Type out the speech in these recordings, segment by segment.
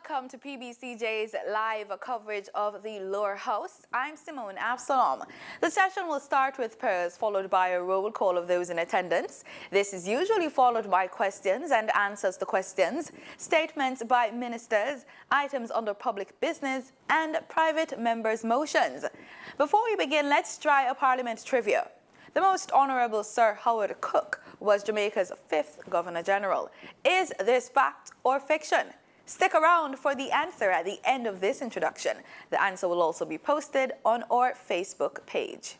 Welcome to PBCJ's live coverage of the Lower House. I'm Simone Absalom. The session will start with prayers, followed by a roll call of those in attendance. This is usually followed by questions and answers to questions, statements by ministers, items under public business, and private members' motions. Before we begin, let's try a Parliament trivia. The Most Honourable Sir Howard Cook was Jamaica's 5th Governor-General. Is this fact or fiction? Stick around for the answer at the end of this introduction. The answer will also be posted on our Facebook page.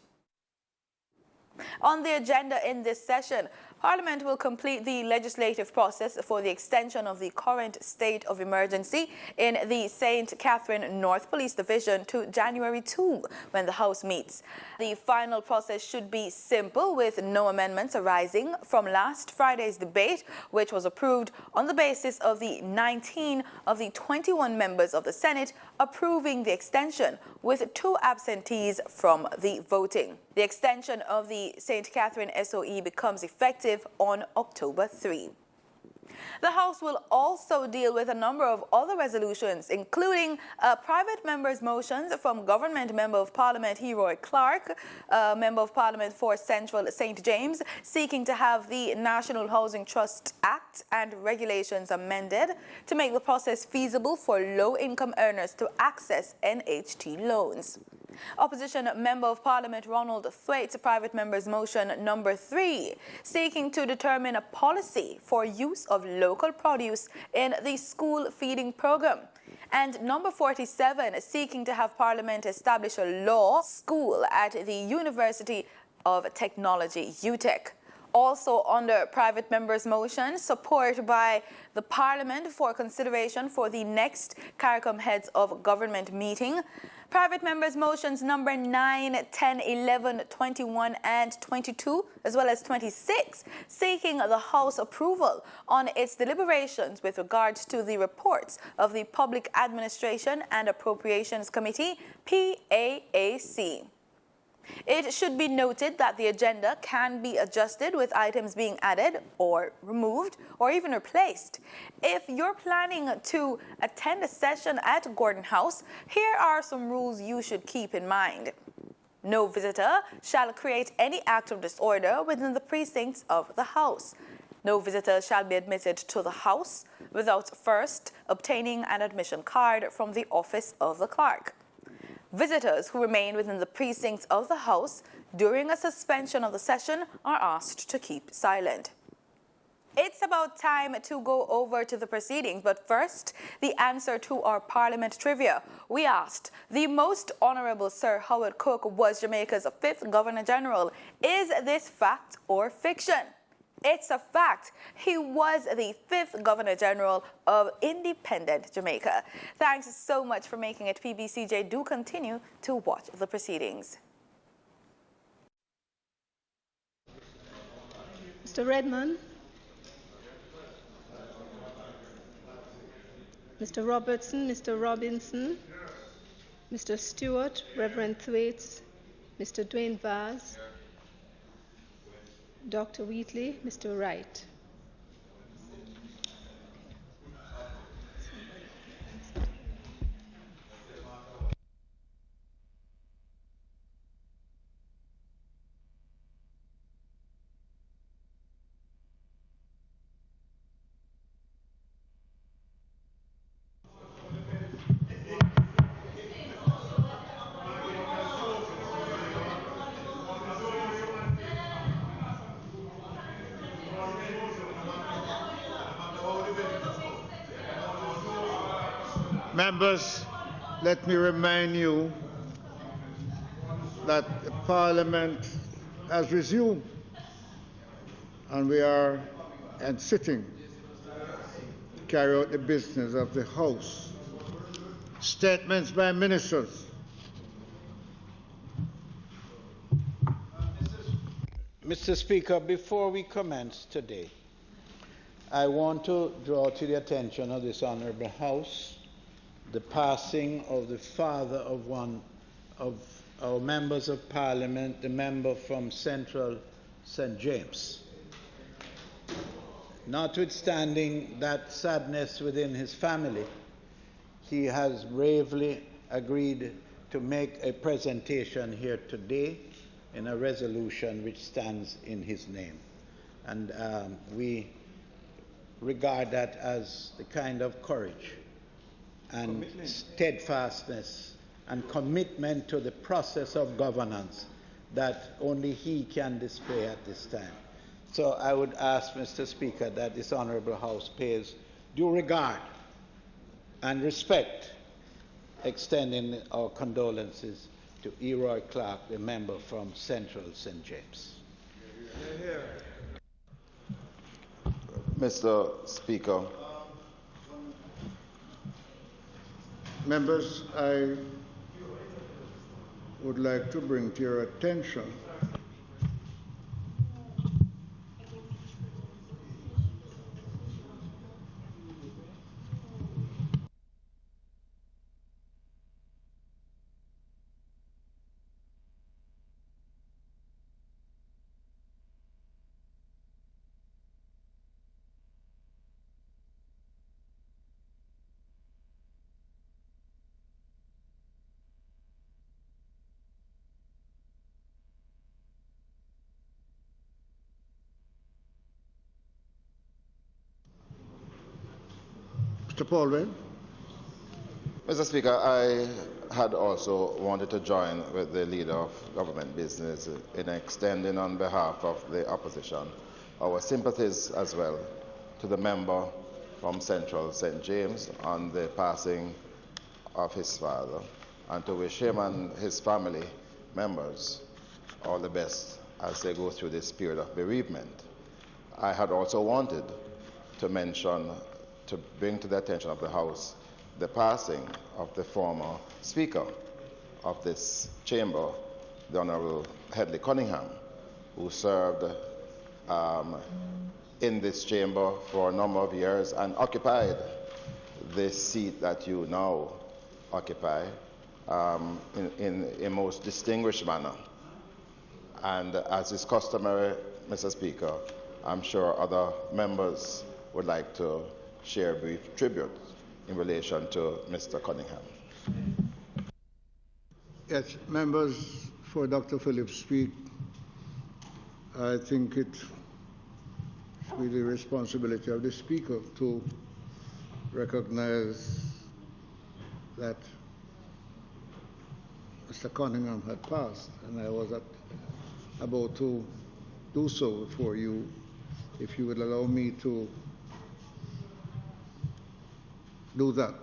On the agenda in this session, Parliament will complete the legislative process for the extension of the current state of emergency in the St. Catherine North Police Division to January 2, when the House meets. The final process should be simple, with no amendments arising from last Friday's debate, which was approved on the basis of the 19 of the 21 members of the Senate approving the extension, with 2 absentees from the voting. The extension of the St. Catherine SOE becomes effective on October 3. The House will also deal with a number of other resolutions, including private members' motions from Government Member of Parliament Heroy Clark, Member of Parliament for Central St. James, seeking to have the National Housing Trust Act and regulations amended to make the process feasible for low-income earners to access NHT loans. Opposition Member of Parliament Ronald Thwaite's private member's motion number 3, seeking to determine a policy for use of local produce in the school feeding program. And number 47, seeking to have Parliament establish a law school at the University of Technology, UTech. Also under private members' motion, support by the Parliament for consideration for the next CARICOM Heads of Government meeting. Private members' motions number 9, 10, 11, 21, and 22, as well as 26, seeking the House approval on its deliberations with regards to the reports of the Public Administration and Appropriations Committee, PAAC. It should be noted that the agenda can be adjusted with items being added or removed or even replaced. If you're planning to attend a session at Gordon House, here are some rules you should keep in mind. No visitor shall create any act of disorder within the precincts of the House. No visitor shall be admitted to the House without first obtaining an admission card from the office of the clerk. Visitors who remain within the precincts of the House during a suspension of the session are asked to keep silent. It's about time to go over to the proceedings, but first, the answer to our Parliament trivia. We asked, the Most Honourable Sir Howard Cook was Jamaica's 5th Governor-General. Is this fact or fiction? It's a fact. He was the 5th Governor-General of independent Jamaica. Thanks so much for making it PBCJ. Do continue to watch the proceedings. Mr. Redmond. Mr. Robertson, Mr. Robinson, Mr. Stewart, Reverend Thwaites, Mr. Dwayne Vaz, Dr. Wheatley, Mr. Wright. Members, let me remind you that Parliament has resumed and we are sitting to carry out the business of the House. Statements by ministers. Mr. Speaker, before we commence today, I want to draw to the attention of this Honourable House the passing of the father of one of our members of Parliament, the member from Central St. James. Notwithstanding that sadness within his family, he has bravely agreed to make a presentation here today in a resolution which stands in his name. And we regard that as the kind of courage and steadfastness and commitment to the process of governance that only he can display at this time. So I would ask, Mr. Speaker, that this Honourable House pays due regard and respect, extending our condolences to Eroy Clark, the member from Central St. James. Mr. Speaker. Members, I would like to bring to your attention Mr. Paulwell. Mr. Speaker, I had also wanted to join with the leader of government business in extending on behalf of the opposition our sympathies as well to the member from Central St. James on the passing of his father, and to wish him and his family members all the best as they go through this period of bereavement. I had also wanted to mention, to bring to the attention of the House, the passing of the former Speaker of this chamber, the Honourable Hedley Cunningham, who served in this chamber for a number of years and occupied this seat that you now occupy in a most distinguished manner. And as is customary, Mr. Speaker, I'm sure other members would like to share a brief tribute in relation to Mr. Cunningham. Yes, members, for Dr. Phillips speak, I think it should be the responsibility of the Speaker to recognize that Mr. Cunningham had passed, and I was about to do so for you, if you would allow me to do that.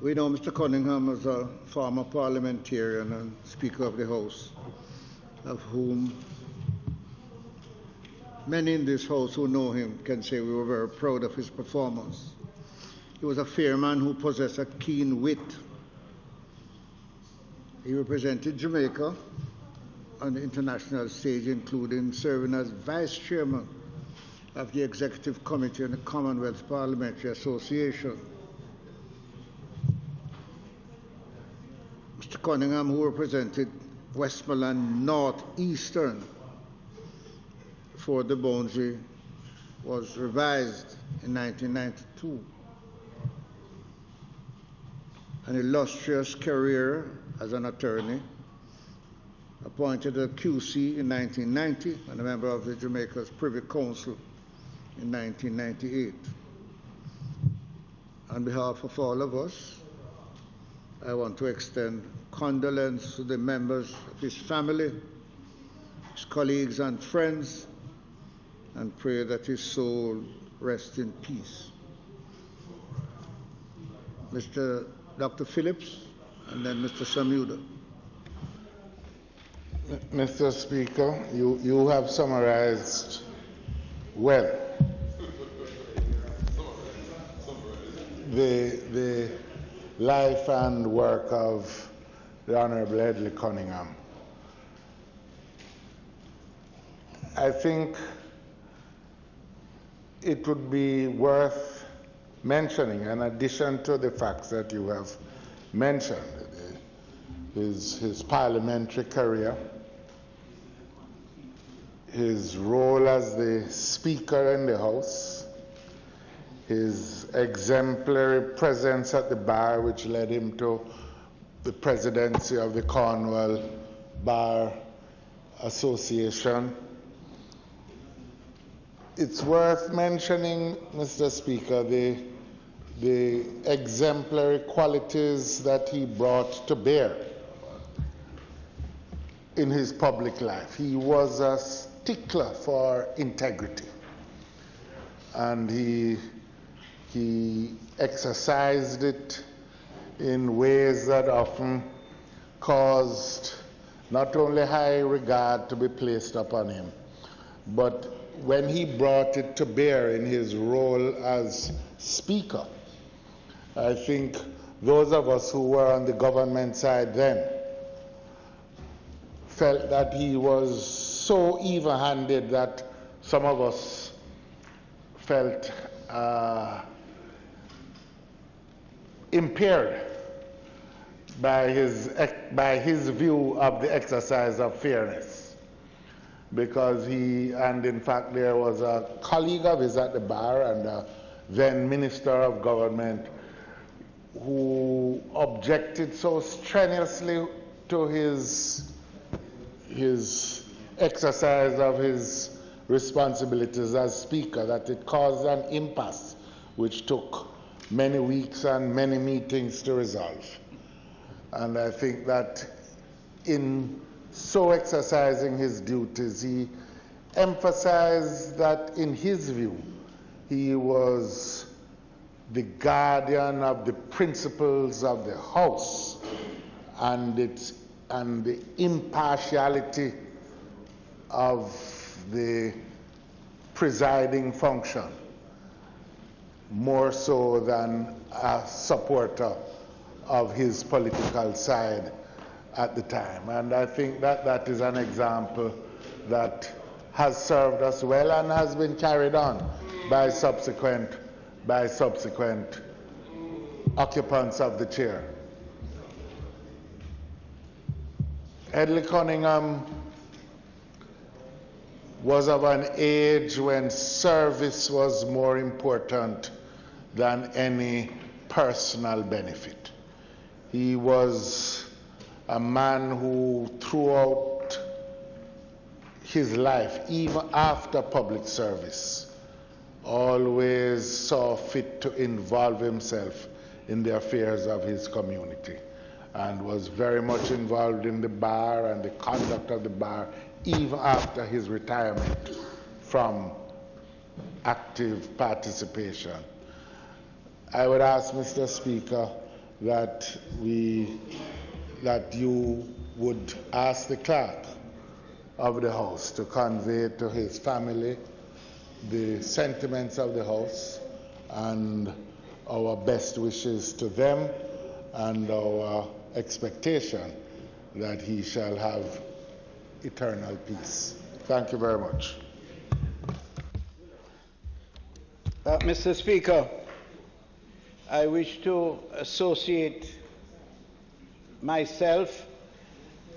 We know Mr. Cunningham as a former parliamentarian and Speaker of the House, of whom many in this House who know him can say we were very proud of his performance. He was a fair man who possessed a keen wit. He represented Jamaica on the international stage, including serving as Vice Chairman of the Executive Committee on the Commonwealth Parliamentary Association. Mr. Cunningham, who represented Westmoreland North-Eastern for the boundary, was revised in 1992. An illustrious career as an attorney, appointed a QC in 1990 and a member of the Jamaica's Privy Council in 1998. On behalf of all of us, I want to extend condolence to the members of his family, his colleagues and friends, and pray that his soul rest in peace. Dr. Phillips, and then Mr. Samuda. Mr. Speaker, you have summarized well the life and work of the Honourable Hedley Cunningham. I think it would be worth mentioning, in addition to the facts that you have mentioned, his parliamentary career, his role as the Speaker in the House, his exemplary presence at the bar, which led him to the presidency of the Cornwall Bar Association. It's worth mentioning, Mr. Speaker, the exemplary qualities that he brought to bear in his public life. He was a stickler for integrity, and he exercised it in ways that often caused not only high regard to be placed upon him, but when he brought it to bear in his role as Speaker, I think those of us who were on the government side then felt that he was so even-handed that some of us felt impaired by his view of the exercise of fairness. Because and in fact there was a colleague of his at the bar and a then Minister of Government who objected so strenuously to his exercise of his responsibilities as Speaker that it caused an impasse which took many weeks and many meetings to resolve. And I think that in so exercising his duties, he emphasized that in his view, he was the guardian of the principles of the House and the impartiality of the presiding function, more so than a supporter of his political side at the time. And I think that that is an example that has served us well and has been carried on by subsequent occupants of the chair. Edley Cunningham was of an age when service was more important than any personal benefit. He was a man who throughout his life, even after public service, always saw fit to involve himself in the affairs of his community and was very much involved in the bar and the conduct of the bar even after his retirement from active participation. I would ask, Mr. Speaker, that you would ask the clerk of the House to convey to his family the sentiments of the House and our best wishes to them and our expectation that he shall have eternal peace. Thank you very much. Mr. Speaker, I wish to associate myself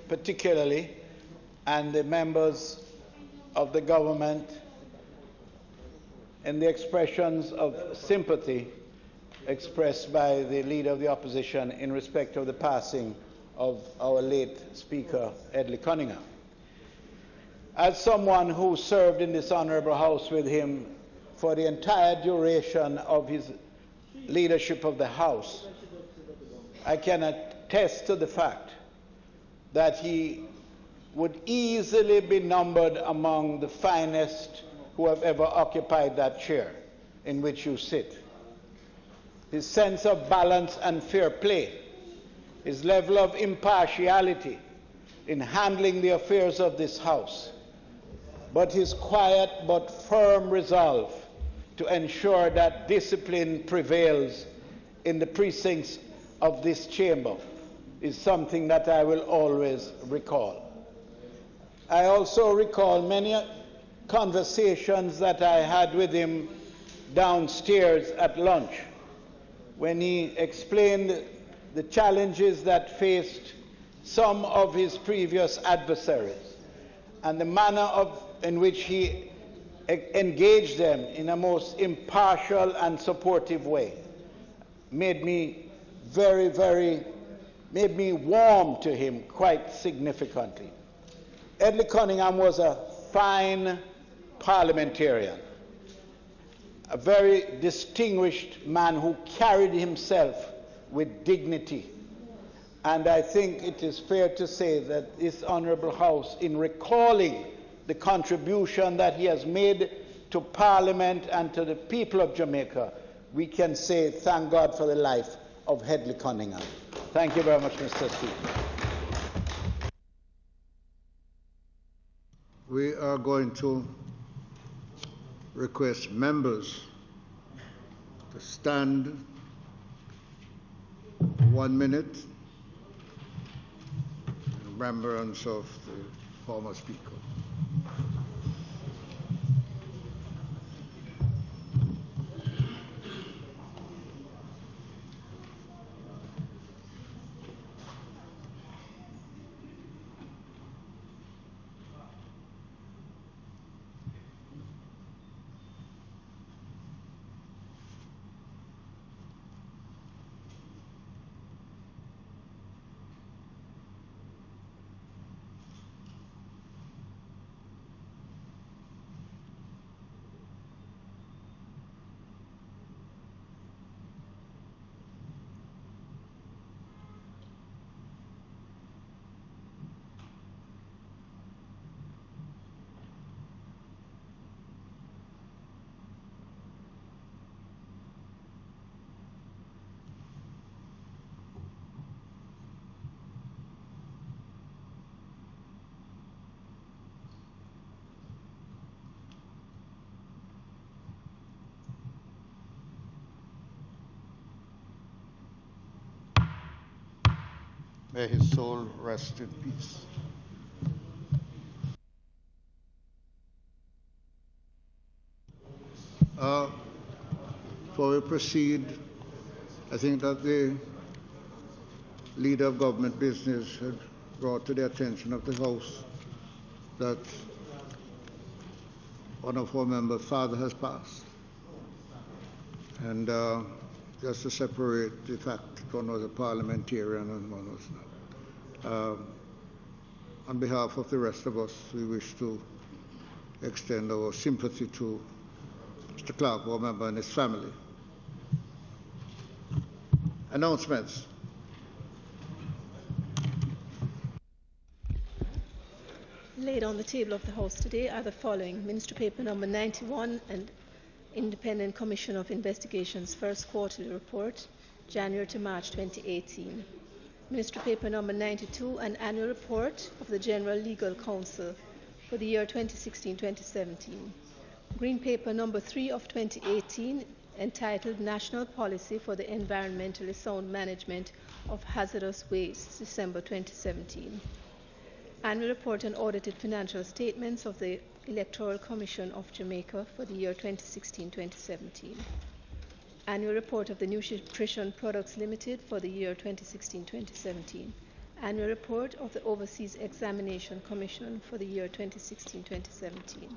particularly and the members of the government in the expressions of sympathy expressed by the Leader of the Opposition in respect of the passing of our late Speaker, Edley Cunningham. As someone who served in this Honourable House with him for the entire duration of his leadership of the House, I can attest to the fact that he would easily be numbered among the finest who have ever occupied that chair in which you sit. His sense of balance and fair play, his level of impartiality in handling the affairs of this House, but his quiet but firm resolve to ensure that discipline prevails in the precincts of this chamber is something that I will always recall. I also recall many conversations that I had with him downstairs at lunch when he explained the challenges that faced some of his previous adversaries and the manner in which he engaged them in a most impartial and supportive way. Made me made me warm to him quite significantly. Edley Cunningham was a fine parliamentarian, a very distinguished man who carried himself with dignity. And I think it is fair to say that this Honourable House, in recalling the contribution that he has made to Parliament and to the people of Jamaica, we can say thank God for the life of Edley Cunningham. Thank you very much, Mr. Speaker. We are going to request members to stand 1 minute in remembrance of the former speaker. May his soul rest in peace. Before we proceed, I think that the leader of government business had brought to the attention of the House that one of our members' father has passed. And just to separate the fact that one was a parliamentarian and one was not. On behalf of the rest of us, we wish to extend our sympathy to Mr. Clark, our member, and his family. Announcements. Laid on the table of the House today are the following: Ministry Paper number 91 and Independent Commission of Investigation's first quarterly report, January to March 2018. Ministry Paper number 92, an annual report of the General Legal Counsel for the year 2016-2017. Green Paper number 3 of 2018, entitled National Policy for the Environmentally Sound Management of Hazardous Waste, December 2017. Annual report and audited financial statements of the Electoral Commission of Jamaica for the year 2016-2017. Annual report of the Nutrition Products Limited for the year 2016-2017. Annual report of the Overseas Examination Commission for the year 2016-2017.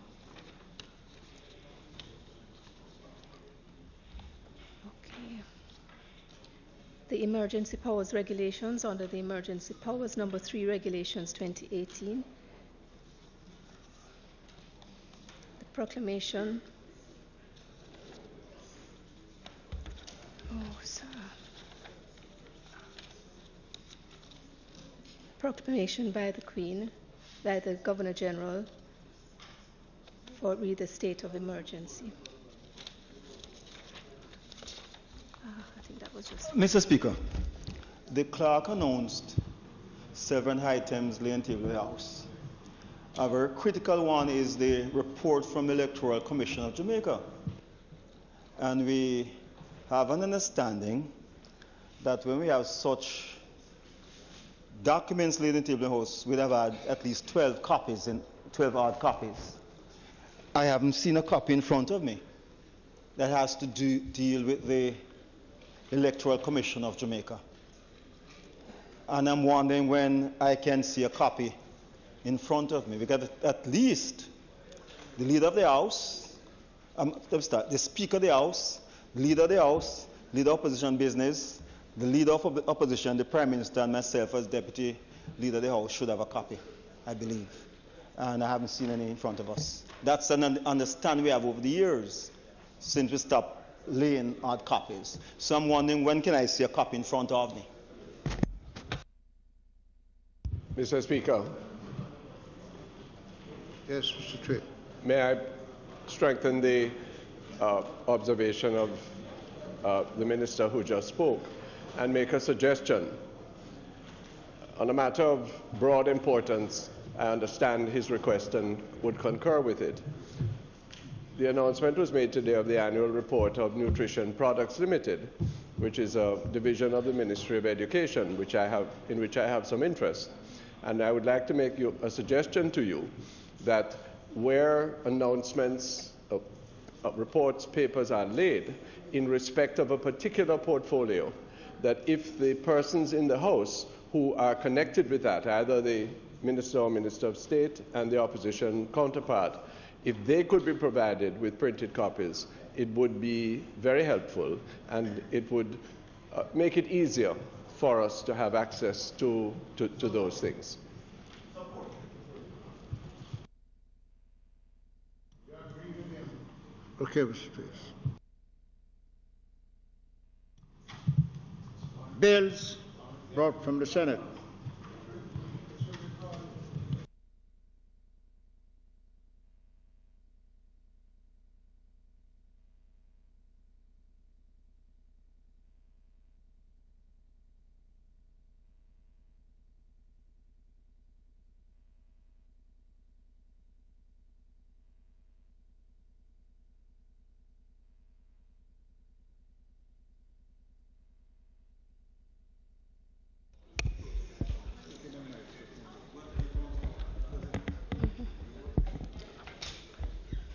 The Emergency Powers Regulations under the Emergency Powers Number 3 Regulations 2018. The proclamation. Proclamation by the Queen, by the Governor General, for the state of emergency. Mr. Speaker, the clerk announced 7 items laying on the table of the House. A very critical one is the report from the Electoral Commission of Jamaica. And we have an understanding that when we have such documents laid on the table of the House, we'd have had at least 12 copies, 12 odd copies. I haven't seen a copy in front of me that has to deal with the Electoral Commission of Jamaica. And I'm wondering when I can see a copy in front of me, because at least the leader of the House let me start. The Speaker of the House, Leader of the House, Leader of Opposition Business, the Leader of Opposition, the Prime Minister, and myself as Deputy Leader of the House should have a copy, I believe. And I haven't seen any in front of us. That's an understanding we have over the years since we stopped laying out copies. So I'm wondering, when can I see a copy in front of me? Mr. Speaker. Yes, Mr. Trade. May I strengthen the observation of the minister who just spoke and make a suggestion on a matter of broad importance? I understand his request and would concur with it. The announcement was made today of the annual report of Nutrition Products Limited, which is a division of the Ministry of Education, in which I have some interest. And I would like to make a suggestion to you that where announcements, reports, papers are laid in respect of a particular portfolio, that if the persons in the House who are connected with that, either the Minister or Minister of State and the opposition counterpart, if they could be provided with printed copies, it would be very helpful and it would make it easier for us to have access to those things. Okay, Mr. Trace. Bills brought from the Senate.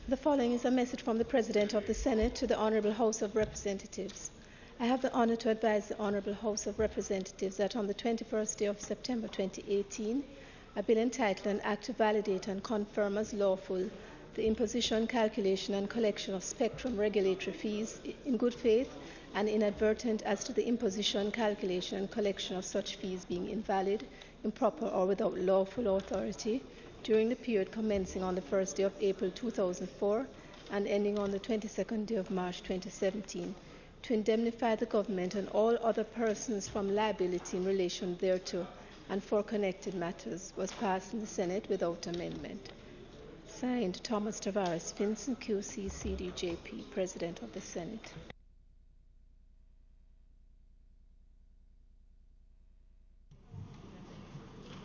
The following is a message from the President of the Senate to the Honourable House of Representatives. I have the honour to advise the Honourable House of Representatives that on the 21st day of September 2018, a bill entitled An Act to Validate and Confirm as Lawful the Imposition, Calculation and Collection of Spectrum Regulatory Fees in good faith and inadvertent as to the imposition, calculation and collection of such fees being invalid, improper or without lawful authority, during the period commencing on the 1st day of April 2004 and ending on the 22nd day of March 2017, to indemnify the government and all other persons from liability in relation thereto and for connected matters, was passed in the Senate without amendment. Signed, Thomas Tavares Finson, QC, CDJP, President of the Senate.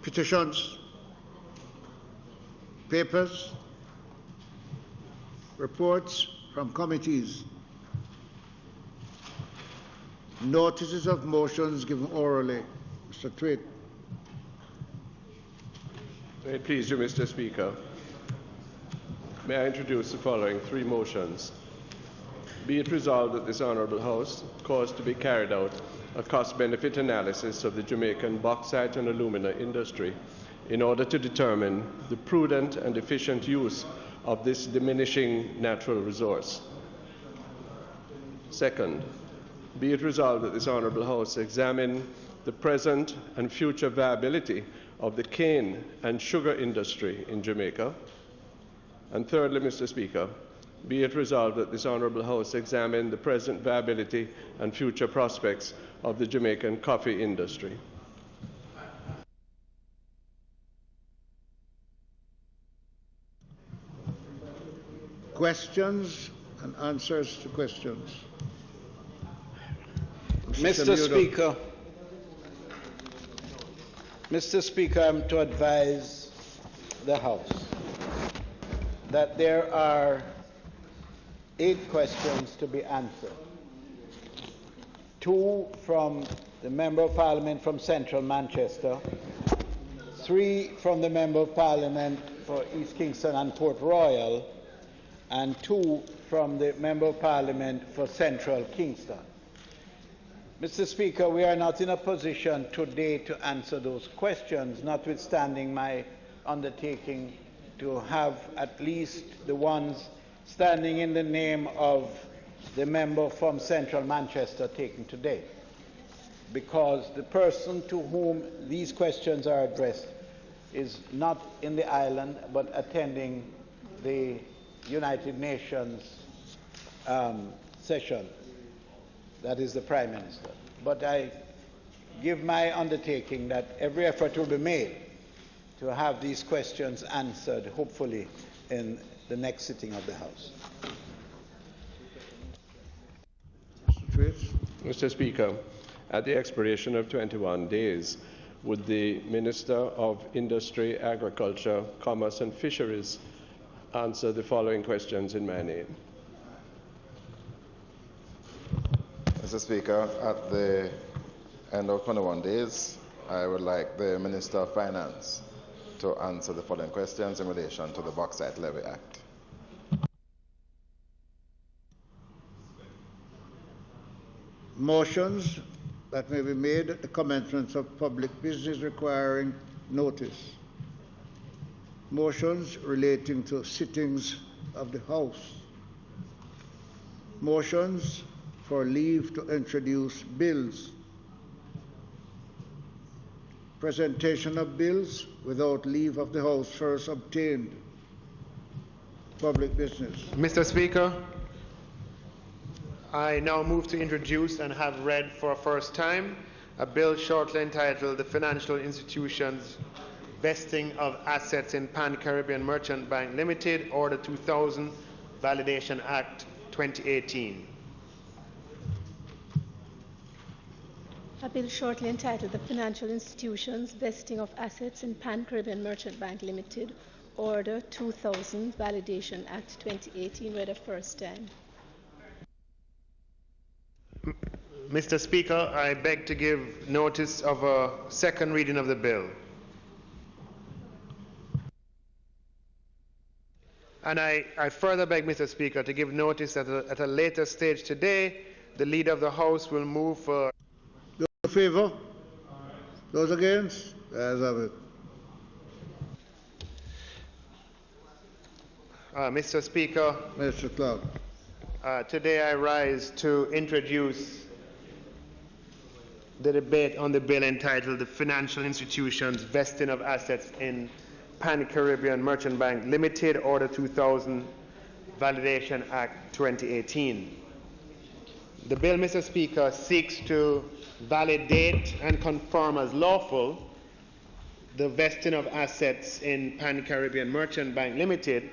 Petitions, papers, reports from committees, notices of motions given orally. Mr. Tweed. May it please you, Mr. Speaker. May I introduce the following three motions. Be it resolved that this Honourable House cause to be carried out a cost-benefit analysis of the Jamaican bauxite and alumina industry in order to determine the prudent and efficient use of this diminishing natural resource. Second, be it resolved that this Honourable House examine the present and future viability of the cane and sugar industry in Jamaica. And thirdly, Mr. Speaker, be it resolved that this Honourable House examine the present viability and future prospects of the Jamaican coffee industry. Questions and answers to questions. Mr. Speaker, I'm to advise the House that there are 8 questions to be answered. 2 from the Member of Parliament from Central Manchester, 3 from the Member of Parliament for East Kingston and Port Royal, and 2 from the Member of Parliament for Central Kingston. Mr. Speaker, we are not in a position today to answer those questions, notwithstanding my undertaking to have at least the ones standing in the name of the member from Central Manchester taken today, because the person to whom these questions are addressed is not in the island but attending the United Nations session. That is the Prime Minister. But I give my undertaking that every effort will be made to have these questions answered, hopefully, in the next sitting of the House. Mr. Speaker, at the expiration of 21 days, would the Minister of Industry, Agriculture, Commerce and Fisheries answer the following questions in my name? Mr. Speaker, at the end of 21 days, I would like the Minister of Finance to answer the following questions in relation to the Bauxite Levy Act. Motions that may be made at the commencement of public business requiring notice. Motions relating to sittings of the House. Motions for leave to introduce bills. Presentation of bills without leave of the House first obtained. Public business. Mr. Speaker, I now move to introduce and have read for a first time a bill shortly entitled The Financial Institutions Vesting of Assets in Pan-Caribbean Merchant Bank Limited, Order 2000, Validation Act 2018. A bill shortly entitled The Financial Institutions Vesting of Assets in Pan-Caribbean Merchant Bank Limited, Order 2000, Validation Act 2018, read a first time. Mr. Speaker, I beg to give notice of a second reading of the bill. And I further beg, Mr. Speaker, to give notice that at a later stage today, the Leader of the House will move for... Those in favor? Those against? Ayes have it. Mr. Speaker, Mr. Clark. Today I rise to introduce the debate on the bill entitled The Financial Institutions Vesting of Assets in Pan-Caribbean Merchant Bank Limited, Order 2000, Validation Act 2018. The bill, Mr. Speaker, seeks to validate and confirm as lawful the vesting of assets in Pan-Caribbean Merchant Bank Limited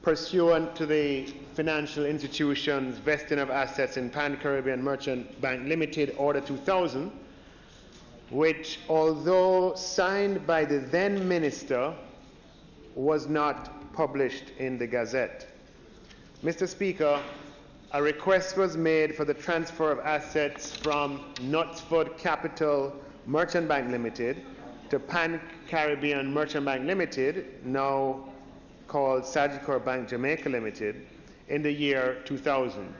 pursuant to the Financial Institutions Vesting of Assets in Pan-Caribbean Merchant Bank Limited, Order 2000, which, although signed by the then Minister, was not published in the Gazette. Mr. Speaker, a request was made for the transfer of assets from Knutsford Capital Merchant Bank Limited to Pan-Caribbean Merchant Bank Limited, now called Sagicor Bank Jamaica Limited, in the year 2000.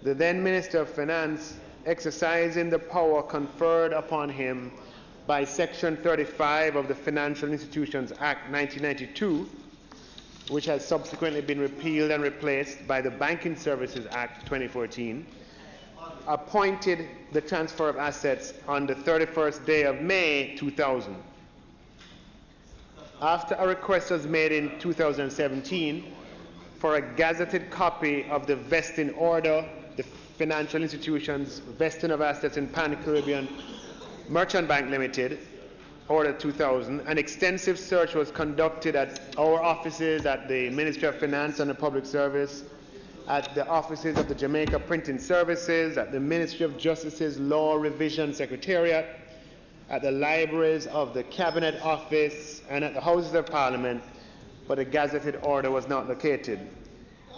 The then Minister of Finance, exercising the power conferred upon him by Section 35 of the Financial Institutions Act 1992, which has subsequently been repealed and replaced by the Banking Services Act 2014, appointed the transfer of assets on the 31st day of May 2000. After a request was made in 2017 for a gazetted copy of the vesting order, the Financial Institutions Vesting of Assets in Pan-Caribbean Merchant Bank Limited, Order 2000, an extensive search was conducted at our offices, at the Ministry of Finance and the Public Service, at the offices of the Jamaica Printing Services, at the Ministry of Justice's Law Revision Secretariat, at the libraries of the Cabinet Office, and at the Houses of Parliament, but a gazetted order was not located.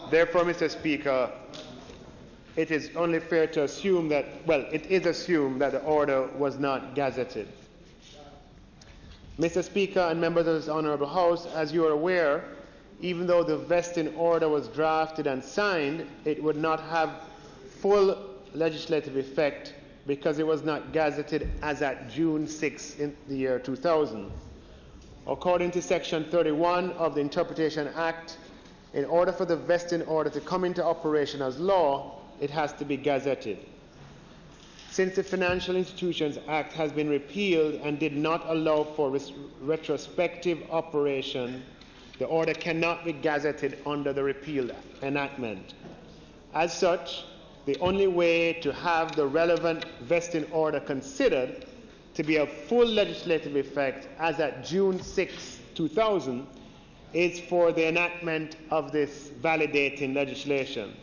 Therefore, Mr. Speaker, it is only fair to assume that, well, it is assumed that the order was not gazetted. Mr. Speaker and members of this Honourable House, as you are aware, even though the vesting order was drafted and signed, it would not have full legislative effect because it was not gazetted as at June 6 in the year 2000. According to Section 31 of the Interpretation Act, in order for the vesting order to come into operation as law, it has to be gazetted. Since the Financial Institutions Act has been repealed and did not allow for retrospective operation, the order cannot be gazetted under the repealed enactment. As such, the only way to have the relevant vesting order considered to be of full legislative effect as at June 6, 2000, is for the enactment of this validating legislation.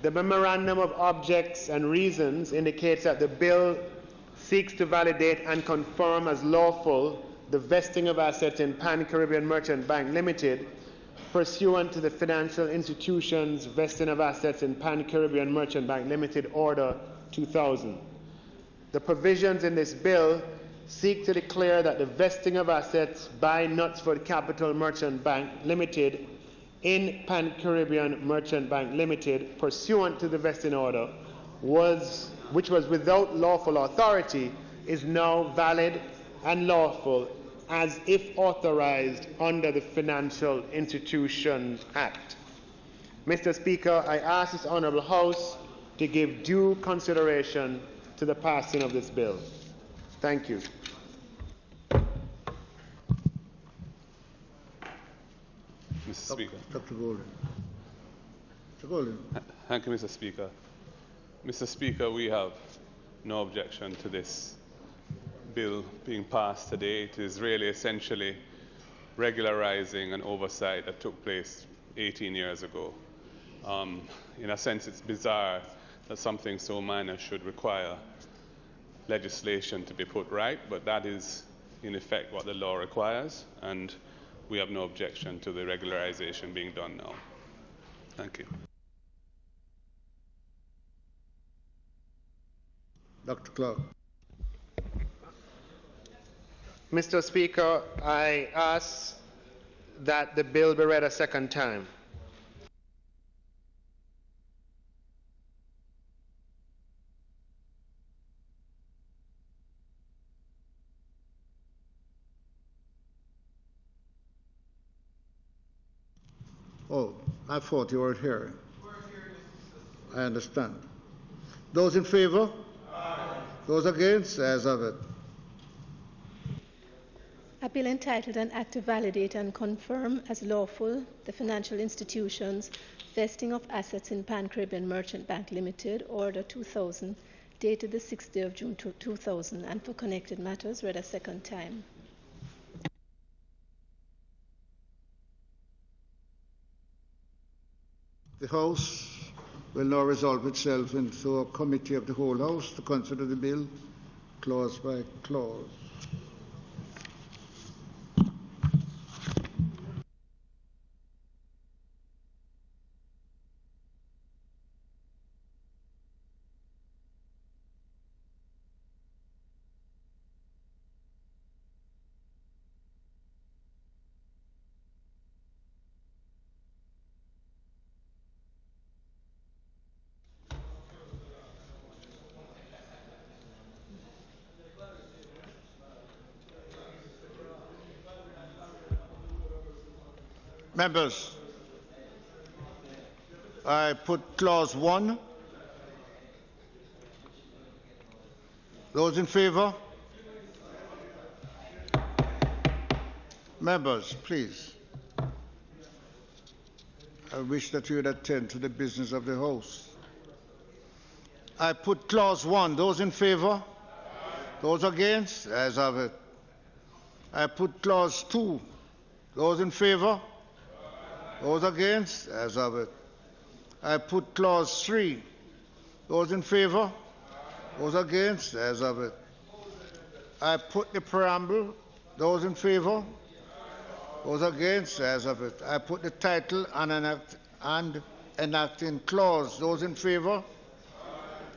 The Memorandum of Objects and Reasons indicates that the bill seeks to validate and confirm as lawful the vesting of assets in Pan-Caribbean Merchant Bank Limited pursuant to the Financial Institutions Vesting of Assets in Pan-Caribbean Merchant Bank Limited Order 2000. The provisions in this bill seek to declare that the vesting of assets by Knutsford Capital Merchant Bank Limited in Pan-Caribbean Merchant Bank Limited pursuant to the vesting order which was without lawful authority, is now valid and lawful as if authorized under the Financial Institutions Act. Mr. Speaker, I ask this Honourable House to give due consideration to the passing of this bill. Thank you. Mr. Speaker. Dr. Golden. Mr. Golden. Thank you, Mr. Speaker. Mr. Speaker, we have no objection to this bill being passed today. It is really essentially regularizing an oversight that took place 18 years ago. In a sense, it's bizarre that something so minor should require legislation to be put right, but that is in effect what the law requires, and we have no objection to the regularization being done now. Thank you. Dr. Clark. Mr. Speaker, I ask that the bill be read a second time. Oh, I thought you weren't here. I understand. Those in favor? Aye. Those against? As of it. A bill entitled An Act to Validate and Confirm as Lawful the Financial Institutions Vesting of Assets in Pan-Caribbean Merchant Bank Limited, Order 2000, dated the 6th day of June 2000, and for connected matters, read a second time. The House will now resolve itself into a committee of the whole House to consider the bill clause by clause. Members, I put clause 1. Those in favor? Members, please. I wish that you would attend to the business of the House. I put clause 1. Those in favor? Those against? As of it. I put clause 2. Those in favor? Those against? As of it. I put clause 3. Those in favor? Those against? As of it. I put the preamble. Those in favor? Those against? As of it. I put the title and enacting clause. Those in favor?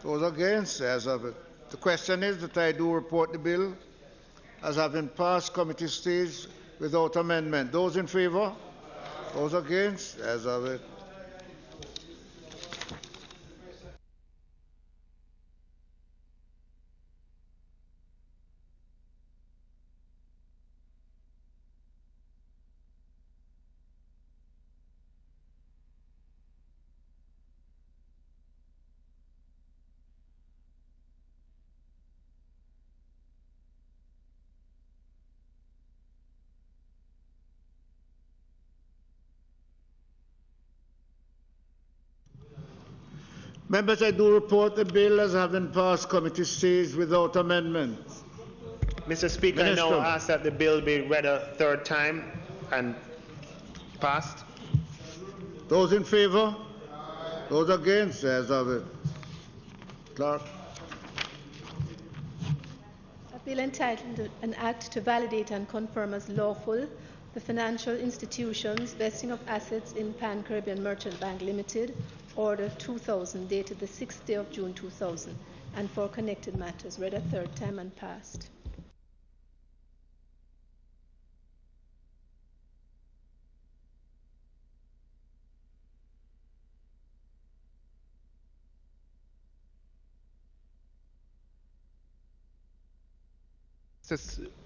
Those against? As of it. The question is that I do report the bill as having passed committee stage without amendment. Those in favor? Those against? As of it. Members, I do report the bill as having passed committee stage without amendment. Mr. Speaker, I now ask that the bill be read a third time and passed. Those in favour? Those against? Ayes have it. Clerk. A bill entitled An Act to Validate and Confirm as Lawful the Financial Institutions Vesting of Assets in Pan-Caribbean Merchant Bank Limited, Order 2000, dated the 6th day of June 2000, and for connected matters, read a third time and passed.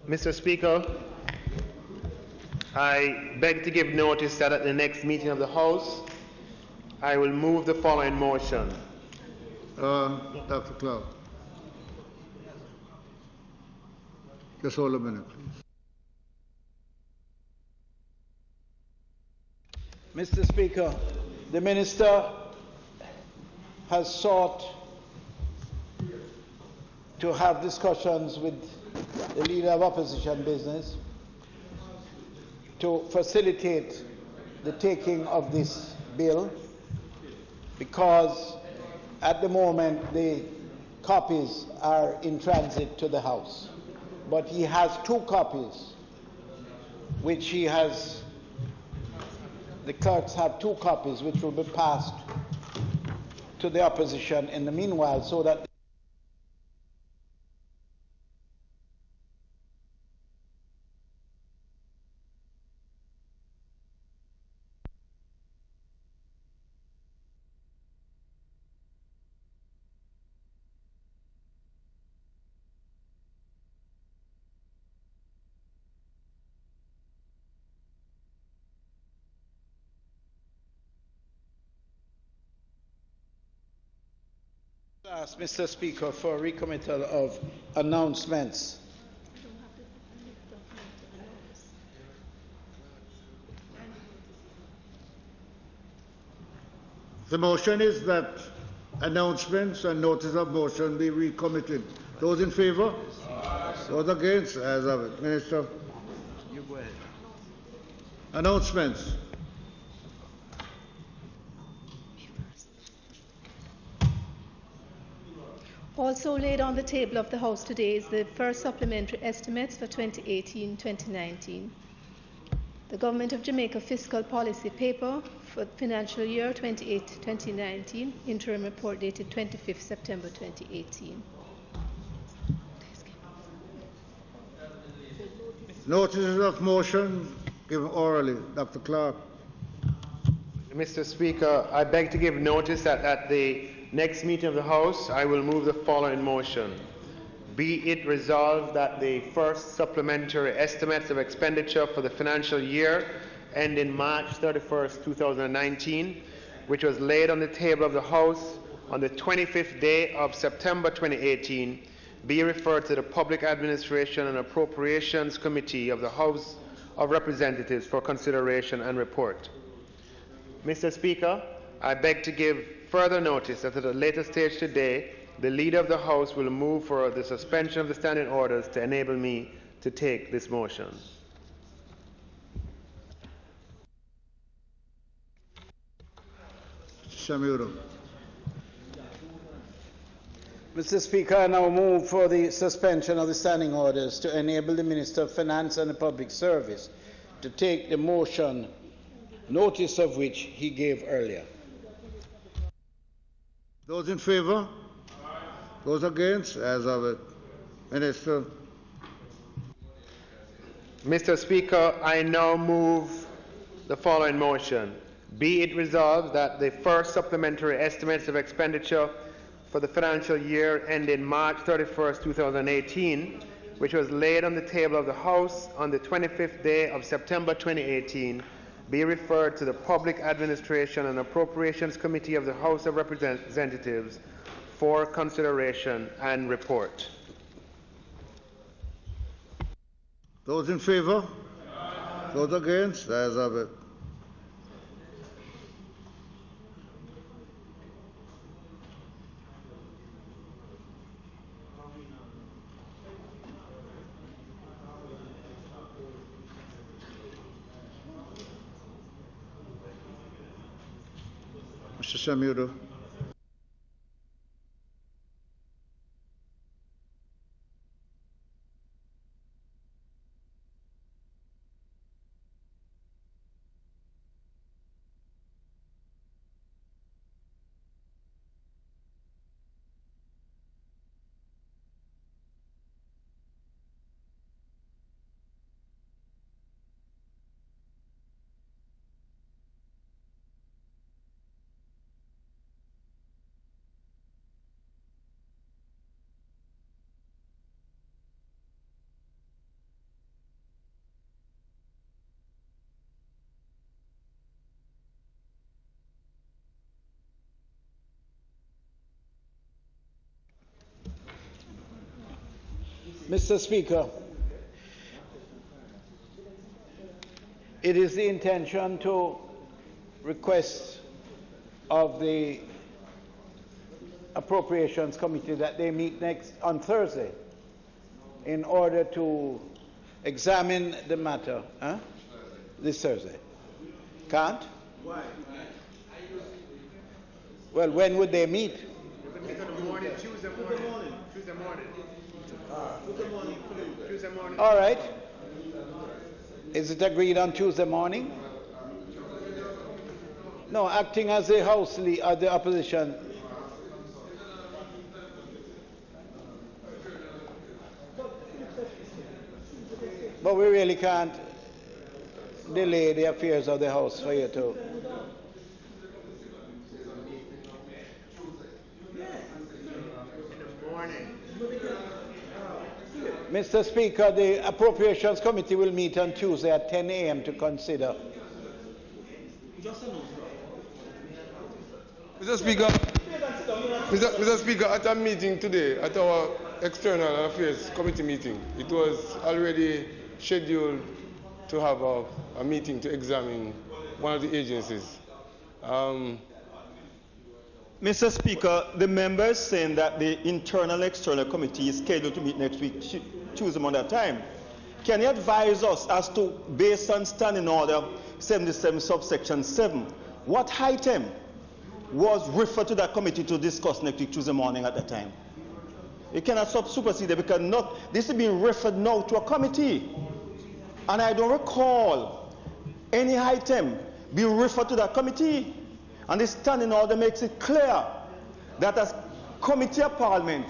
Mr. Speaker, I beg to give notice that at the next meeting of the House, I will move the following motion. Dr. Clark. Just hold a minute, please. Mr. Speaker, the Minister has sought to have discussions with the Leader of Opposition Business to facilitate the taking of this bill, because at the moment the copies are in transit to the House. But he has 2 copies, which he has, the clerks have 2 copies, which will be passed to the opposition in the meanwhile, so that ask Mr. Speaker for recommittal of announcements. The motion is that announcements and notice of motion be recommitted. Those in favour? Those against? Ayes have it. Minister. You go ahead. Announcements. Also laid on the table of the House today is the first supplementary estimates for 2018-2019. The Government of Jamaica Fiscal Policy Paper for financial year 2018-2019, interim report dated 25th September 2018. Notices of motion given orally. Dr. Clark. Mr. Speaker, I beg to give notice that at the next meeting of the House, I will move the following motion. Be it resolved that the first supplementary estimates of expenditure for the financial year ending March 31st, 2019, which was laid on the table of the House on the 25th day of September 2018, be referred to the Public Administration and Appropriations Committee of the House of Representatives for consideration and report. Mr. Speaker, I beg to give further notice that at a later stage today, the Leader of the House will move for the suspension of the standing orders to enable me to take this motion. Samuel. Mr. Speaker, I now move for the suspension of the standing orders to enable the Minister of Finance and the Public Service to take the motion, notice of which he gave earlier. Those in favour? Those against? Ayes have it. Minister. Mr. Speaker, I now move the following motion. Be it resolved that the first supplementary estimates of expenditure for the financial year ending March 31st, 2018, which was laid on the table of the House on the 25th day of September 2018, be referred to the Public Administration and Appropriations Committee of the House of Representatives for consideration and report. Those in favour? Those against? Ayes have it. Mr. Samudo. Mr. Speaker, it is the intention to request of the Appropriations Committee that they meet next on Thursday in order to examine the matter. This Thursday. Can't? Why? Well, when would they meet? Tuesday morning. All right. Is it agreed on Tuesday morning? No, acting as the House leader, the opposition. But we really can't delay the affairs of the House for you to. Mr. Speaker, the Appropriations Committee will meet on Tuesday at 10 a.m. to consider. Mr. Speaker, at a meeting today, at our External Affairs Committee meeting, it was already scheduled to have a meeting to examine one of the agencies. Mr. Speaker, the members saying that the Internal External Committee is scheduled to meet next week, Tuesday morning at that time. Can you advise us as to, based on Standing Order 77 subsection 7, what item was referred to that committee to discuss next week, Tuesday morning at that time? You cannot supersede it because this is being referred now to a committee. And I don't recall any item being referred to that committee. And the Standing Order makes it clear that as Committee of Parliament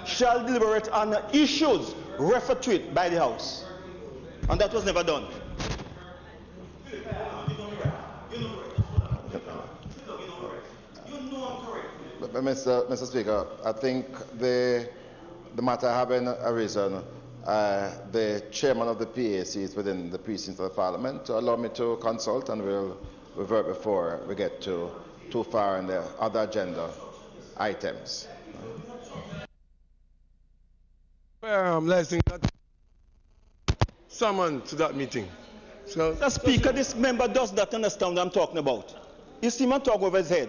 shall deliberate on issues referred to it by the House. And that was never done. Mr. Speaker, I think the matter having arisen, the chairman of the PAC is within the precincts of the Parliament to allow me to consult, and we'll revert before we get too far in the other agenda items. Listening that summon to that meeting. So, Mr. Speaker, this member does not understand what I'm talking about. You see him talk over his head.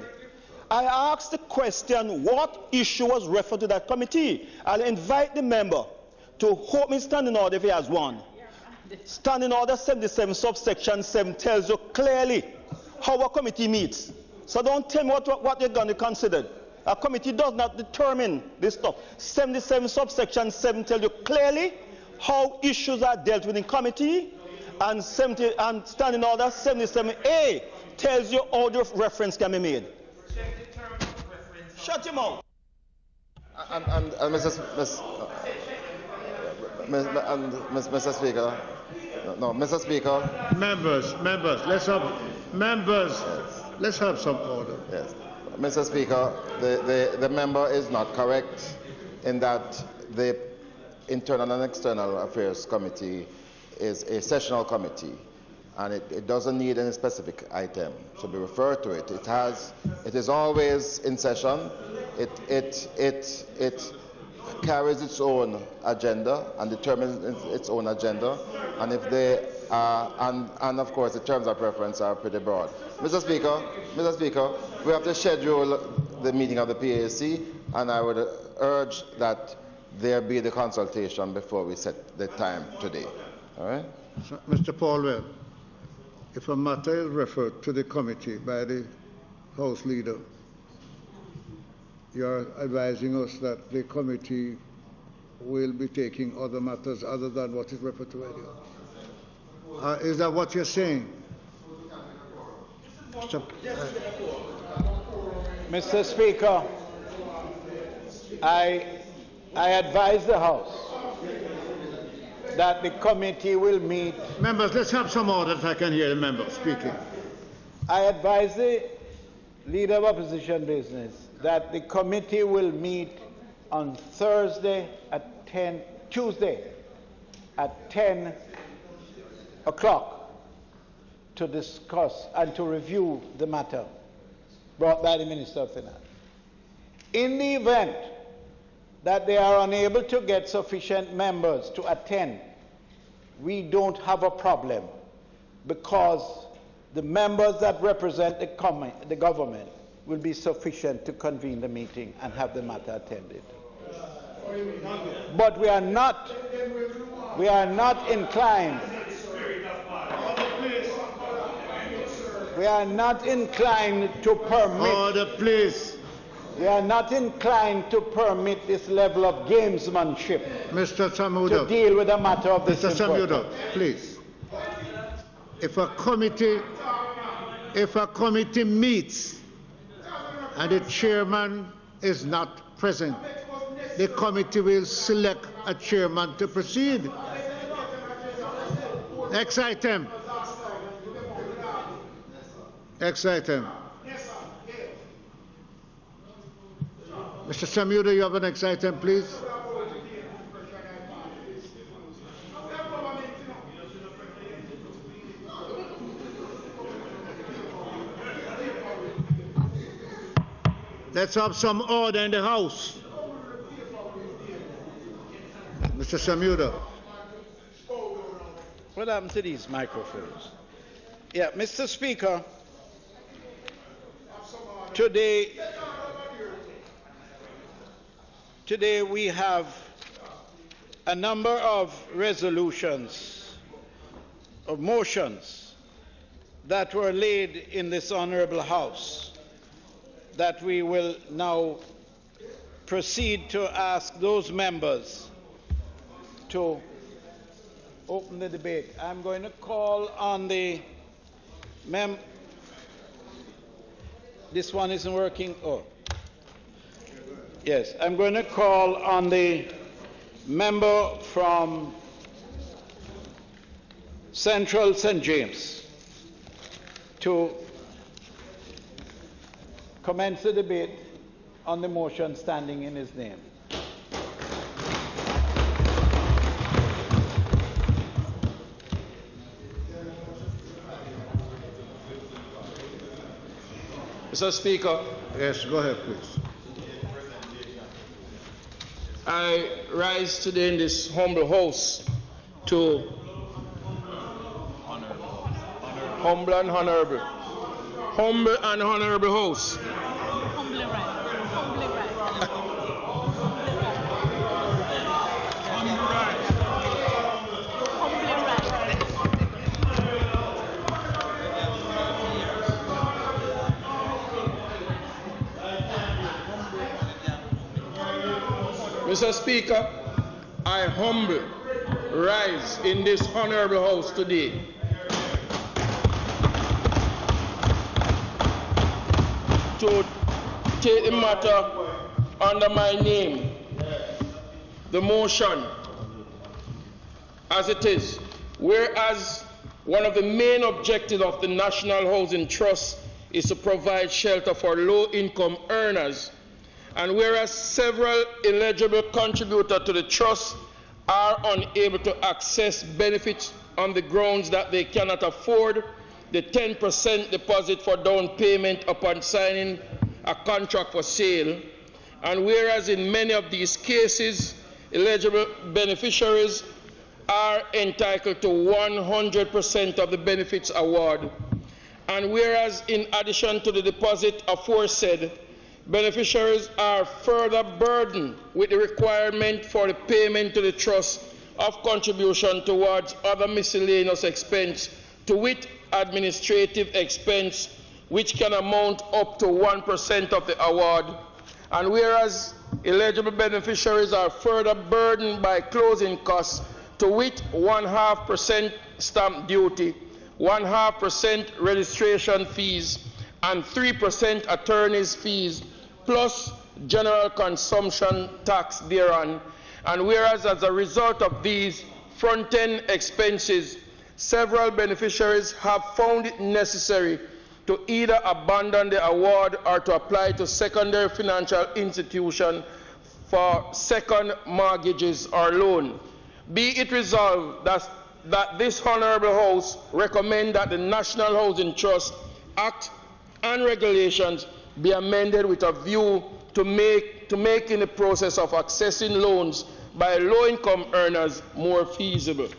I asked the question, what issue was referred to that committee? I'll invite the member to hold me Standing Order if he has one. Standing Order 77 subsection 7 tells you clearly how a committee meets. So don't tell me what you're going to consider. A committee does not determine this stuff. 77 subsection 7 tells you clearly how issues are dealt with in committee, and Standing Order 77A tells you how the reference can be made. Shut your mouth. And Mr. Speaker, no, Mr. Speaker. Members, let's have some order. Yes, Mr. Speaker, the member is not correct in that the Internal and External Affairs Committee is a sessional committee, and it doesn't need any specific item to be referred to it. It is always in session. It carries its own agenda and determines its own agenda, and if they and of course the terms of preference are pretty broad. Mr. Speaker, we have to schedule the meeting of the PAC, and I would urge that there be the consultation before we set the time today. All right? So, Mr. Paulwell, if a matter is referred to the committee by the House Leader, you're advising us that the committee will be taking other matters other than what is referred to earlier. Is that what you're saying? Mr. Speaker, I advise the House that the committee will meet. Members, let's have some order if I can hear the member speaking. I advise the Leader of Opposition Business that the committee will meet on Tuesday at 10 o'clock to discuss and to review the matter brought by the Minister of Finance. In the event that they are unable to get sufficient members to attend, we don't have a problem because the members that represent the government will be sufficient to convene the meeting and have the matter attended. But we are not inclined to permit. Order, please. We are not inclined to permit this level of gamesmanship Mr. Samuda, to deal with a matter of this Mr. importance. Samuda, please. If a committee meets and the chairman is not present, the committee will select a chairman to proceed. Next item. Next item. Mr. Samuda, you have the next item, please. Let's have some order in the House. Mr. Samuda. What happened to these microphones? Yeah, Mr. Speaker, today we have a number of resolutions, of motions that were laid in this Honourable House that we will now proceed to ask those members to open the debate. I'm going to call on the this one isn't working. Oh. Yes, I'm going to call on the member from Central St. James to commence the debate on the motion standing in his name. Mr. Speaker. Yes, go ahead, please. I rise today in this humble house to humble and honorable house. Humbly right. Mr. Speaker, I humbly rise in this honorable house today to take the matter under my name, the motion as it is. Whereas one of the main objectives of the National Housing Trust is to provide shelter for low-income earners, and whereas several eligible contributors to the trust are unable to access benefits on the grounds that they cannot afford the 10% deposit for down payment upon signing a contract for sale, and whereas in many of these cases, eligible beneficiaries are entitled to 100% of the benefits award, and whereas in addition to the deposit aforesaid, beneficiaries are further burdened with the requirement for the payment to the trust of contribution towards other miscellaneous expense, to wit administrative expense, which can amount up to 1% of the award. And whereas eligible beneficiaries are further burdened by closing costs, to wit 0.5% stamp duty, 0.5% registration fees, and 3% attorney's fees, plus general consumption tax thereon. And whereas as a result of these front-end expenses, several beneficiaries have found it necessary to either abandon the award or to apply to secondary financial institution for second mortgages or loan. Be it resolved that this Honourable House recommend that the National Housing Trust Act and regulations be amended with a view to making the process of accessing loans by low-income earners more feasible.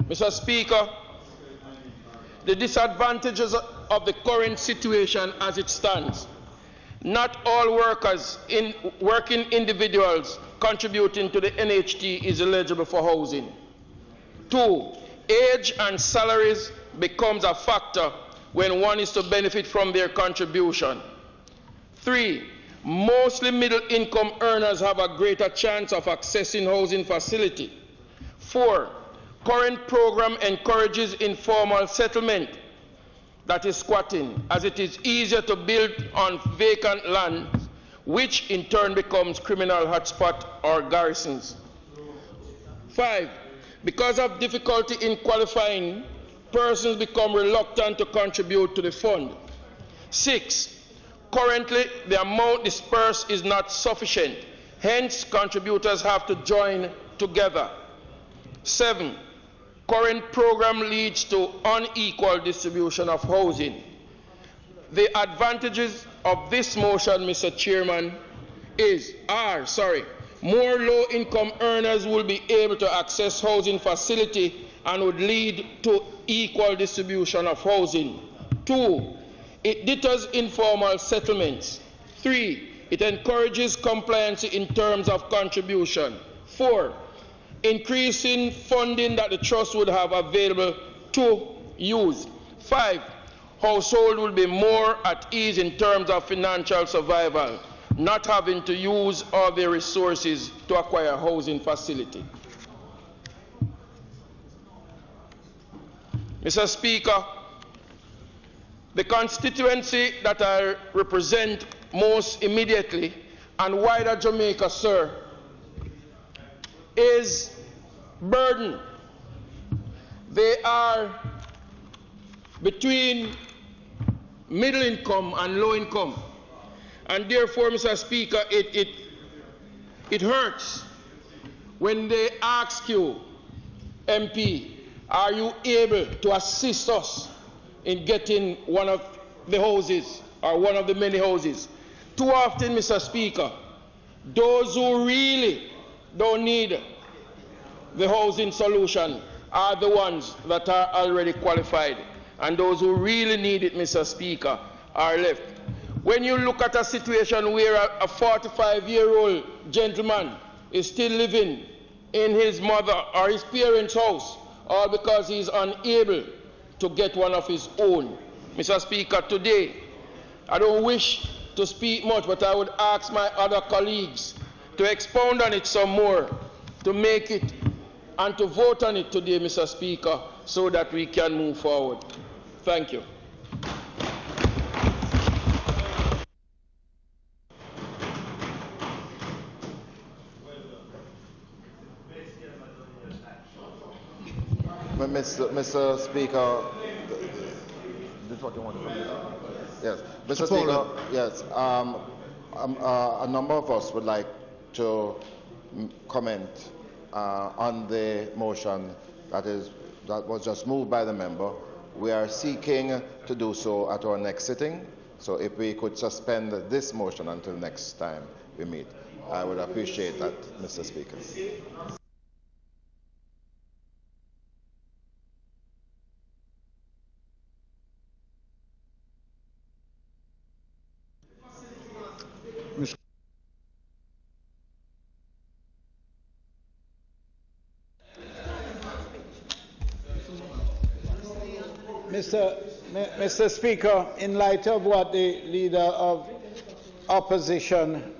Mr. Speaker, the disadvantages of the current situation as it stands. Not all working individuals contributing to the NHT is eligible for housing. 2, age and salaries becomes a factor when one is to benefit from their contribution. 3, mostly middle-income earners have a greater chance of accessing housing facility. 4, current program encourages informal settlement, that is squatting, as it is easier to build on vacant land, which in turn becomes criminal hotspot or garrisons. 5, because of difficulty in qualifying, persons become reluctant to contribute to the fund. 6, currently the amount dispersed is not sufficient, hence contributors have to join together. 7, current program leads to unequal distribution of housing. The advantages of this motion, Mr. Chairman, more low-income earners will be able to access housing facility and would lead to equal distribution of housing. 2, it deters informal settlements. 3, it encourages compliance in terms of contribution. 4, increasing funding that the trust would have available to use. 5, household will be more at ease in terms of financial survival, not having to use all their resources to acquire housing facility. Mr. Speaker, the constituency that I represent most immediately and wider Jamaica, sir, is burdened. They are between middle income and low income. And therefore, Mr. Speaker, it hurts when they ask you, MP, are you able to assist us in getting one of the houses or one of the many houses? Too often, Mr. Speaker, those who really don't need the housing solution are the ones that are already qualified, and those who really need it, Mr. Speaker, are left. When you look at a situation where a 45-year-old gentleman is still living in his mother or his parents' house, all because he's unable to get one of his own. Mr. Speaker, today, I don't wish to speak much, but I would ask my other colleagues to expound on it some more, to make it and to vote on it today, Mr. Speaker, so that we can move forward. Thank you. Mr. Speaker, this is what you want to do? Yes. Mr. Speaker, yes, a number of us would like to comment on the motion that was just moved by the member. We are seeking to do so at our next sitting. So if we could suspend this motion until next time we meet, I would appreciate that, Mr. Speaker. Mr. Speaker, in light of what the Leader of Opposition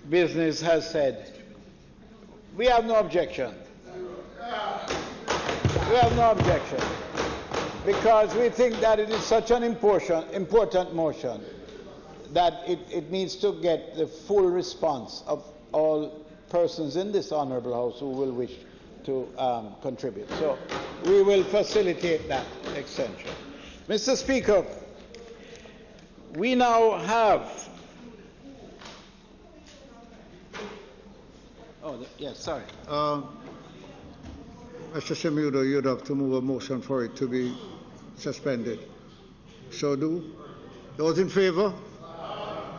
Business has said, we have no objection. We have no objection, because we think that it is such an important motion that it needs to get the full response of all persons in this Honourable House who will wish to contribute. So we will facilitate that extension. Mr. Speaker, we now have... Yes, sorry. Mr. Semudo, you'd have to move a motion for it to be suspended. So do. Those in favour?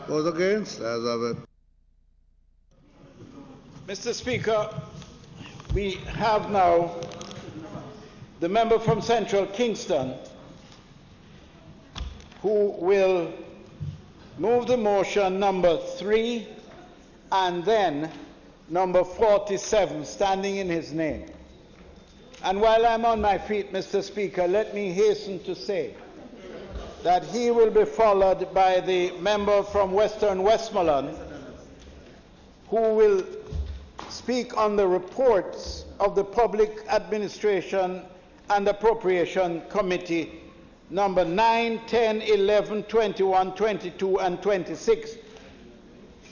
Those against? As of it. Mr. Speaker, we have now the member from Central Kingston who will move the motion number 3 and then number 47, standing in his name. And while I'm on my feet, Mr. Speaker, let me hasten to say that he will be followed by the member from Western Westmoreland, who will speak on the reports of the Public Administration and Appropriation Committee number 9, 10, 11, 21, 22, and 26.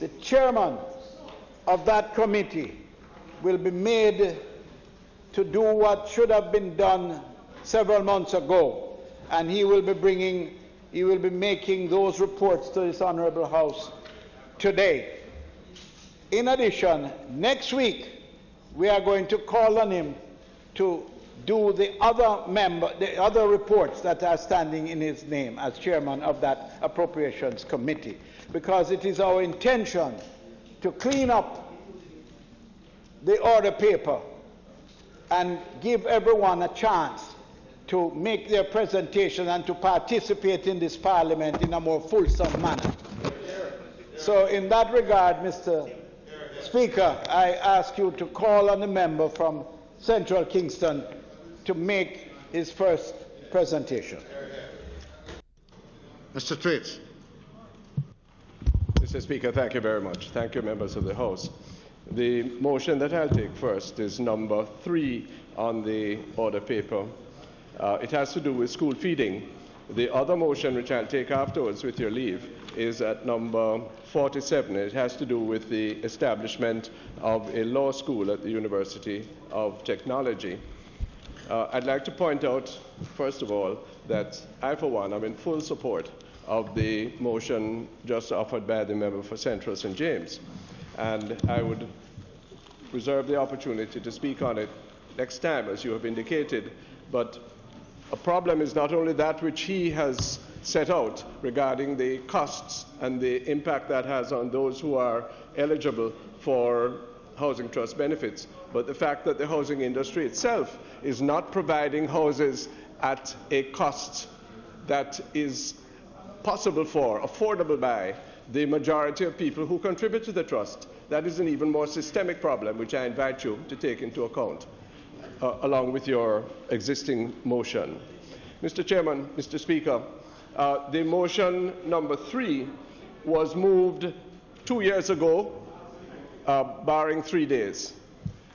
The chairman of that committee will be made to do what should have been done several months ago, and he will be making those reports to this Honourable House today. In addition, next week we are going to call on him to do the other reports that are standing in his name as chairman of that Appropriations Committee, because it is our intention to clean up the order paper and give everyone a chance to make their presentation and to participate in this Parliament in a more fulsome manner. So in that regard, Mr. Speaker, I ask you to call on the member from Central Kingston to make his first presentation. Mr. Traits. Mr. Speaker, thank you very much. Thank you, members of the House. The motion that I'll take first is number 3 on the order paper. It has to do with school feeding. The other motion, which I'll take afterwards with your leave, is at number 47. It has to do with the establishment of a law school at the University of Technology. I'd like to point out, first of all, that I, for one, am in full support of the motion just offered by the member for Central St. James. And I would reserve the opportunity to speak on it next time, as you have indicated. But a problem is not only that which he has set out regarding the costs and the impact that has on those who are eligible for housing trust benefits, but the fact that the housing industry itself is not providing houses at a cost that is possible for, affordable by, the majority of people who contribute to the trust. That is an even more systemic problem, which I invite you to take into account, along with your existing motion. Mr. Chairman, Mr. Speaker, the motion number 3 was moved 2 years ago, barring 3 days.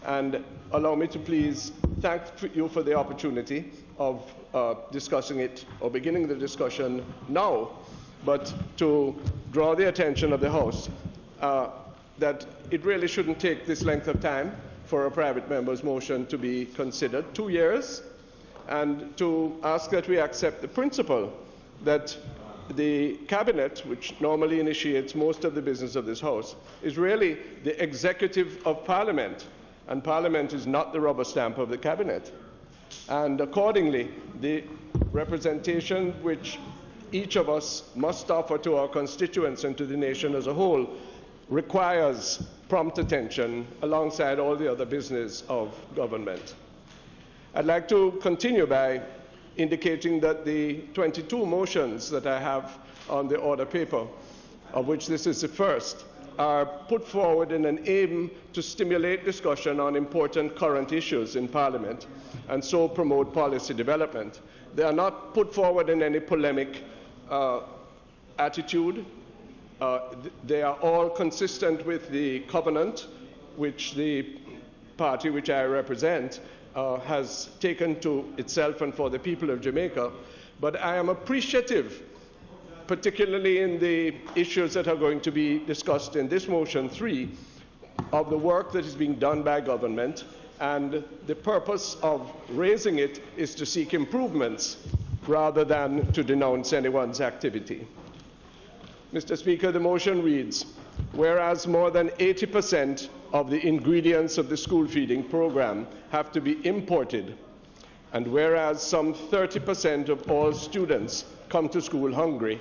And allow me to please thank you for the opportunity of discussing it, or beginning the discussion now, but to draw the attention of the House that it really shouldn't take this length of time for a private member's motion to be considered, 2 years, and to ask that we accept the principle that the Cabinet, which normally initiates most of the business of this House, is really the executive of Parliament, and Parliament is not the rubber stamp of the Cabinet. And accordingly, the representation which each of us must offer to our constituents and to the nation as a whole requires prompt attention alongside all the other business of government. I'd like to continue by indicating that the 22 motions that I have on the order paper, of which this is the first, are put forward in an aim to stimulate discussion on important current issues in Parliament and so promote policy development. They are not put forward in any polemic attitude. They are all consistent with the covenant which the party which I represent has taken to itself and for the people of Jamaica. But I am appreciative, particularly in the issues that are going to be discussed in this motion 3, of the work that is being done by government, and the purpose of raising it is to seek improvements rather than to denounce anyone's activity. Mr. Speaker, the motion reads, whereas more than 80% of the ingredients of the school feeding program have to be imported, and whereas some 30% of all students come to school hungry,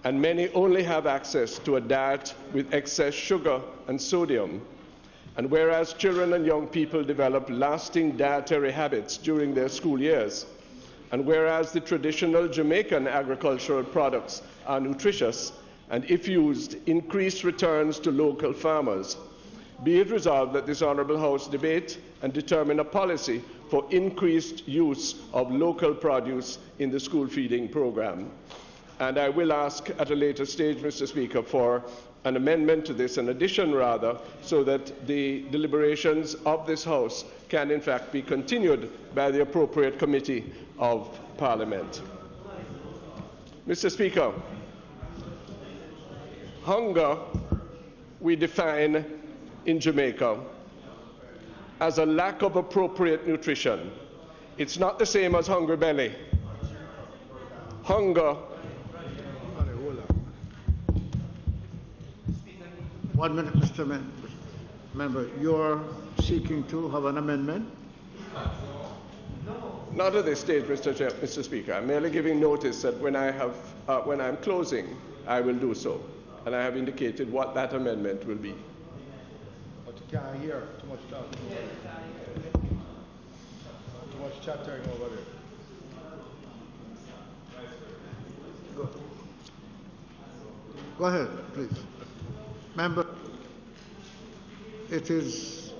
and many only have access to a diet with excess sugar and sodium, and whereas children and young people develop lasting dietary habits during their school years, and whereas the traditional Jamaican agricultural products are nutritious, and if used, increase returns to local farmers, be it resolved that this Honourable House debate and determine a policy for increased use of local produce in the school feeding program. And I will ask at a later stage, Mr. Speaker, for an amendment to this, an addition rather, so that the deliberations of this House can in fact be continued by the appropriate committee of Parliament. Mr. Speaker, hunger we define in Jamaica as a lack of appropriate nutrition. It's not the same as hungry belly. Hunger. 1 minute, Mr. Member. You're seeking to have an amendment? Not at this stage, Mr. Speaker. I'm merely giving notice that when I'm closing, I will do so. And I have indicated what that amendment will be. But you can't hear too much talking. Too much chattering over there. Go ahead, please. Member, it is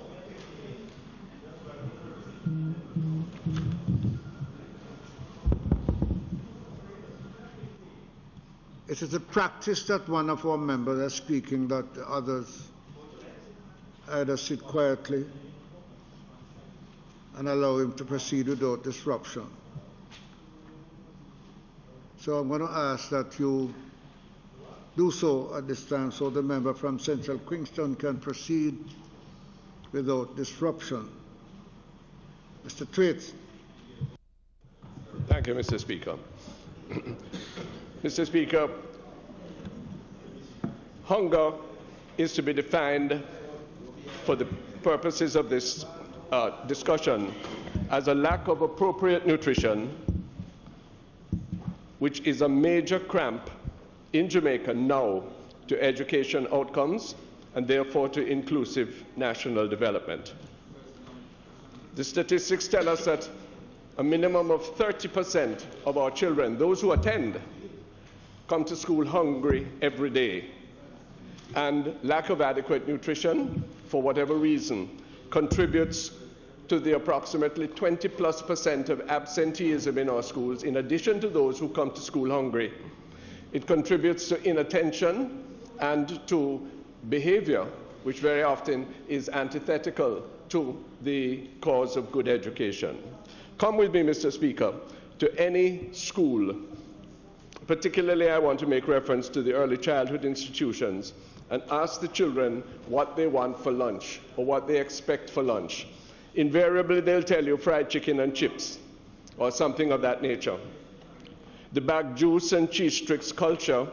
a practice that one of our members is speaking, that the others either sit quietly and allow him to proceed without disruption. So I'm going to ask that you do so at this time so the member from Central Kingston can proceed without disruption. Mr. Thwaites. Thank you, Mr. Speaker. Mr. Speaker, hunger is to be defined for the purposes of this discussion as a lack of appropriate nutrition, which is a major cramp in Jamaica now to education outcomes and therefore to inclusive national development. The statistics tell us that a minimum of 30% of our children, those who attend, come to school hungry every day. And lack of adequate nutrition, for whatever reason, contributes to the approximately 20+% of absenteeism in our schools, in addition to those who come to school hungry. It contributes to inattention and to behavior, which very often is antithetical to the cause of good education. Come with me, Mr. Speaker, to any school. Particularly, I want to make reference to the early childhood institutions and ask the children what they want for lunch or what they expect for lunch. Invariably, they'll tell you fried chicken and chips or something of that nature. The bag juice and cheese sticks culture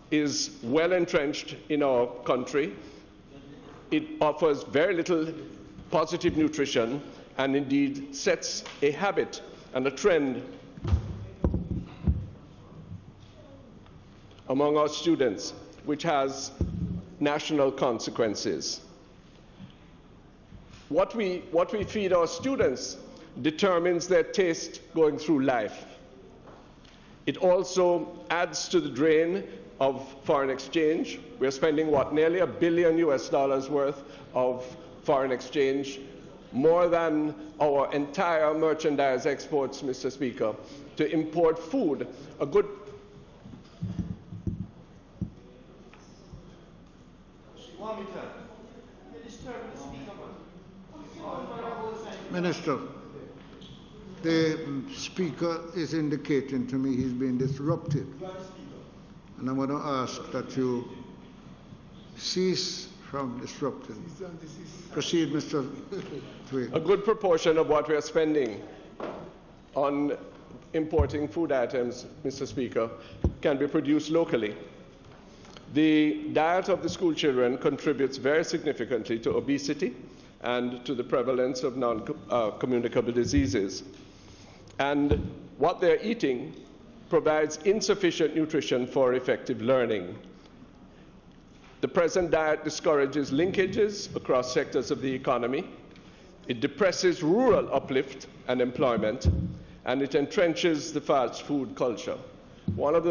is well entrenched in our country. It offers very little positive nutrition and indeed sets a habit and a trend among our students, which has national consequences. What we feed our students determines their taste going through life. It also adds to the drain of foreign exchange. We're spending, what, nearly $1 billion worth of foreign exchange, more than our entire merchandise exports, Mr. Speaker, to import food. A good Minister, the Speaker is indicating to me he's being disrupted. And I'm going to ask that you cease from disrupting. Proceed, Mr. Twigg. A good proportion of what we are spending on importing food items, Mr. Speaker, can be produced locally. The diet of the school children contributes very significantly to obesity and to the prevalence of non-communicable diseases. And what they're eating provides insufficient nutrition for effective learning. The present diet discourages linkages across sectors of the economy. It depresses rural uplift and employment, and it entrenches the fast food culture. One of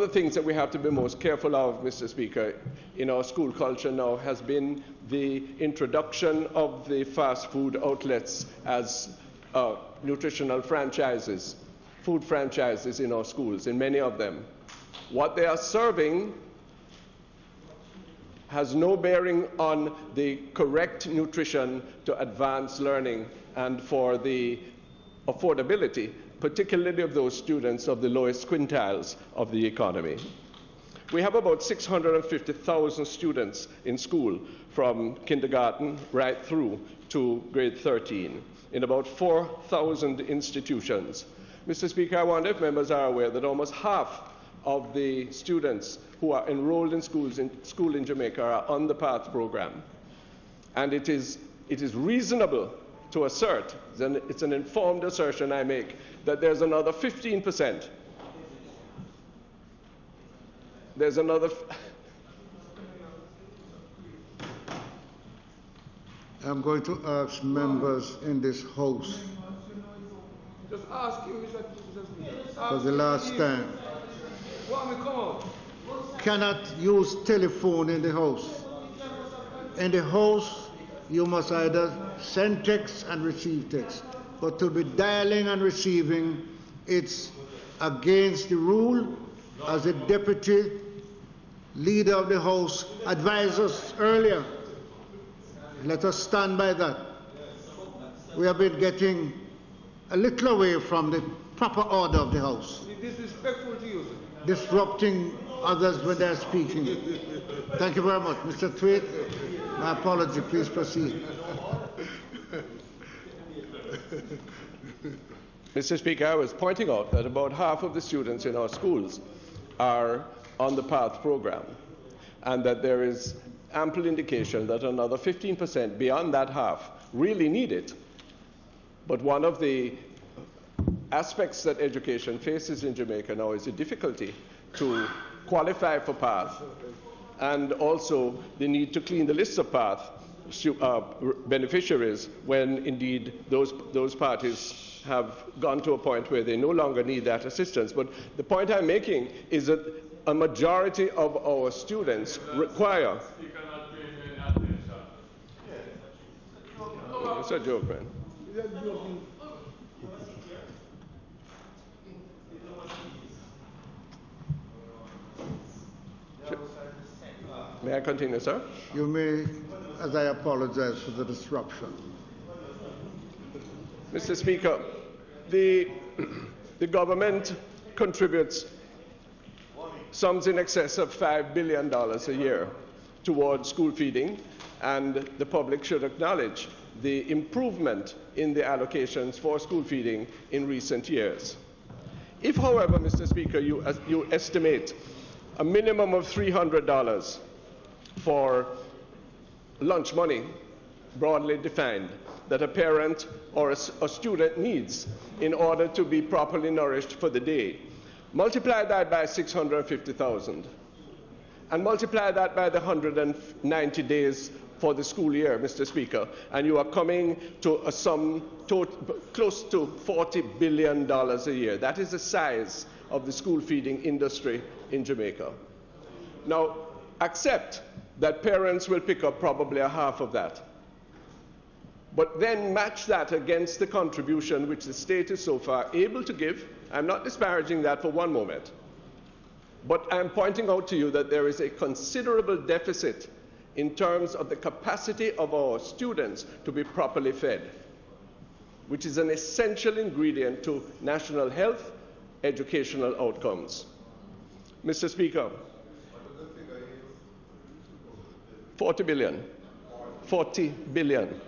the things that we have to be most careful of, Mr. Speaker, in our school culture now has been the introduction of the fast food outlets as nutritional franchises, food franchises in our schools, in many of them. What they are serving has no bearing on the correct nutrition to advance learning and for the affordability, particularly of those students of the lowest quintiles of the economy. We have about 650,000 students in school from kindergarten right through to grade 13 in about 4,000 institutions. Mr. Speaker, I wonder if members are aware that almost half of the students who are enrolled in school in Jamaica are on the PATH program. And it is reasonable to assert, and it's an informed assertion I make, that there's another 15%. There's another... I'm going to ask members in this House Just ask him, for the last time. Cannot use telephone in the House. In the House, you must either send text and receive text. But to be dialing and receiving, it's against the rule. As a deputy leader of the House advised us earlier. Let us stand by that. We have been getting a little away from the proper order of the House. Disrespectful to you, sir. Disrupting others when they're speaking. Thank you very much. Mr. Tweed, my apology. Please proceed. Mr. Speaker, I was pointing out that about half of the students in our schools are on the PATH program, and that there is ample indication that another 15% beyond that half really need it. But one of the aspects that education faces in Jamaica now is the difficulty to qualify for PATH, and also the need to clean the list of PATH beneficiaries when indeed those parties have gone to a point where they no longer need that assistance. But the point I'm making is that a majority of our students require... It's a joke, man. May I continue, sir? You may, as I apologize for the disruption. Mr. Speaker, the government contributes sums in excess of $5 billion a year towards school feeding, and the public should acknowledge the improvement in the allocations for school feeding in recent years. If, however, Mr. Speaker, you estimate a minimum of $300 for lunch money, broadly defined, that a parent or a student needs in order to be properly nourished for the day, multiply that by 650,000, and multiply that by the 190 days for the school year, Mr. Speaker, and you are coming to a sum close to $40 billion a year. That is the size of the school feeding industry in Jamaica. Now, accept that parents will pick up probably a half of that, but then match that against the contribution which the state is so far able to give. I'm not disparaging that for one moment, but I'm pointing out to you that there is a considerable deficit in terms of the capacity of our students to be properly fed, which is an essential ingredient to national health, educational outcomes. Mr. Speaker, 40 billion. 40 billion.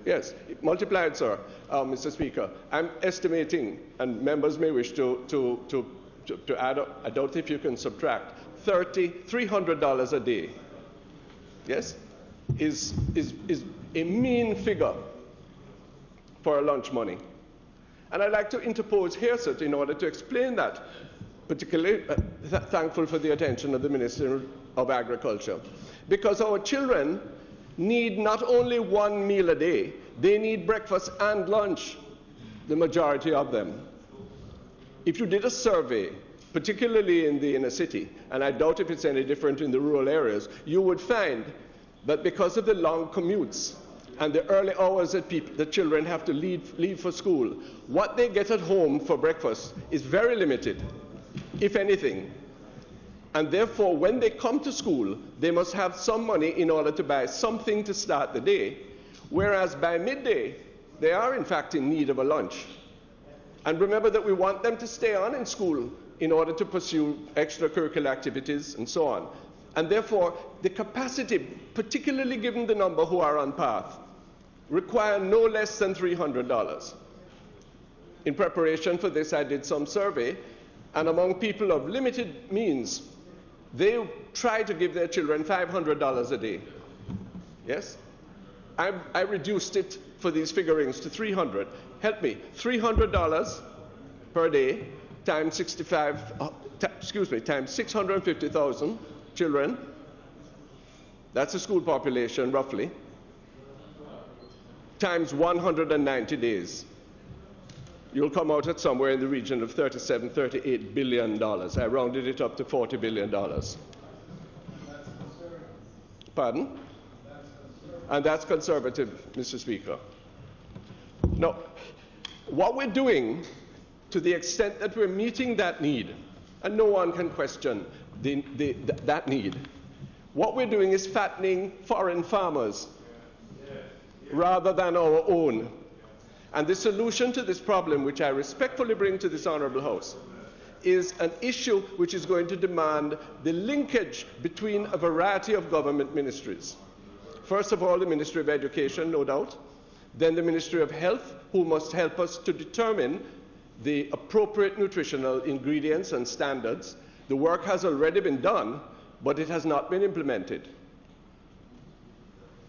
Yes, multiplied, sir, Mr. Speaker. I'm estimating, and members may wish to add up, I doubt if you can subtract, $300 a day. Yes, is a mean figure for a lunch money. And I'd like to interpose here, sir, in order to explain that, particularly thankful for the attention of the Minister of Agriculture, because our children need not only one meal a day, they need breakfast and lunch, the majority of them. If you did a survey, particularly in the inner city, and I doubt if it's any different in the rural areas, you would find that because of the long commutes and the early hours that the children have to leave for school, what they get at home for breakfast is very limited, if anything. And therefore, when they come to school, they must have some money in order to buy something to start the day, whereas by midday, they are in fact in need of a lunch. And remember that we want them to stay on in school in order to pursue extracurricular activities and so on. And therefore, the capacity, particularly given the number who are on path, require no less than $300. In preparation for this, I did some survey, and among people of limited means, they try to give their children $500 a day. Yes? I reduced it for these figurings to $300. Help me, $300 per day times 650,000 children. That's the school population, roughly, times 190 days. You'll come out at somewhere in the region of $37, $38 billion. I rounded it up to $40 billion. Pardon? And that's conservative, Mr. Speaker. Now, what we're doing, to the extent that we're meeting that need, and no one can question that need, what we're doing is fattening foreign farmers rather than our own. And the solution to this problem, which I respectfully bring to this Honourable House, is an issue which is going to demand the linkage between a variety of government ministries. First of all, the Ministry of Education, no doubt, then the Ministry of Health, who must help us to determine the appropriate nutritional ingredients and standards. The work has already been done, but it has not been implemented,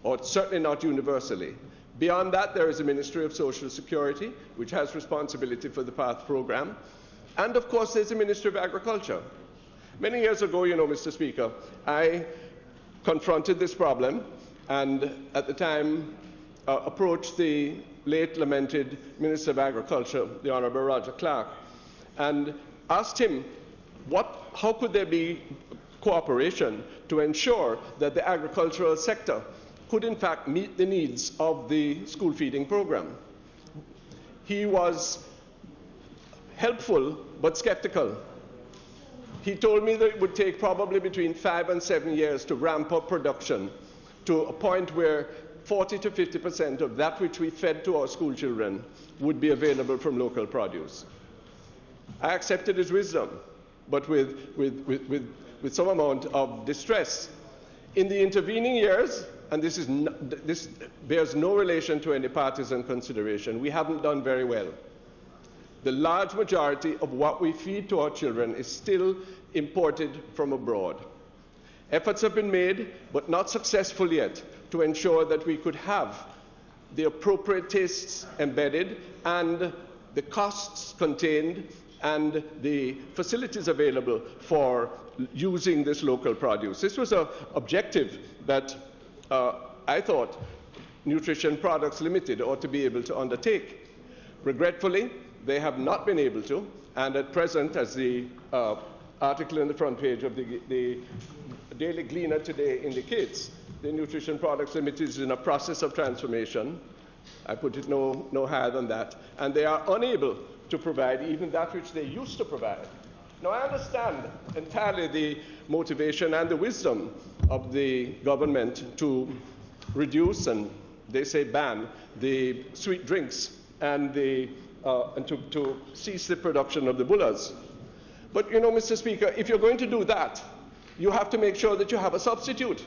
or certainly not universally. Beyond that, there is the Ministry of Social Security, which has responsibility for the PATH program. And of course, there's the Ministry of Agriculture. Many years ago, you know, Mr. Speaker, I confronted this problem and at the time approached the late lamented Minister of Agriculture, the Honourable Roger Clark, and asked him how could there be cooperation to ensure that the agricultural sector could in fact meet the needs of the school feeding program. He was helpful but skeptical. He told me that it would take probably between 5 and 7 years to ramp up production to a point where 40 to 50% of that which we fed to our school children would be available from local produce. I accepted his wisdom, but with some amount of distress. In the intervening years, and this bears no relation to any partisan consideration, we haven't done very well. The large majority of what we feed to our children is still imported from abroad. Efforts have been made, but not successful yet, to ensure that we could have the appropriate tastes embedded and the costs contained and the facilities available for using this local produce. This was an objective that I thought Nutrition Products Limited ought to be able to undertake. Regretfully, they have not been able to, and at present, as the article in the front page of the Daily Gleaner today indicates, the Nutrition Products Limited is in a process of transformation. I put it no higher than that. And they are unable to provide even that which they used to provide. Now, I understand entirely the motivation and the wisdom of the government to reduce, and they say ban, the sweet drinks and to cease the production of the bullers. But, you know, Mr. Speaker, if you're going to do that, you have to make sure that you have a substitute.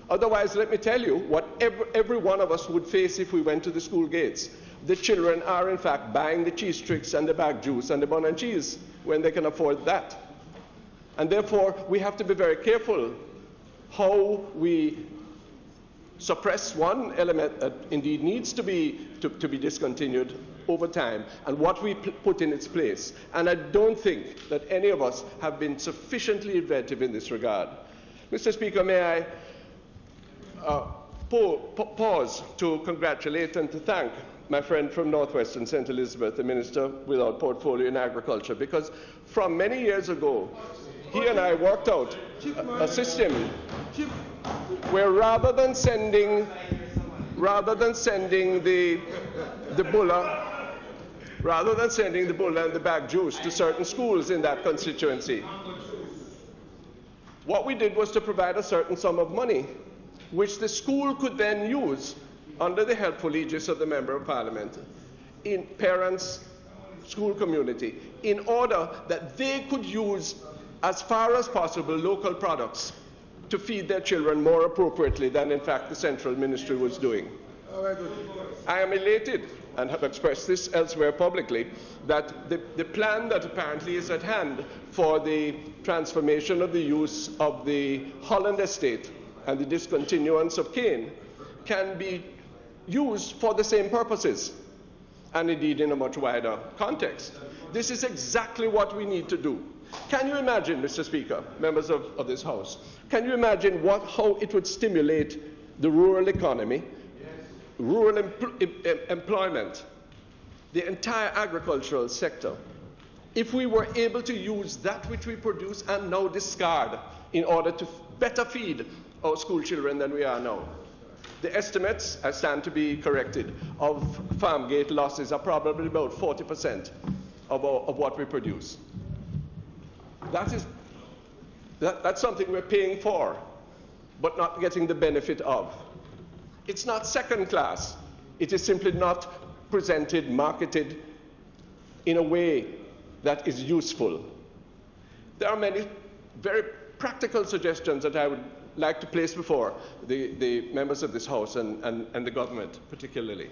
Otherwise, let me tell you what every one of us would face if we went to the school gates. The children are, in fact, buying the cheese tricks and the bag juice and the bun and cheese when they can afford that. And therefore, we have to be very careful how we suppress one element that indeed needs to be discontinued over time, and what we put in its place. And I don't think that any of us have been sufficiently inventive in this regard. Mr. Speaker, may I pause to congratulate and to thank my friend from Northwestern St. Elizabeth, the Minister without portfolio in agriculture, because from many years ago, he and I worked out a system where rather than sending the buller and the bag juice to certain schools in that constituency, what we did was to provide a certain sum of money, which the school could then use under the helpful aegis of the Member of Parliament, in parents, school community, in order that they could use, as far as possible, local products to feed their children more appropriately than, in fact, the Central Ministry was doing. I am elated, and have expressed this elsewhere publicly, that the plan that apparently is at hand for the transformation of the use of the Holland estate and the discontinuance of cane can be used for the same purposes, and indeed in a much wider context. This is exactly what we need to do. Can you imagine, Mr. Speaker, members of this House, can you imagine how it would stimulate the rural economy, rural employment, the entire agricultural sector, if we were able to use that which we produce and now discard in order to better feed our school children than we are now? The estimates, I stand to be corrected, of farm gate losses are probably about 40% of what we produce. That's something we're paying for, but not getting the benefit of. It's not second class. It is simply not presented, marketed in a way that is useful. There are many very practical suggestions that I would like to place before the members of this House and the government particularly.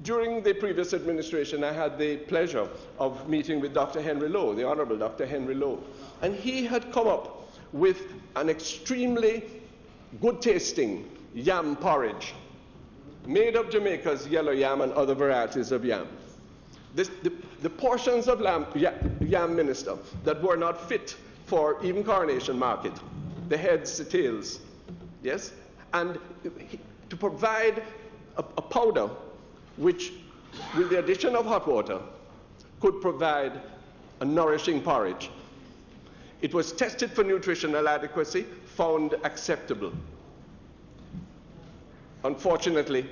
During the previous administration, I had the pleasure of meeting with Dr. Henry Lowe, the Honourable Dr. Henry Lowe, and he had come up with an extremely good-tasting yam porridge made of Jamaica's yellow yam and other varieties of yam. The portions of yam, Minister, that were not fit for even Coronation Market, the heads, the tails, yes? And to provide a powder which, with the addition of hot water, could provide a nourishing porridge. It was tested for nutritional adequacy, found acceptable. Unfortunately,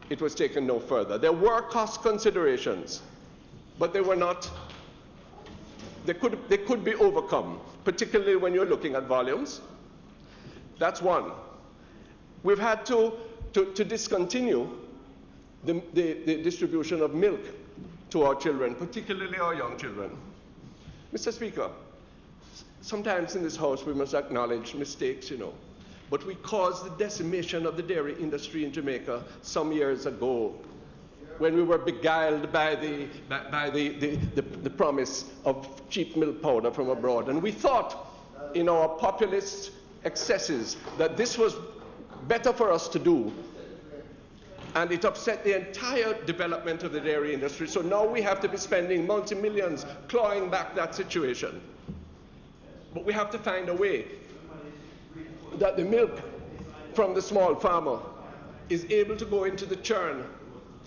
it was taken no further. There were cost considerations, but they were not, they could be overcome, particularly when you're looking at volumes. That's one. We've had to discontinue the distribution of milk to our children, particularly our young children. Mr. Speaker, sometimes in this House we must acknowledge mistakes, you know. But we caused the decimation of the dairy industry in Jamaica some years ago when we were beguiled by the promise of cheap milk powder from abroad. And we thought in our populist excesses that this was better for us to do And it upset the entire development of the dairy industry. So now we have to be spending multi-millions clawing back that situation. But we have to find a way that the milk from the small farmer is able to go into the churn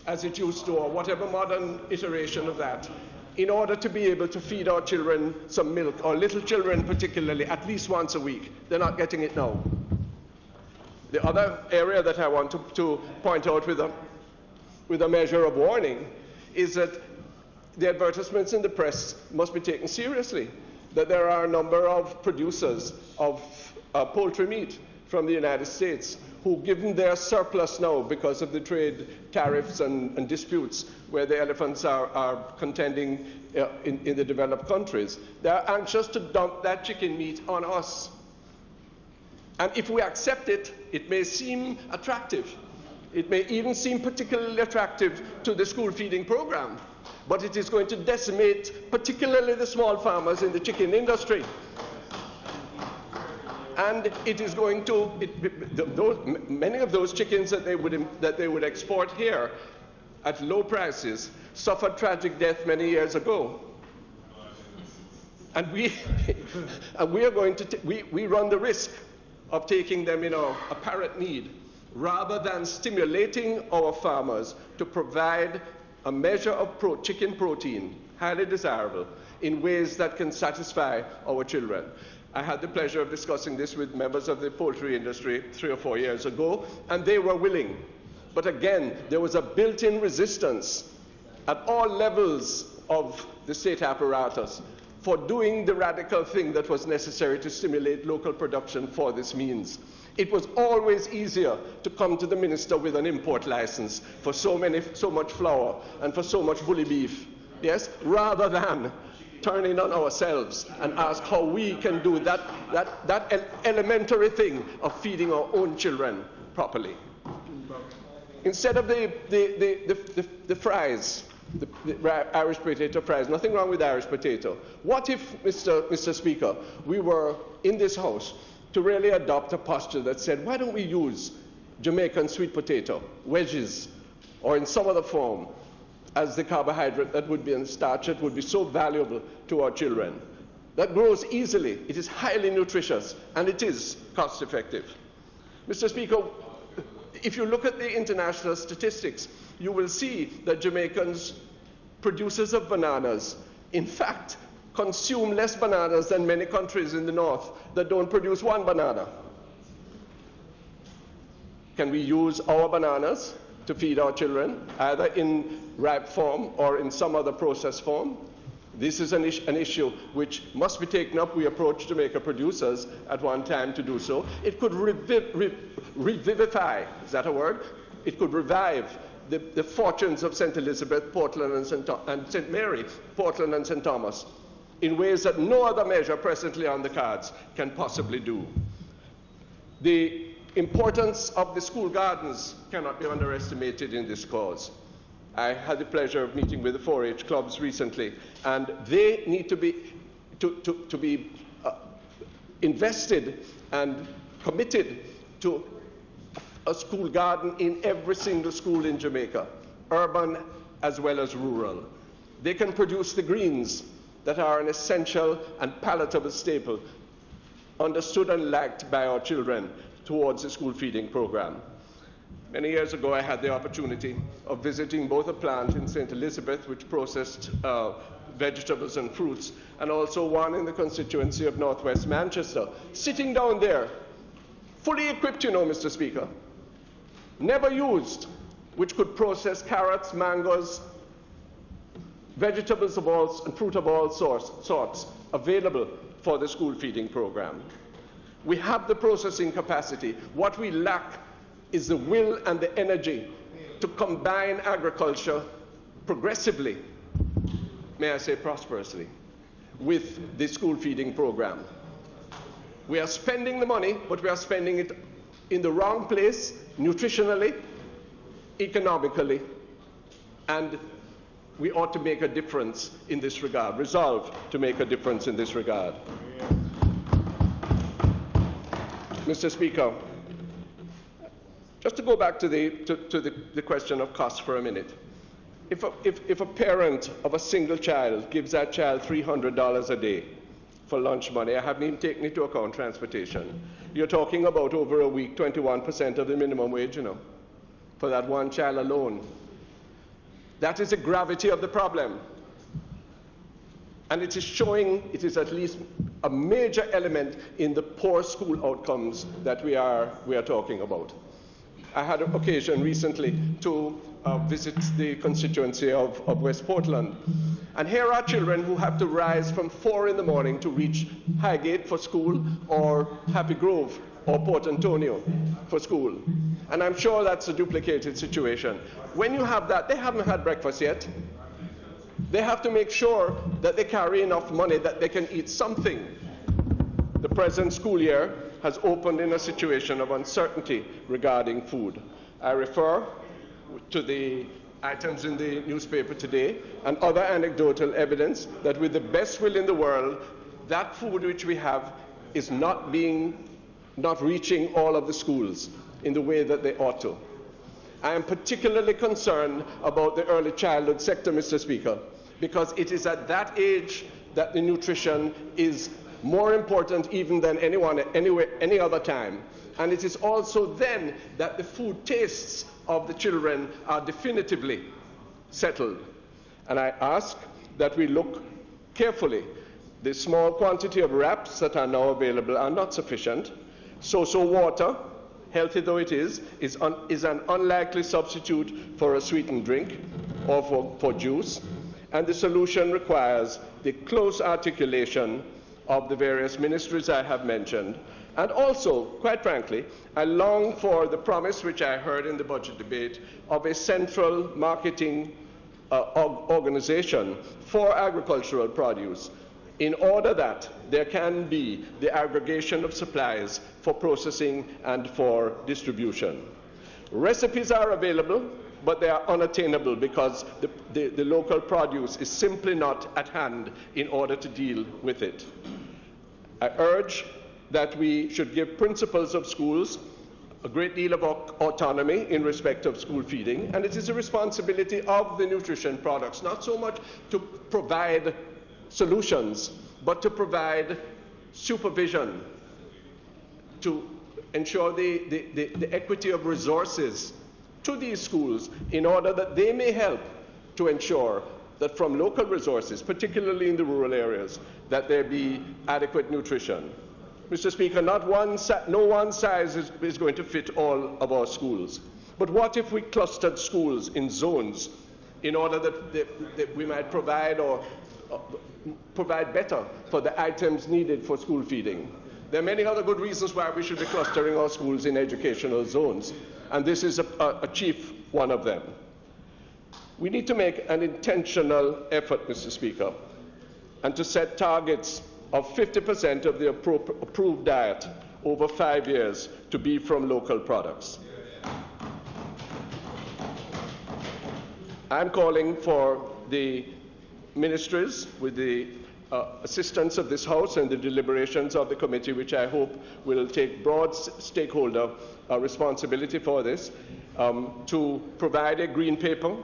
as it used to, or whatever modern iteration of that, in order to be able to feed our children some milk, or little children particularly, at least once a week. They're not getting it now. The other area that I want to point out with a measure of warning is that the advertisements in the press must be taken seriously, that there are a number of producers of poultry meat from the United States who, given their surplus now because of the trade tariffs and disputes where the elephants are contending in the developed countries, they are anxious to dump that chicken meat on us. And if we accept it, it may seem attractive. It may even seem particularly attractive to the school feeding program, but it is going to decimate particularly the small farmers in the chicken industry. And it is going to, many of those chickens that they would export here at low prices suffered tragic death many years ago. And we run the risk of taking them in our apparent need, rather than stimulating our farmers to provide a measure of chicken protein, highly desirable, in ways that can satisfy our children. I had the pleasure of discussing this with members of the poultry industry 3 or 4 years ago, and they were willing. But again, there was a built-in resistance at all levels of the state apparatus for doing the radical thing that was necessary to stimulate local production for this means. It was always easier to come to the minister with an import license for so much flour and for so much bully beef, yes, rather than turning on ourselves and ask how we can do that elementary thing of feeding our own children properly. Instead of the fries, the Irish potato fries, nothing wrong with Irish potato. What if, Mr. Speaker, we were in this House to really adopt a posture that said, why don't we use Jamaican sweet potato, wedges, or in some other form, as the carbohydrate that would be in starch that would be so valuable to our children. That grows easily, it is highly nutritious, and it is cost effective. Mr. Speaker, if you look at the international statistics, you will see that Jamaicans, producers of bananas, in fact, consume less bananas than many countries in the north that don't produce one banana. Can we use our bananas to feed our children, either in ripe form or in some other processed form? This is an issue which must be taken up. We approached Jamaica producers at one time to do so. It could revivify, is that a word? It could revive the fortunes of St. Elizabeth, Portland, and St. Mary, Portland and St. Thomas, in ways that no other measure presently on the cards can possibly do. The importance of the school gardens cannot be underestimated in this cause. I had the pleasure of meeting with the 4-H clubs recently, and they need to be invested and committed to a school garden in every single school in Jamaica, urban as well as rural. They can produce the greens that are an essential and palatable staple, understood and liked by our children towards the school feeding program. Many years ago, I had the opportunity of visiting both a plant in St. Elizabeth, which processed vegetables and fruits, and also one in the constituency of Northwest Manchester. Sitting down there, fully equipped, you know, Mr. Speaker, never used, which could process carrots, mangoes, vegetables of all, and fruit of all sorts available for the school feeding program. We have the processing capacity. What we lack is the will and the energy to combine agriculture progressively, may I say prosperously, with the school feeding program. We are spending the money, but we are spending it in the wrong place, nutritionally, economically, and we ought to make a difference in this regard, resolve to make a difference in this regard. Mr. Speaker, Just to go back to the question of cost for a minute. If a parent of a single child gives that child $300 a day for lunch money, I haven't even taken into account transportation, you're talking about over a week, 21% of the minimum wage, for that one child alone. That is the gravity of the problem. And it is showing, it is at least a major element in the poor school outcomes that we are talking about. I had an occasion recently to visit the constituency of West Portland. And here are children who have to rise from 4 in the morning to reach Highgate for school, or Happy Grove or Port Antonio for school. And I'm sure that's a duplicated situation. When you have that, they haven't had breakfast yet. They have to make sure that they carry enough money that they can eat something. The present school year has opened in a situation of uncertainty regarding food. I refer to the items in the newspaper today and other anecdotal evidence that with the best will in the world, that food which we have is not reaching all of the schools in the way that they ought to. I am particularly concerned about the early childhood sector, Mr. Speaker, because it is at that age that the nutrition is more important even than any other time. And it is also then that the food tastes of the children are definitively settled. And I ask that we look carefully. The small quantity of wraps that are now available are not sufficient. So water, healthy though it is an unlikely substitute for a sweetened drink or for juice. And the solution requires the close articulation of the various ministries I have mentioned. And also, quite frankly, I long for the promise which I heard in the budget debate of a central marketing organization for agricultural produce, in order that there can be the aggregation of supplies for processing and for distribution. Recipes are available, but they are unattainable because the local produce is simply not at hand in order to deal with it. I urge that we should give principals of schools a great deal of autonomy in respect of school feeding, and it is a responsibility of the nutrition products, not so much to provide solutions, but to provide supervision, to ensure the equity of resources to these schools in order that they may help to ensure that from local resources, particularly in the rural areas, that there be adequate nutrition. Mr. Speaker, no one size is going to fit all of our schools. But what if we clustered schools in zones in order that we might provide better for the items needed for school feeding? There are many other good reasons why we should be clustering our schools in educational zones, and this is a chief one of them. We need to make an intentional effort, Mr. Speaker, and to set targets of 50% of the approved diet over 5 years to be from local products. I'm calling for the ministries, with the assistance of this House and the deliberations of the committee, which I hope will take broad stakeholder responsibility for this, to provide a green paper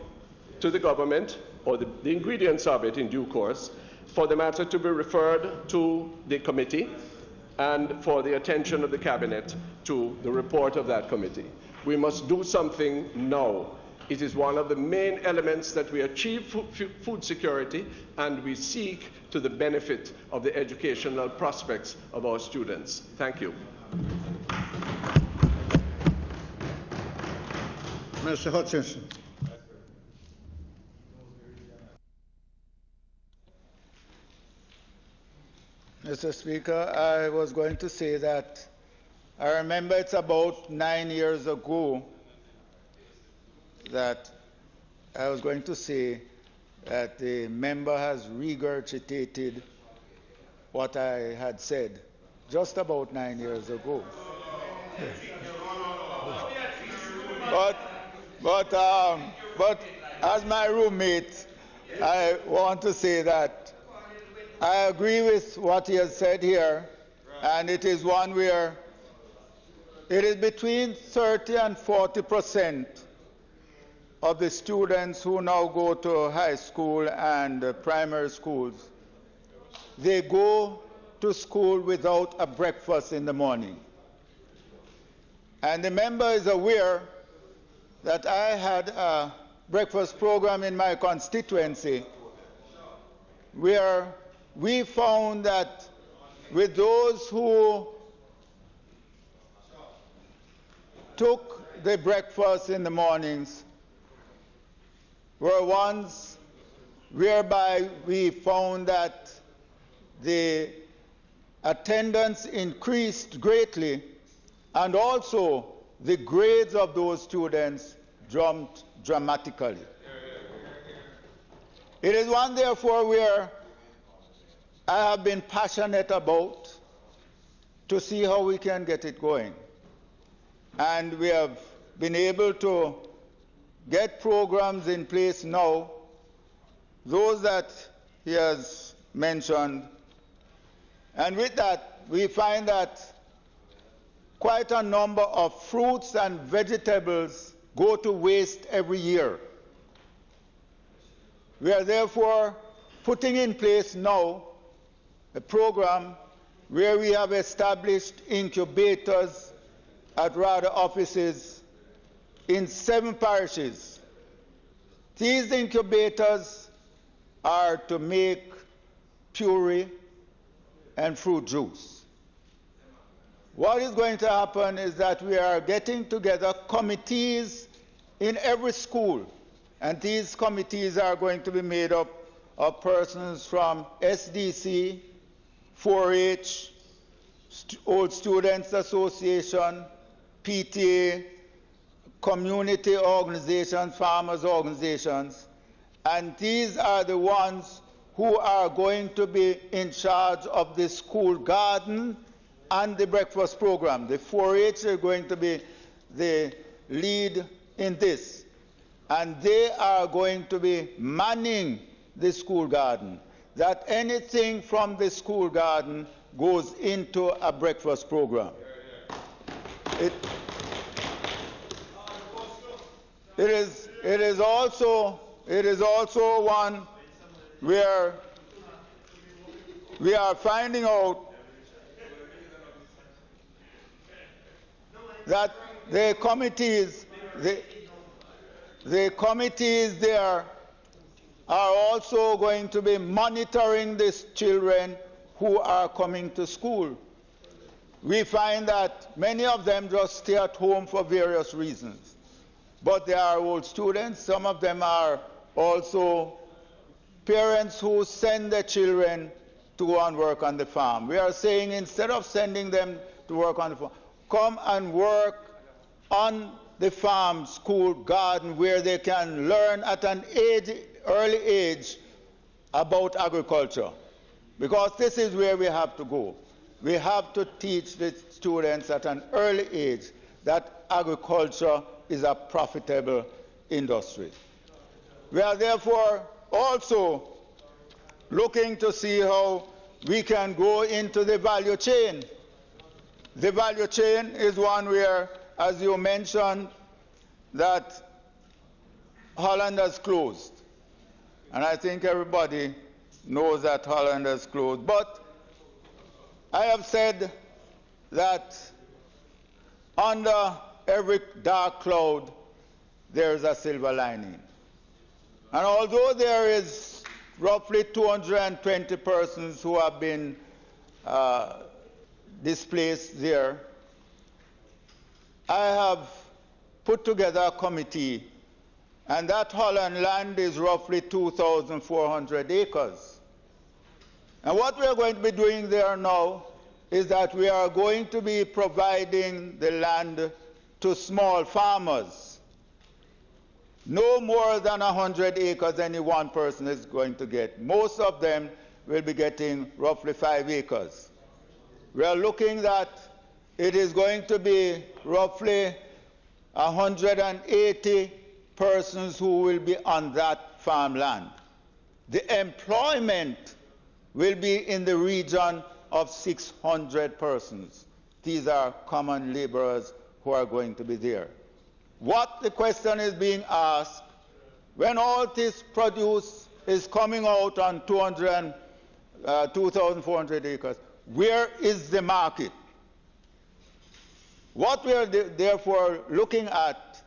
to the government, or the ingredients of it in due course, for the matter to be referred to the committee and for the attention of the cabinet to the report of that committee. We must do something now. It is one of the main elements that we achieve food security, and we seek to the benefit of the educational prospects of our students. Thank you. Mr. Hutchinson. Mr. Speaker, I was going to say that I remember it's about 9 years ago that I was going to say that the member has regurgitated what I had said just about 9 years ago. But as my roommate, I want to say that I agree with what he has said here, and it is one where it is between 30 and 40% of the students who now go to high school and primary schools, they go to school without a breakfast in the morning. And the member is aware that I had a breakfast program in my constituency where we found that with those who took the breakfast in the mornings were ones whereby we found that the attendance increased greatly, and also the grades of those students jumped dramatically. It is one, therefore, where I have been passionate about to see how we can get it going. And we have been able to get programs in place now, those that he has mentioned. And with that, we find that quite a number of fruits and vegetables go to waste every year. We are therefore putting in place now a program where we have established incubators at RADA offices in 7 parishes. These incubators are to make puree and fruit juice. What is going to happen is that we are getting together committees in every school, and these committees are going to be made up of persons from SDC, 4-H, Old Students Association, PTA, community organizations, farmers organizations, and these are the ones who are going to be in charge of the school garden and the breakfast program. The 4-H are going to be the lead in this, and they are going to be manning the school garden, that anything from the school garden goes into a breakfast program. It is also one where we are finding out that the committees there are also going to be monitoring these children who are coming to school. We find that many of them just stay at home for various reasons. But they are old students. Some of them are also parents who send their children to go and work on the farm. We are saying, instead of sending them to work on the farm, come and work on the farm, school, garden, where they can learn at an early age about agriculture. Because this is where we have to go. We have to teach the students at an early age that agriculture is a profitable industry. We are therefore also looking to see how we can go into the value chain. The value chain is one where, as you mentioned, that Holland has closed. And I think everybody knows that Holland has closed. But I have said that under every dark cloud, there is a silver lining. And although there is roughly 220 persons who have been displaced there, I have put together a committee, and that Holland land is roughly 2,400 acres. And what we are going to be doing there now is that we are going to be providing the land to small farmers. No more than 100 acres any one person is going to get. Most of them will be getting roughly 5 acres. We are looking that it is going to be roughly 180 persons who will be on that farmland. The employment will be in the region of 600 persons. These are common laborers who are going to be there. What the question is being asked, when all this produce is coming out on 2,400 acres, where is the market? What we are therefore looking at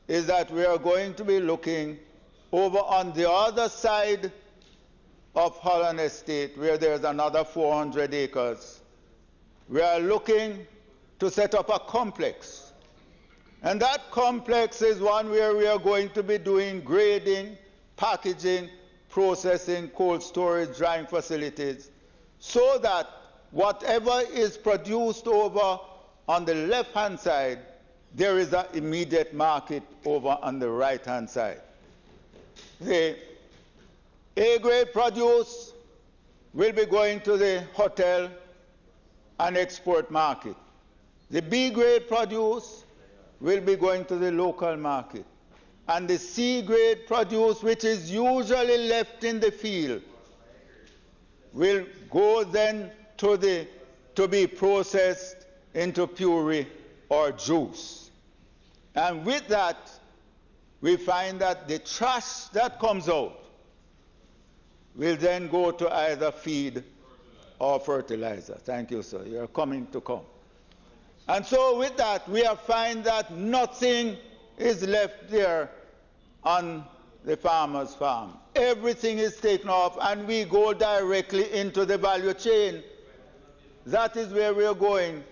is that we are going to be looking over on the other side of Holland Estate, where there's another 400 acres. We are looking to set up a complex. And that complex is one where we are going to be doing grading, packaging, processing, cold storage, drying facilities, so that whatever is produced over on the left-hand side, there is an immediate market over on the right-hand side. The A-grade produce will be going to the hotel and export market. The B-grade produce will be going to the local market. And the C-grade produce, which is usually left in the field, will go then to be processed into puree or juice. And with that, we find that the trash that comes out will then go to either feed or fertilizer. Thank you, sir. You're coming to come. And so with that, we have find that nothing is left there on the farmer's farm. Everything is taken off, and we go directly into the value chain. That is where we are going.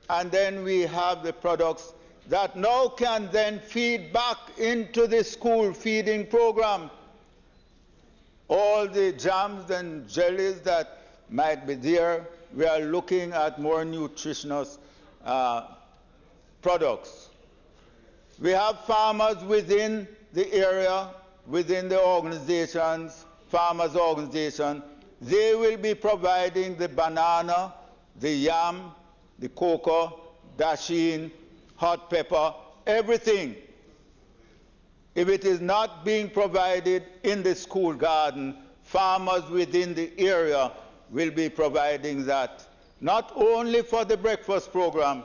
And then we have the products that now can then feed back into the school feeding program. All the jams and jellies that might be there, we are looking at more nutritious products. We have farmers within the area, within the organizations, farmers' organization. They will be providing the banana, the yam, the cocoa, dasheen, hot pepper, everything. If it is not being provided in the school garden, farmers within the area will be providing that, not only for the breakfast program,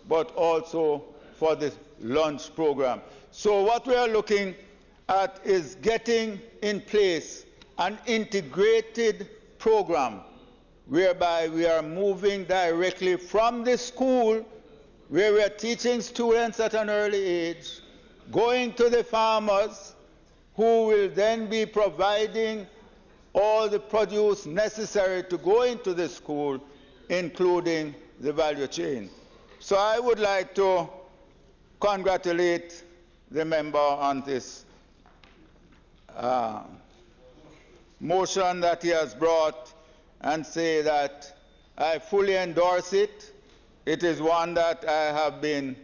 but also for the lunch program. So what we are looking at is getting in place an integrated program whereby we are moving directly from the school, where we are teaching students at an early age, going to the farmers, who will then be providing all the produce necessary to go into the school, including the value chain. So I would like to congratulate the member on this motion that he has brought, and say that I fully endorse it. It is one that I have been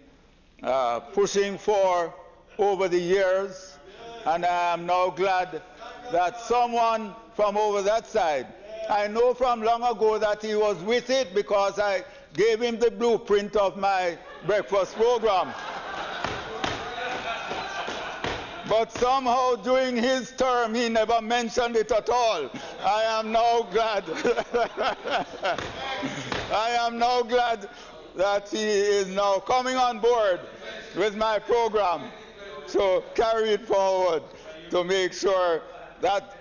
pushing for over the years, and I am now glad that someone from over that side, I know from long ago that he was with it because I gave him the blueprint of my breakfast program. But somehow during his term he never mentioned it at all. I am now glad. I am now glad that he is now coming on board with my program. So carry it forward to make sure that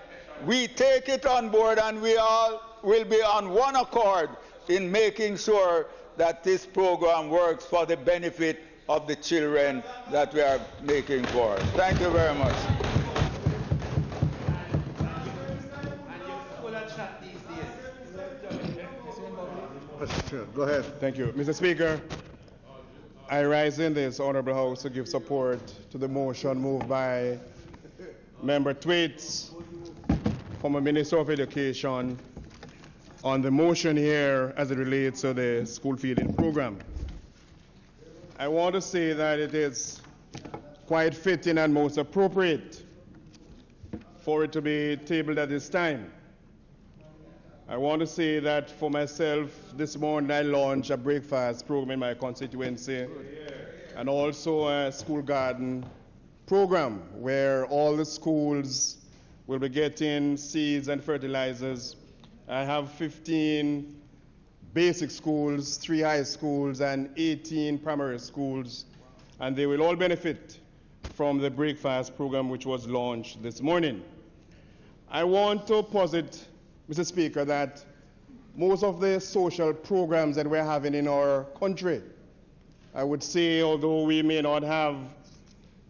we take it on board, and we all will be on one accord in making sure that this program works for the benefit of the children that we are making for. Thank you very much. Go ahead. Thank you. Mr. Speaker, I rise in this Honourable House to give support to the motion moved by Member Thwaites, former Minister of Education, on the motion here as it relates to the school feeding program. I want to say that it is quite fitting and most appropriate for it to be tabled at this time. I want to say that for myself, this morning I launched a breakfast program in my constituency, and also a school garden program where all the schools will be getting seeds and fertilizers. I have 15 basic schools, 3 high schools, and 18 primary schools and they will all benefit from the breakfast program which was launched this morning. I want to posit, Mr. Speaker, that most of the social programs that we're having in our country, I would say, although we may not have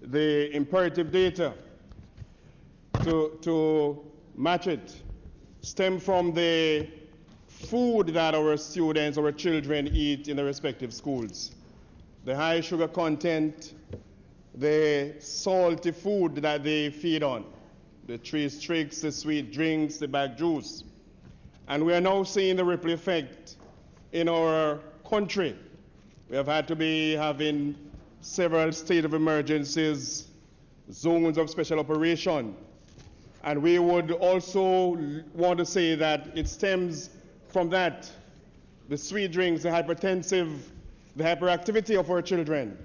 the imperative data to match it, stem from the food that our students, our children eat in their respective schools. The high sugar content, the salty food that they feed on, the cheese tricks, the sweet drinks, the bag juice. And we are now seeing the ripple effect in our country. We have had to be having several state of emergencies, zones of special operation. And we would also want to say that it stems from that, the sweet drinks, the hypertensive, the hyperactivity of our children.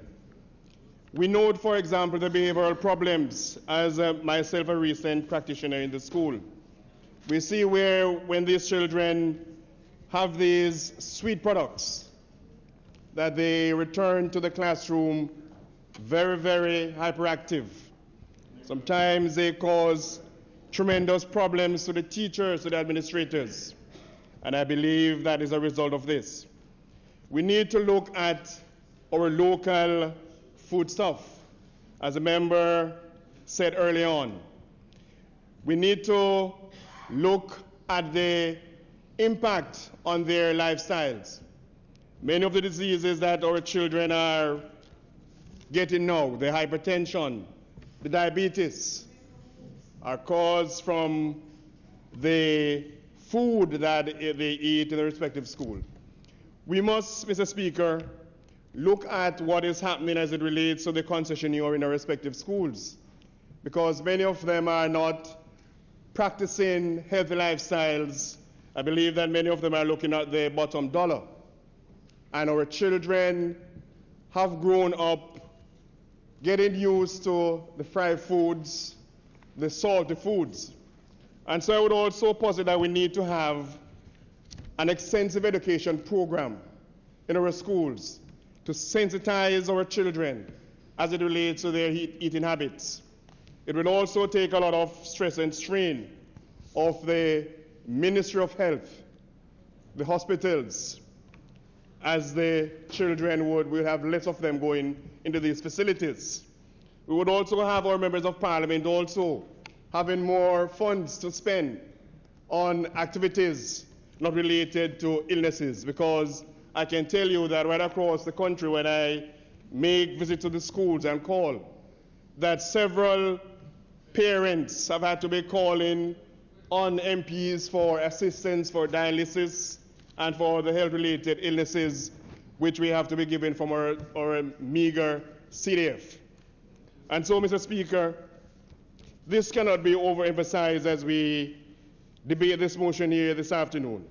We note, for example, the behavioral problems as myself a recent practitioner in the school. We see where when these children have these sweet products, that they return to the classroom very, very hyperactive. Sometimes they cause tremendous problems to the teachers, to the administrators. And I believe that is a result of this. We need to look at our local foodstuff. As a member said early on, we need to look at the impact on their lifestyles. Many of the diseases that our children are getting now, the hypertension, the diabetes, are caused from the food that they eat in their respective school. We must, Mr. Speaker, look at what is happening as it relates to the concessionaire in our respective schools, because many of them are not practicing healthy lifestyles. I believe that many of them are looking at the bottom dollar. And our children have grown up getting used to the fried foods, the salty foods. And so I would also posit that we need to have an extensive education program in our schools to sensitize our children as it relates to their eating habits. It will also take a lot of stress and strain of the Ministry of Health, the hospitals, as the children we'll have less of them going into these facilities. We would also have our members of parliament also having more funds to spend on activities not related to illnesses, because I can tell you that right across the country when I make visits to the schools and call, that several parents have had to be calling on MPs for assistance for dialysis and for the health-related illnesses which we have to be given from our meager CDF. And so, Mr. Speaker, this cannot be overemphasized as we debate this motion here this afternoon.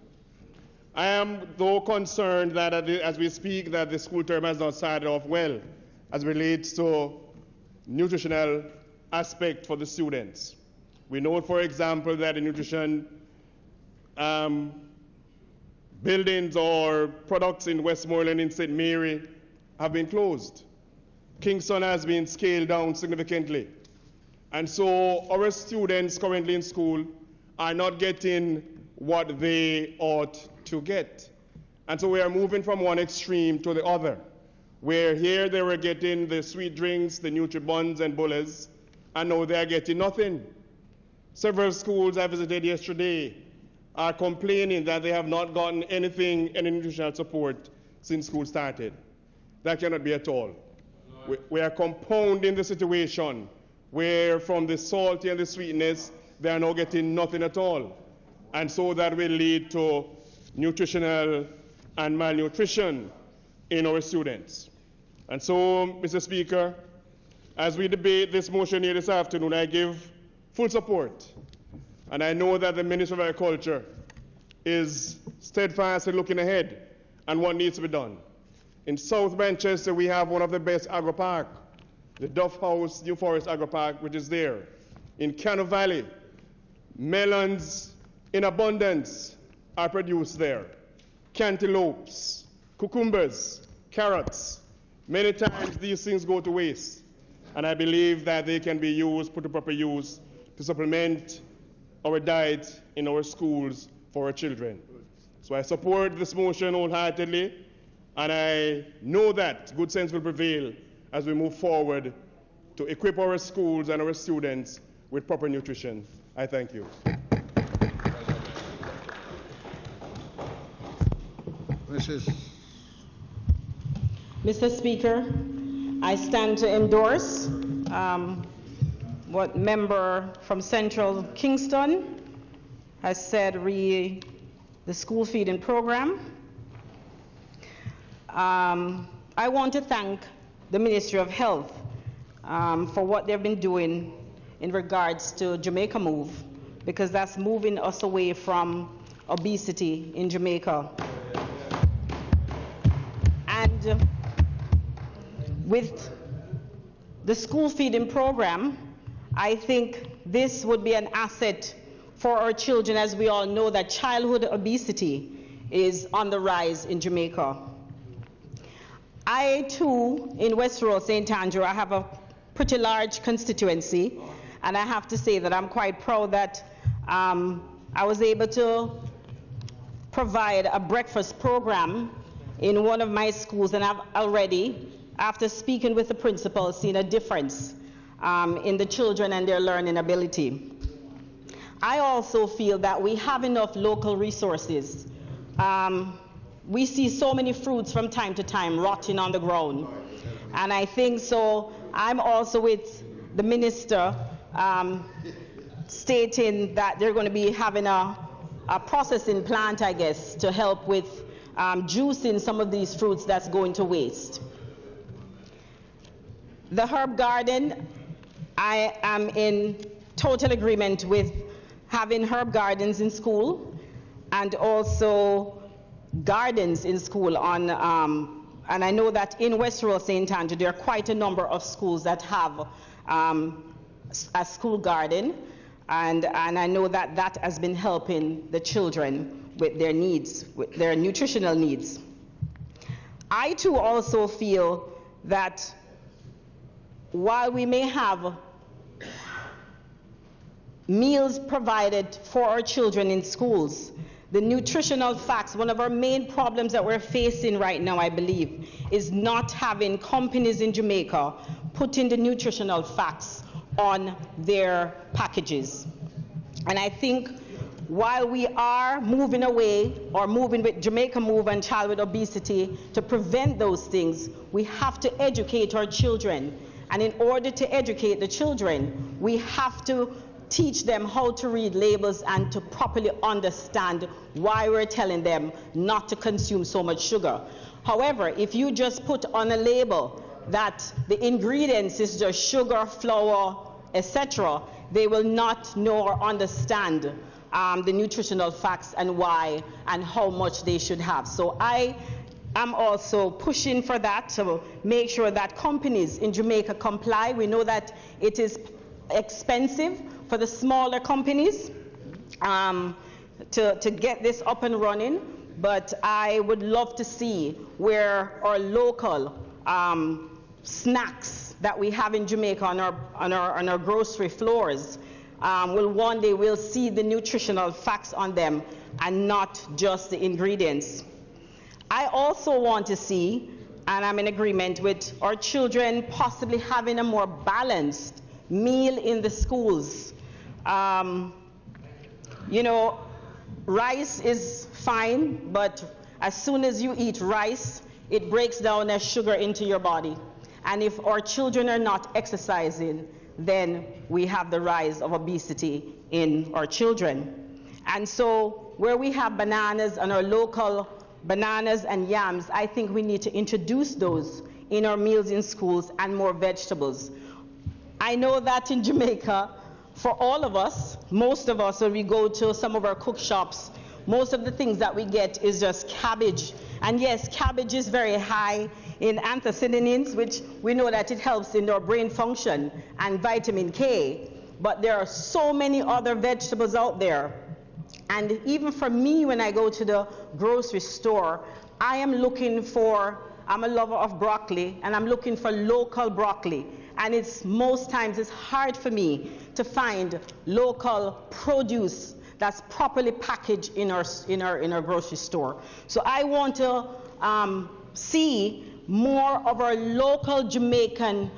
I am, though, concerned that as we speak that the school term has not started off well as it relates to nutritional aspect for the students. We know, for example, that the nutrition buildings or products in Westmoreland and St. Mary have been closed. Kingston has been scaled down significantly. And so our students currently in school are not getting what they ought to get. And so we are moving from one extreme to the other, where here they were getting the sweet drinks, the Nutri-Buns and Bullets, and now they are getting nothing. Several schools I visited yesterday are complaining that they have not gotten anything, any nutritional support since school started. That cannot be at all. We are compounding the situation where from the salty and the sweetness, they are now getting nothing at all. And so that will lead to nutritional and malnutrition in our students. And so, Mr. Speaker, as we debate this motion here this afternoon, I give full support. And I know that the Minister of Agriculture is steadfast in looking ahead and what needs to be done. In South Manchester, we have one of the best agri-park, the Duff House New Forest Agri-Park, which is there. In Cano Valley, melons in abundance are produced there. Cantaloupes, cucumbers, carrots. Many times these things go to waste, and I believe that they can be used, put to proper use, to supplement our diet in our schools for our children. So I support this motion wholeheartedly, and I know that good sense will prevail as we move forward to equip our schools and our students with proper nutrition. I thank you. Mr. Speaker, I stand to endorse what member from Central Kingston has said re the school feeding program. I want to thank the Ministry of Health for what they've been doing in regards to Jamaica Move, because that's moving us away from obesity in Jamaica. And with the school feeding program, I think this would be an asset for our children, as we all know that childhood obesity is on the rise in Jamaica. I too, in West Road, St. Andrew, I have a pretty large constituency, and I have to say that I'm quite proud that I was able to provide a breakfast program in one of my schools, and I've already, after speaking with the principal, seen a difference in the children and their learning ability. I also feel that we have enough local resources. We see so many fruits from time to time rotting on the ground. And I think so, I'm also with the minister stating that they're going to be having a processing plant, I guess, to help with juicing some of these fruits that's going to waste. The herb garden, I am in total agreement with having herb gardens in school and also gardens in school on, and I know that in West Rural St. Andrew there are quite a number of schools that have a school garden, and I know that that has been helping the children with their needs, with their nutritional needs. I too also feel that while we may have meals provided for our children in schools, the nutritional facts, one of our main problems that we're facing right now, I believe, is not having companies in Jamaica putting the nutritional facts on their packages. And I think while we are moving away or moving with Jamaica Move and Child with Obesity to prevent those things, we have to educate our children. And in order to educate the children, we have to teach them how to read labels and to properly understand why we're telling them not to consume so much sugar. However, if you just put on a label that the ingredients is just sugar, flour, etc., they will not know or understand the nutritional facts and why and how much they should have. So I am also pushing for that to make sure that companies in Jamaica comply. We know that it is expensive for the smaller companies to get this up and running, but I would love to see where our local snacks that we have in Jamaica on our grocery floors will one day we'll see the nutritional facts on them and not just the ingredients. I also want to see, and I'm in agreement with our children possibly having a more balanced meal in the schools. You know, rice is fine, but as soon as you eat rice, it breaks down as sugar into your body. And if our children are not exercising, then we have the rise of obesity in our children. And so where we have bananas and our local bananas and yams, I think we need to introduce those in our meals in schools and more vegetables. I know that in Jamaica, for all of us, most of us, when we go to some of our cook shops, most of the things that we get is just cabbage. And yes, cabbage is very high in anthocyanins, which we know that it helps in our brain function, and vitamin K. But there are so many other vegetables out there. And even for me, when I go to the grocery store, I am looking for I'm a lover of broccoli, and I'm looking for local broccoli. And most times it's hard for me to find local produce that's properly packaged in our grocery store. So I want to see more of our local Jamaican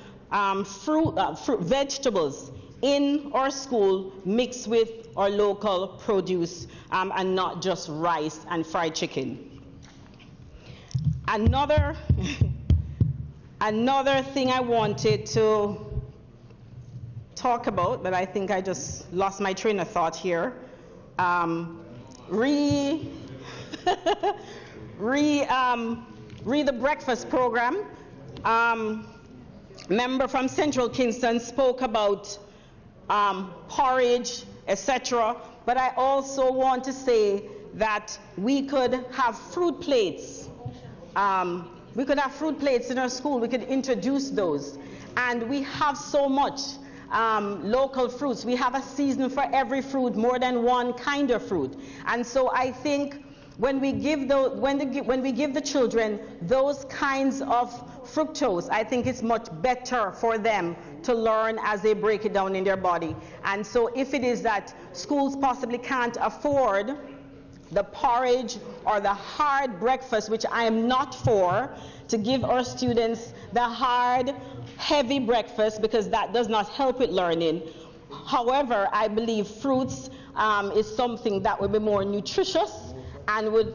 vegetables in our school mixed with our local produce and not just rice and fried chicken. Another thing I wanted to talk about, but I think I just lost my train of thought here. Re the breakfast program. Member from Central Kingston spoke about porridge, etc. But I also want to say that we could have fruit plates. We could have fruit plates in our school. We could introduce those. And we have so much local fruits. We have a season for every fruit, more than one kind of fruit. And so I think when we give the children those kinds of fructose, I think it's much better for them to learn as they break it down in their body. And so if it is that schools possibly can't afford the porridge or the hard breakfast, which I am not for, to give our students the hard, heavy breakfast, because that does not help with learning. However, I believe fruits is something that would be more nutritious and would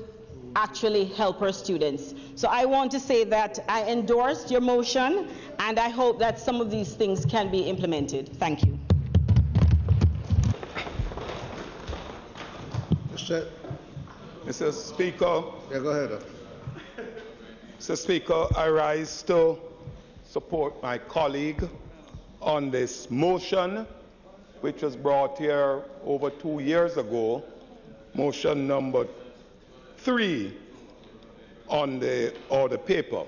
actually help our students. So I want to say that I endorsed your motion, and I hope that some of these things can be implemented. Thank you. Mr. Speaker. Yeah, go ahead. Mr. Speaker, I rise to support my colleague on this motion, which was brought here over 2 years ago, motion number 3 on the order paper.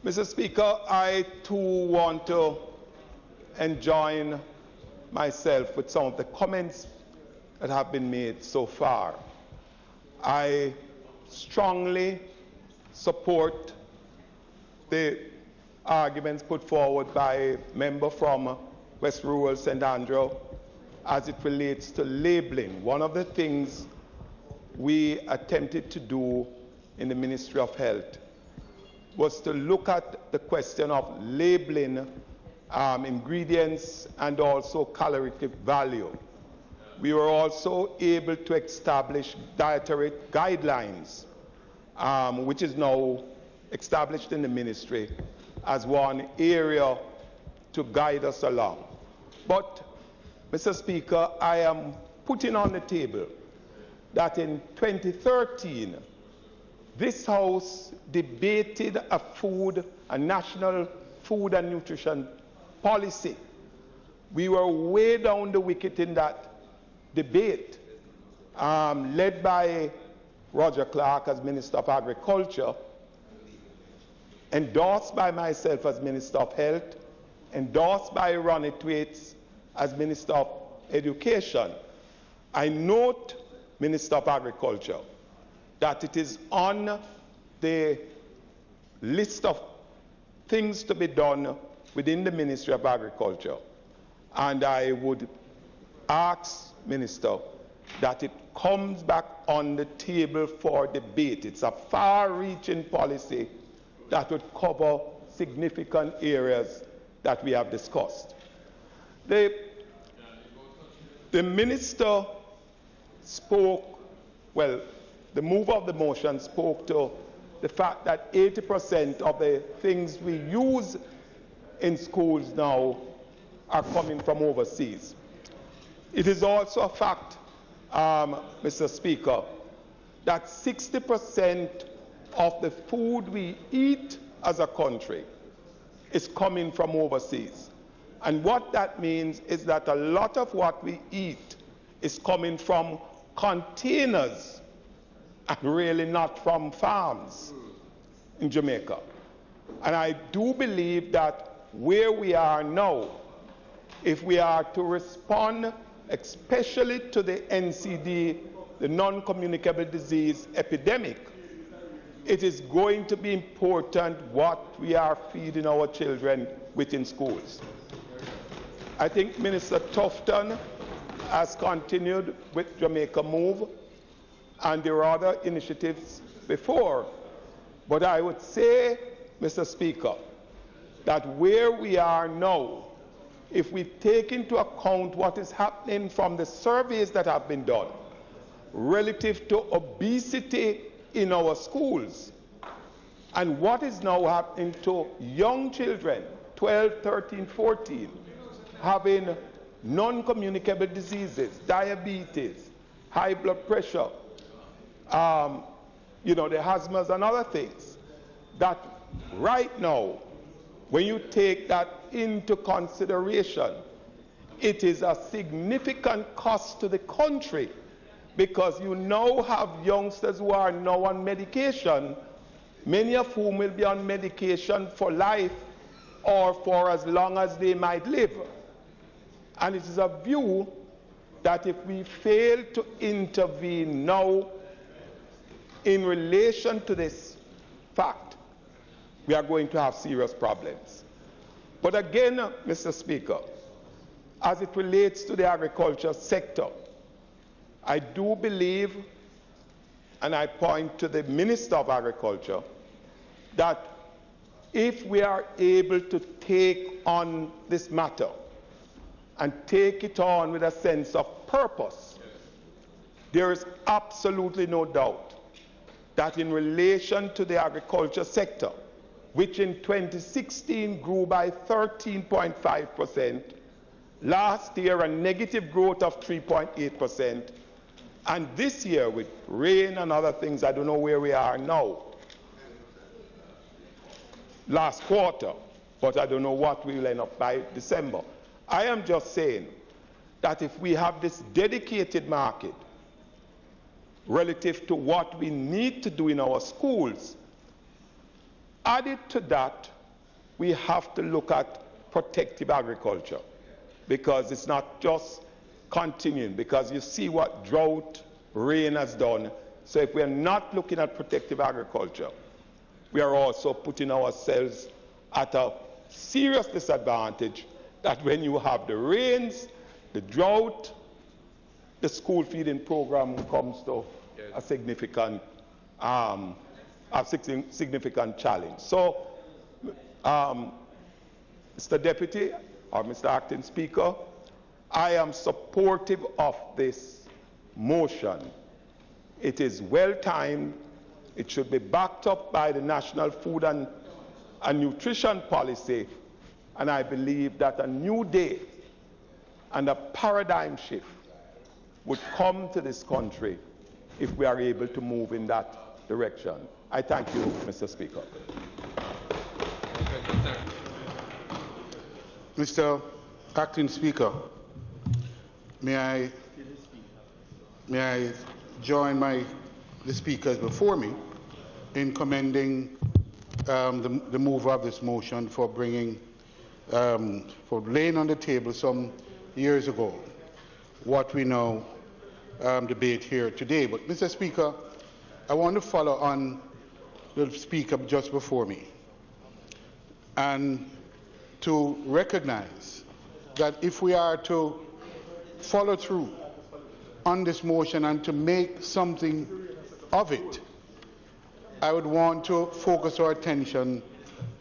Mr. Speaker, I too want to join myself with some of the comments that have been made so far. I strongly support the arguments put forward by a member from West Rural St. Andrew as it relates to labeling. One of the things we attempted to do in the Ministry of Health was to look at the question of labeling ingredients and also caloric value. We were also able to establish dietary guidelines, which is now established in the ministry as one area to guide us along. But, Mr. Speaker, I am putting on the table that in 2013, this House debated a national food and nutrition policy. We were way down the wicket in that debate, led by Roger Clark as Minister of Agriculture, endorsed by myself as Minister of Health, endorsed by Ronnie Thwaites as Minister of Education. I note, Minister of Agriculture, that it is on the list of things to be done within the Ministry of Agriculture. And I would ask, Minister, that it comes back on the table for debate. It's a far-reaching policy that would cover significant areas that we have discussed. The minister spoke, well, the mover of the motion spoke to the fact that 80% of the things we use in schools now are coming from overseas. It is also a fact, Mr. Speaker, that 60% of the food we eat as a country is coming from overseas. And what that means is that a lot of what we eat is coming from containers and really not from farms in Jamaica. And I do believe that where we are now, if we are to respond especially to the NCD, the non-communicable disease epidemic, it is going to be important what we are feeding our children within schools. I think Minister Tufton has continued with Jamaica Move, and there are other initiatives before. But I would say, Mr. Speaker, that where we are now, if we take into account what is happening from the surveys that have been done relative to obesity in our schools, and what is now happening to young children, 12, 13, 14, having non-communicable diseases, diabetes, high blood pressure, the asthmas and other things, that right now, when you take that into consideration, it is a significant cost to the country, because you now have youngsters who are now on medication, many of whom will be on medication for life or for as long as they might live. And it is a view that if we fail to intervene now in relation to this fact, we are going to have serious problems. But again, Mr. Speaker, as it relates to the agriculture sector, I do believe, and I point to the Minister of Agriculture, that if we are able to take on this matter and take it on with a sense of purpose, there is absolutely no doubt that in relation to the agriculture sector, which in 2016 grew by 13.5%, last year a negative growth of 3.8%, and this year with rain and other things, I don't know where we are now, last quarter, but I don't know what we will end up by December. I am just saying that if we have this dedicated market relative to what we need to do in our schools, added to that, we have to look at protective agriculture, because it's not just continuing, because you see what drought, rain has done. So if we're not looking at protective agriculture, we are also putting ourselves at a serious disadvantage, that when you have the rains, the drought, the school feeding program comes to a significant challenge. So, Mr. Deputy or Mr. Acting Speaker, I am supportive of this motion. It is well timed. It should be backed up by the National Food and Nutrition Policy, and I believe that a new day and a paradigm shift would come to this country if we are able to move in that direction. I thank you, Mr. Speaker. Mr. Acting Speaker, may I join the speakers before me in commending the mover of this motion for bringing, for laying on the table some years ago what we now debate here today. But Mr. Speaker, I want to follow on the speaker just before me and to recognize that if we are to follow through on this motion and to make something of it, I would want to focus our attention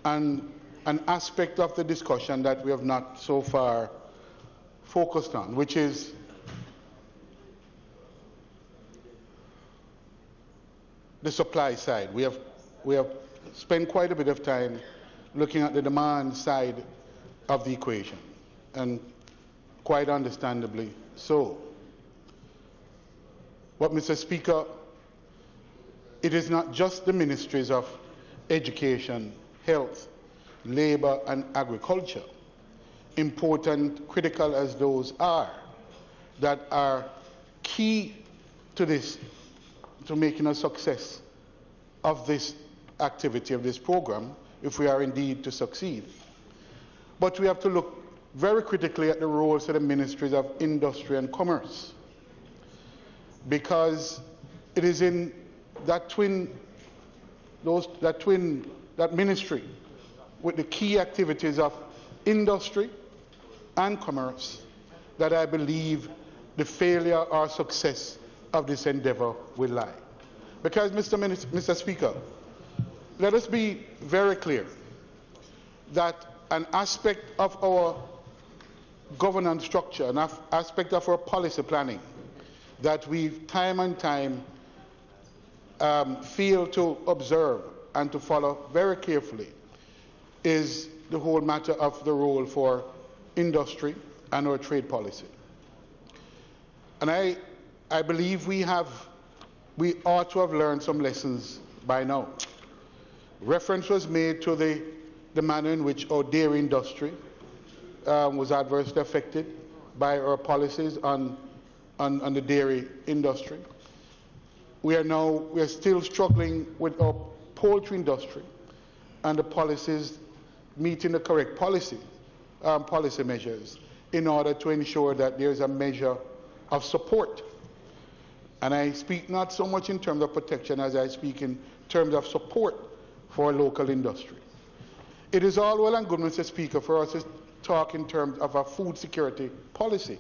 on an aspect of the discussion that we have not so far focused on, which is the supply side. We have spent quite a bit of time looking at the demand side of the equation, and quite understandably so. But, Mr. Speaker, it is not just the ministries of education, health, labor, and agriculture, important, critical as those are, that are key to this, to making a success of this activity, of this program, if we are indeed to succeed. But we have to look very critically at the roles of the ministries of industry and commerce, because it is in that twin that ministry with the key activities of industry and commerce, that I believe the failure or success of this endeavor will lie. Because, Mr. Speaker, let us be very clear that an aspect of our governance structure, an aspect of our policy planning that we time and time fail to observe and to follow very carefully is the whole matter of the role for industry and our trade policy. And I believe we ought to have learned some lessons by now. Reference was made to the manner in which our dairy industry was adversely affected by our policies on the dairy industry. We are still struggling with our poultry industry and the policies meeting the correct policy measures in order to ensure that there is a measure of support. And I speak not so much in terms of protection as I speak in terms of support for local industry. It is all well and good, Mr. Speaker, for us to talk in terms of a food security policy.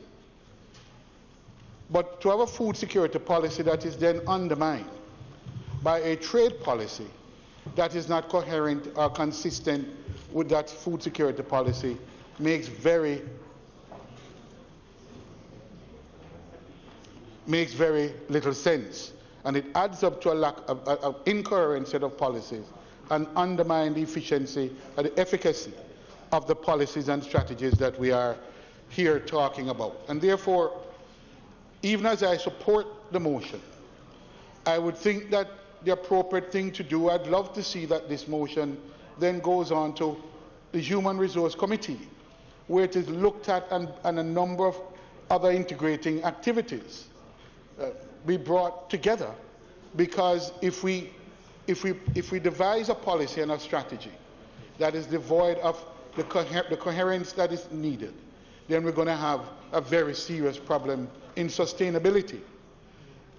But to have a food security policy that is then undermined by a trade policy that is not coherent or consistent with that food security policy makes very little sense. And it adds up to a lack of an incoherent set of policies and undermine the efficiency and the efficacy of the policies and strategies that we are here talking about. And therefore, even as I support the motion, I would think that the appropriate thing to do, I'd love to see that this motion then goes on to the Human Resource Committee, where it is looked at and a number of other integrating activities be brought together. Because if we devise a policy and a strategy that is devoid of the coherence that is needed, then we're going to have a very serious problem in sustainability.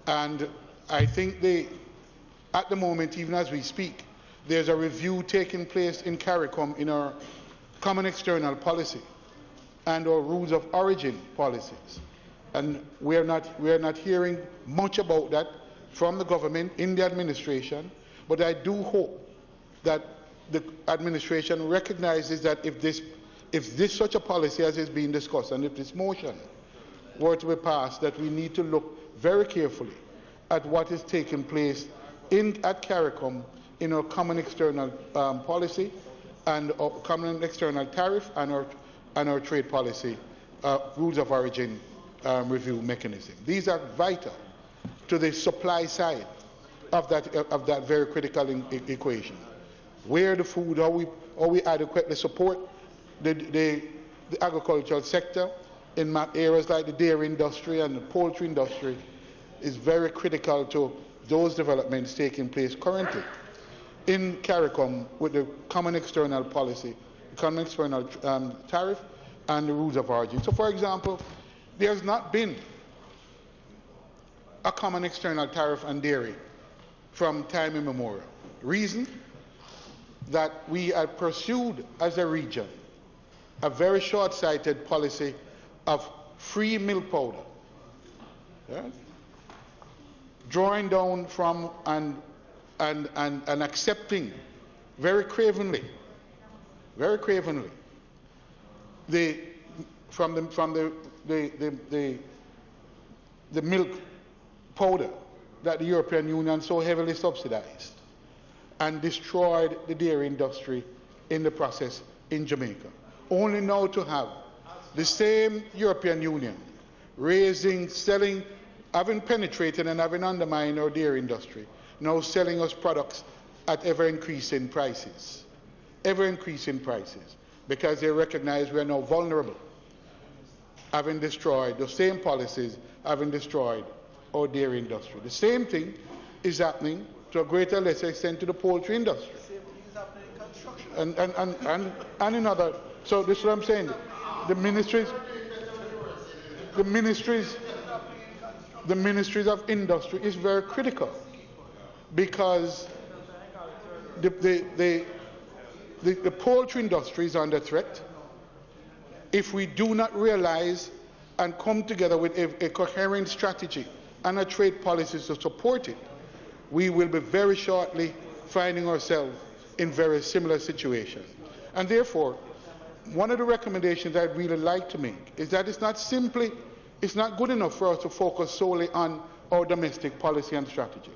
And I think at the moment, even as we speak, there's a review taking place in CARICOM in our common external policy and our rules of origin policies. And we are not hearing much about that from the government in the administration, but I do hope that the administration recognizes that if such a policy as is being discussed, and if this motion were to be passed, that we need to look very carefully at what is taking place at CARICOM in our common external policy and our common external tariff and our trade policy rules of origin review mechanism. These are vital to the supply side of that very critical equation. Where the food, how we adequately support the agricultural sector in areas like the dairy industry and the poultry industry is very critical to those developments taking place currently in CARICOM with the common external policy, the common external tariff and the rules of origin. So, for example, there has not been a common external tariff on dairy from time immemorial. Reason that we have pursued as a region a very short-sighted policy of free milk powder, drawing down from and accepting very cravenly from the milk powder that the European Union so heavily subsidized and destroyed the dairy industry in the process in Jamaica. Only now to have the same European Union having penetrated and having undermined our dairy industry, now selling us products at ever-increasing prices, because they recognize we are now vulnerable, having destroyed the same policies, having destroyed our dairy industry. The same thing is happening to a greater or lesser extent to the poultry industry. And in other, so this is what I'm saying. The ministries of industry is very critical because the poultry industry is under threat. If we do not realize and come together with a coherent strategy and a trade policy to support it, we will be very shortly finding ourselves in very similar situations. And therefore, one of the recommendations I'd really like to make is that it's not good enough for us to focus solely on our domestic policy and strategy.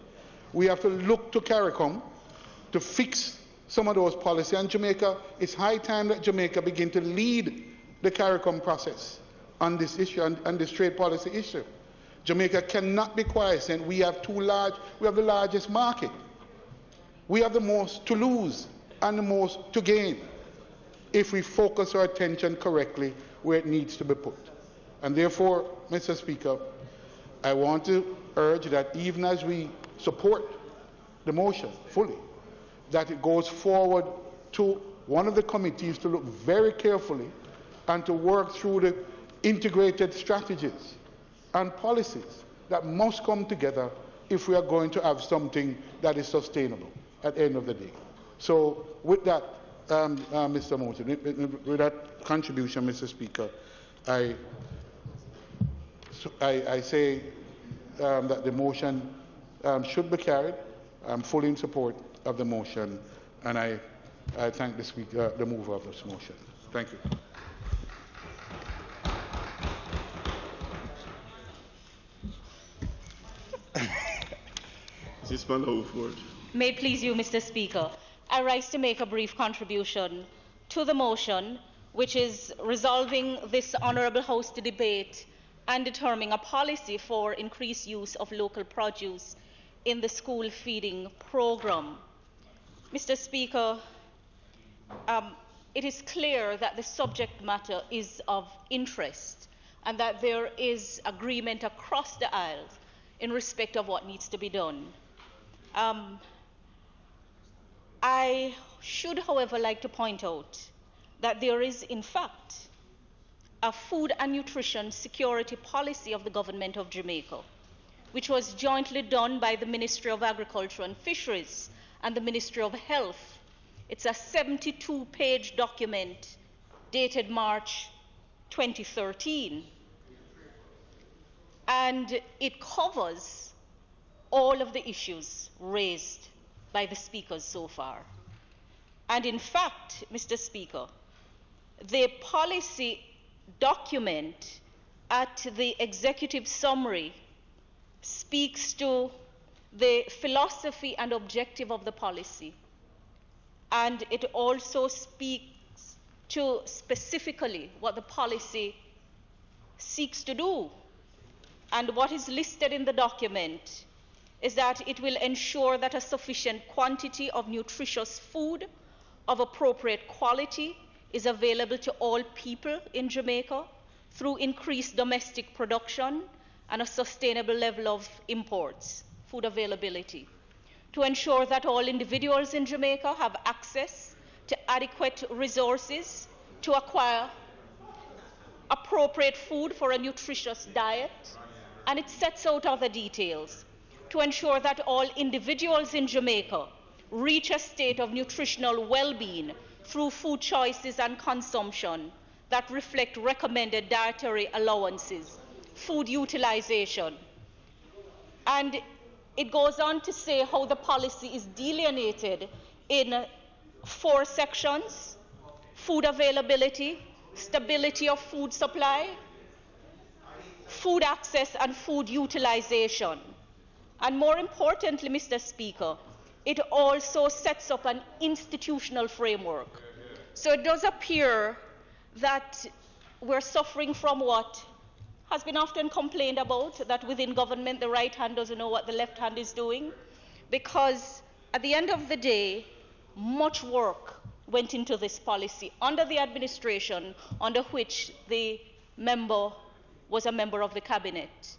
We have to look to CARICOM to fix some of those policies. And Jamaica, it's high time that Jamaica begin to lead the CARICOM process on this issue, on this trade policy issue. Jamaica cannot be quiescent. We have the largest market. We have the most to lose and the most to gain if we focus our attention correctly where it needs to be put. And therefore, Mr. Speaker, I want to urge that even as we support the motion fully, that it goes forward to one of the committees to look very carefully and to work through the integrated strategies and policies that must come together if we are going to have something that is sustainable at the end of the day. So with that, Mr. Moulton, with that contribution, Mr. Speaker, I say that the motion should be carried. I'm fully in support of the motion, and I thank the Speaker, the mover of this motion. Thank you. May it please you, Mr. Speaker, I rise to make a brief contribution to the motion, which is resolving this Honourable House to debate and determining a policy for increased use of local produce in the school feeding programme. Mr. Speaker, it is clear that the subject matter is of interest and that there is agreement across the aisles in respect of what needs to be done. I should, however, like to point out that there is, in fact, a food and nutrition security policy of the government of Jamaica, which was jointly done by the Ministry of Agriculture and Fisheries and the Ministry of Health. It's a 72-page document dated March 2013. And it covers all of the issues raised by the speakers so far. And in fact, Mr. Speaker, the policy document at the executive summary speaks to the philosophy and objective of the policy. And it also speaks to specifically what the policy seeks to do. And what is listed in the document is that it will ensure that a sufficient quantity of nutritious food of appropriate quality is available to all people in Jamaica through increased domestic production and a sustainable level of imports, food availability. To ensure that all individuals in Jamaica have access to adequate resources to acquire appropriate food for a nutritious diet, and it sets out other details. To ensure that all individuals in Jamaica reach a state of nutritional well-being through food choices and consumption that reflect recommended dietary allowances, food utilization. And it goes on to say how the policy is delineated in 4 sections: food availability, stability of food supply, food access, and food utilization. And more importantly, Mr. Speaker, it also sets up an institutional framework. So it does appear that we're suffering from what has been often complained about, that within government the right hand doesn't know what the left hand is doing, because at the end of the day, much work went into this policy under the administration under which the member was a member of the cabinet.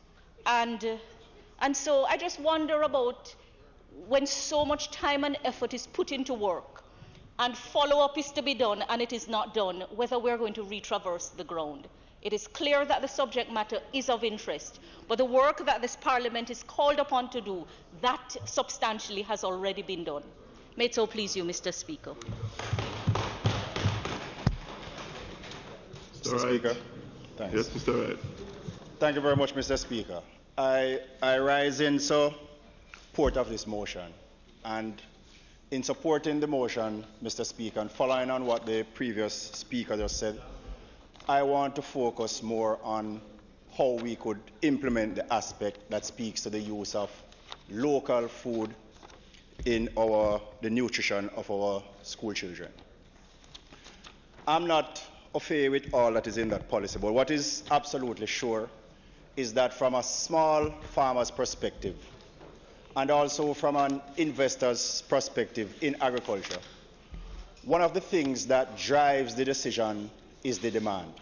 And so I just wonder about when so much time and effort is put into work and follow-up is to be done and it is not done, whether we're going to retraverse the ground. It is clear that the subject matter is of interest, but the work that this Parliament is called upon to do, that substantially has already been done. May it so please you, Mr. Speaker. Mr. Speaker. Thanks. Yes, Mr. Wright. Thank you very much, Mr. Speaker. I rise in support of this motion. And in supporting the motion, Mr. Speaker, and following on what the previous speaker just said, I want to focus more on how we could implement the aspect that speaks to the use of local food in the nutrition of our school children. I'm not affair with all that is in that policy, but what is absolutely sure is that from a small farmer's perspective, and also from an investor's perspective in agriculture, one of the things that drives the decision is the demand.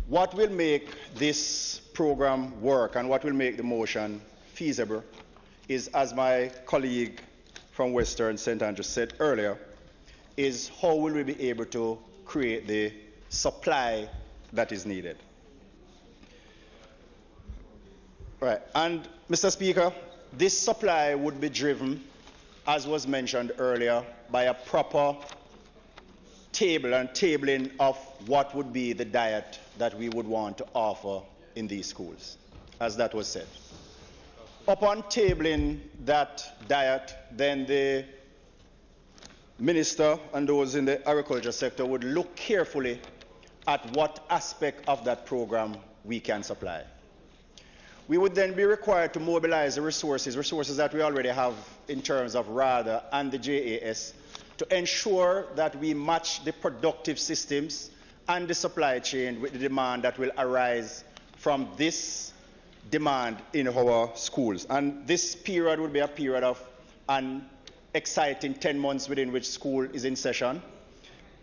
What will make this program work and what will make the motion feasible is, as my colleague from Western St. Andrews said earlier, is how will we be able to create the supply that is needed. Right, and Mr. Speaker, this supply would be driven, as was mentioned earlier, by a proper table and tabling of what would be the diet that we would want to offer in these schools, as that was said. Upon tabling that diet, then the minister and those in the agriculture sector would look carefully at what aspect of that program we can supply. We would then be required to mobilize the resources that we already have in terms of RADA and the JAS, to ensure that we match the productive systems and the supply chain with the demand that will arise from this demand in our schools. And this period would be a period of an exciting 10 months within which school is in session.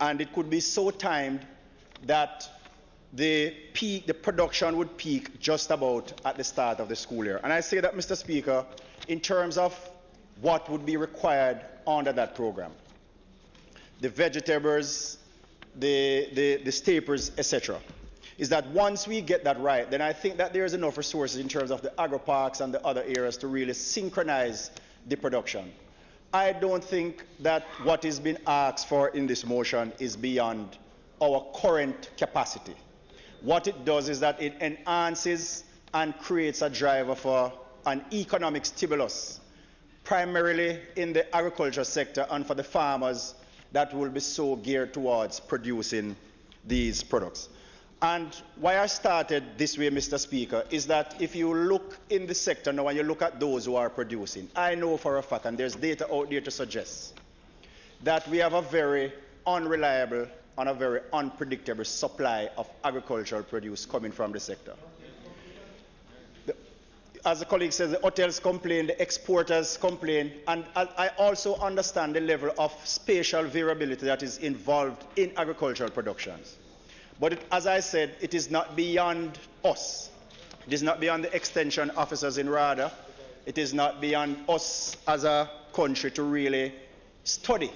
And it could be so timed that the production would peak just about at the start of the school year. And I say that, Mr. Speaker, in terms of what would be required under that program. The vegetables, the staples, etc. Is that once we get that right, then I think that there is enough resources in terms of the agro-parks and the other areas to really synchronize the production. I don't think that what is being asked for in this motion is beyond our current capacity. What it does is that it enhances and creates a driver for an economic stimulus, primarily in the agriculture sector and for the farmers that will be so geared towards producing these products. And why I started this way, Mr. Speaker, is that if you look in the sector now and you look at those who are producing, I know for a fact, and there's data out there to suggest, that we have a very unreliable and a very unpredictable supply of agricultural produce coming from the sector. As the colleague says, the hotels complain, the exporters complain, and I also understand the level of spatial variability that is involved in agricultural productions. But as I said, it is not beyond us. It is not beyond the extension officers in RADA. It is not beyond us as a country to really study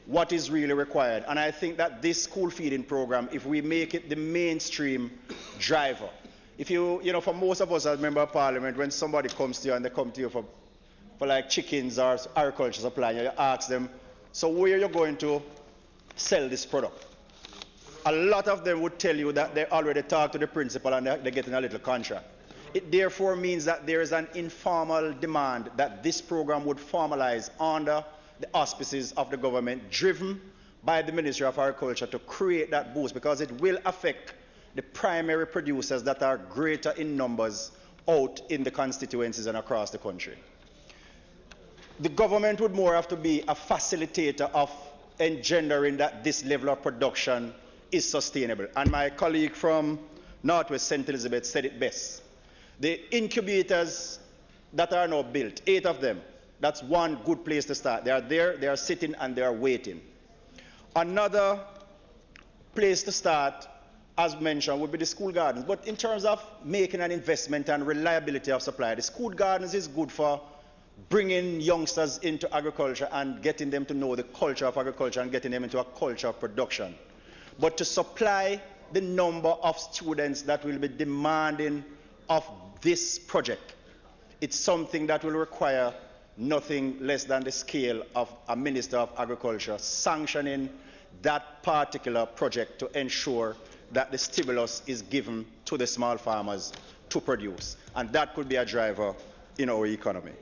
what is really required. And I think that this school feeding program, if we make it the mainstream driver, if for most of us as member of parliament, when somebody comes to you and they come to you for like chickens or agriculture supply, you ask them, so where are you going to sell this product? A lot of them would tell you that they already talked to the principal and they're getting a little contract. It therefore means that there is an informal demand that this program would formalize under the auspices of the government, driven by the Ministry of Agriculture, to create that boost, because it will affect the primary producers that are greater in numbers out in the constituencies and across the country. The government would more have to be a facilitator of engendering that this level of production is sustainable. And my colleague from Northwest St. Elizabeth said it best. The incubators that are now built, 8 of them, that's one good place to start. They are there, they are sitting, and they are waiting. Another place to start, as mentioned, would be the school gardens. But in terms of making an investment and reliability of supply, the school gardens is good for bringing youngsters into agriculture and getting them to know the culture of agriculture and getting them into a culture of production. But to supply the number of students that will be demanding of this project, it's something that will require nothing less than the scale of a Minister of Agriculture sanctioning that particular project to ensure that the stimulus is given to the small farmers to produce. And that could be a driver in our economy.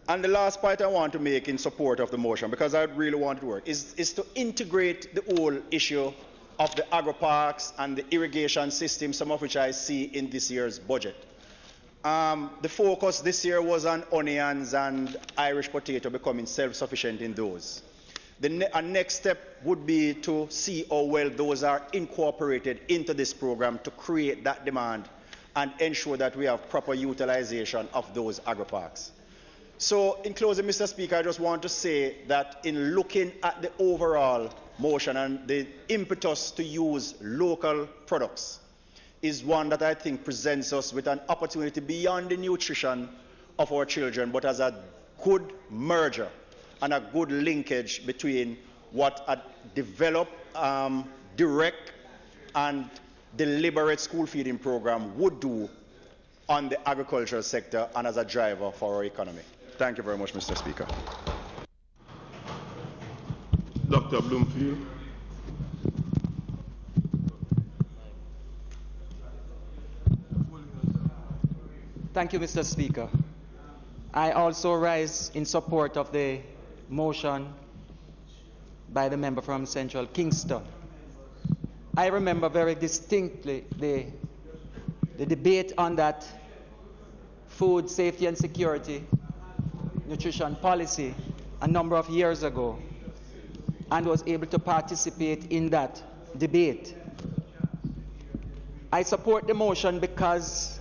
And the last point I want to make in support of the motion, because I really want it to work, is to integrate the whole issue of the agro-parks and the irrigation system, some of which I see in this year's budget. The focus this year was on onions and Irish potato, becoming self-sufficient in those. The next step would be to see how well those are incorporated into this program to create that demand and ensure that we have proper utilization of those agro-parks. So in closing, Mr. Speaker, I just want to say that in looking at the overall motion and the impetus to use local products is one that I think presents us with an opportunity beyond the nutrition of our children, but as a good merger and a good linkage between what a developed, direct and deliberate school feeding program would do on the agricultural sector and as a driver for our economy. Thank you very much, Mr. Speaker. Dr. Bloomfield. Thank you, Mr. Speaker. I also rise in support of the motion by the member from Central Kingston. I remember very distinctly the debate on that food safety and security nutrition policy a number of years ago and was able to participate in that debate. I support the motion because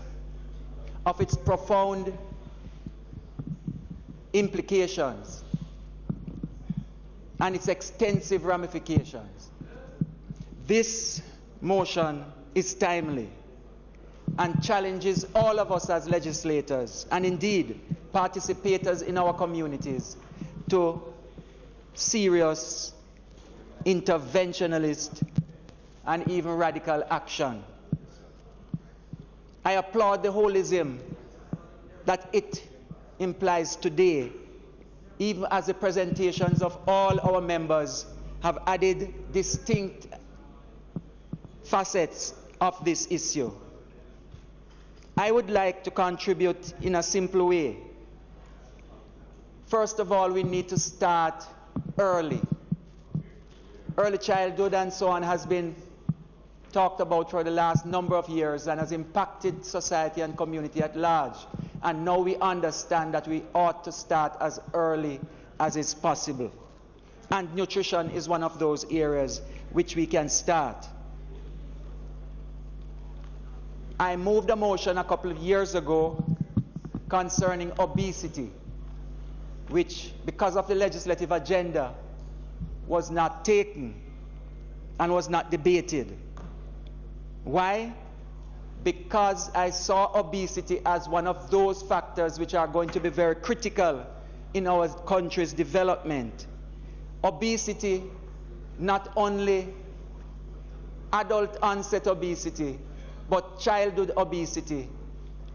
of its profound implications and its extensive ramifications. This motion is timely and challenges all of us as legislators and indeed participators in our communities to serious interventionist and even radical action. I applaud the holism that it implies today, even as the presentations of all our members have added distinct facets of this issue. I would like to contribute in a simple way. First of all, we need to start early. Early childhood and so on has been talked about for the last number of years and has impacted society and community at large. And now we understand that we ought to start as early as is possible. And nutrition is one of those areas which we can start. I moved a motion a couple of years ago concerning obesity, which, because of the legislative agenda, was not taken and was not debated. Why? Because I saw obesity as one of those factors which are going to be very critical in our country's development. Obesity, not only adult onset obesity, but childhood obesity,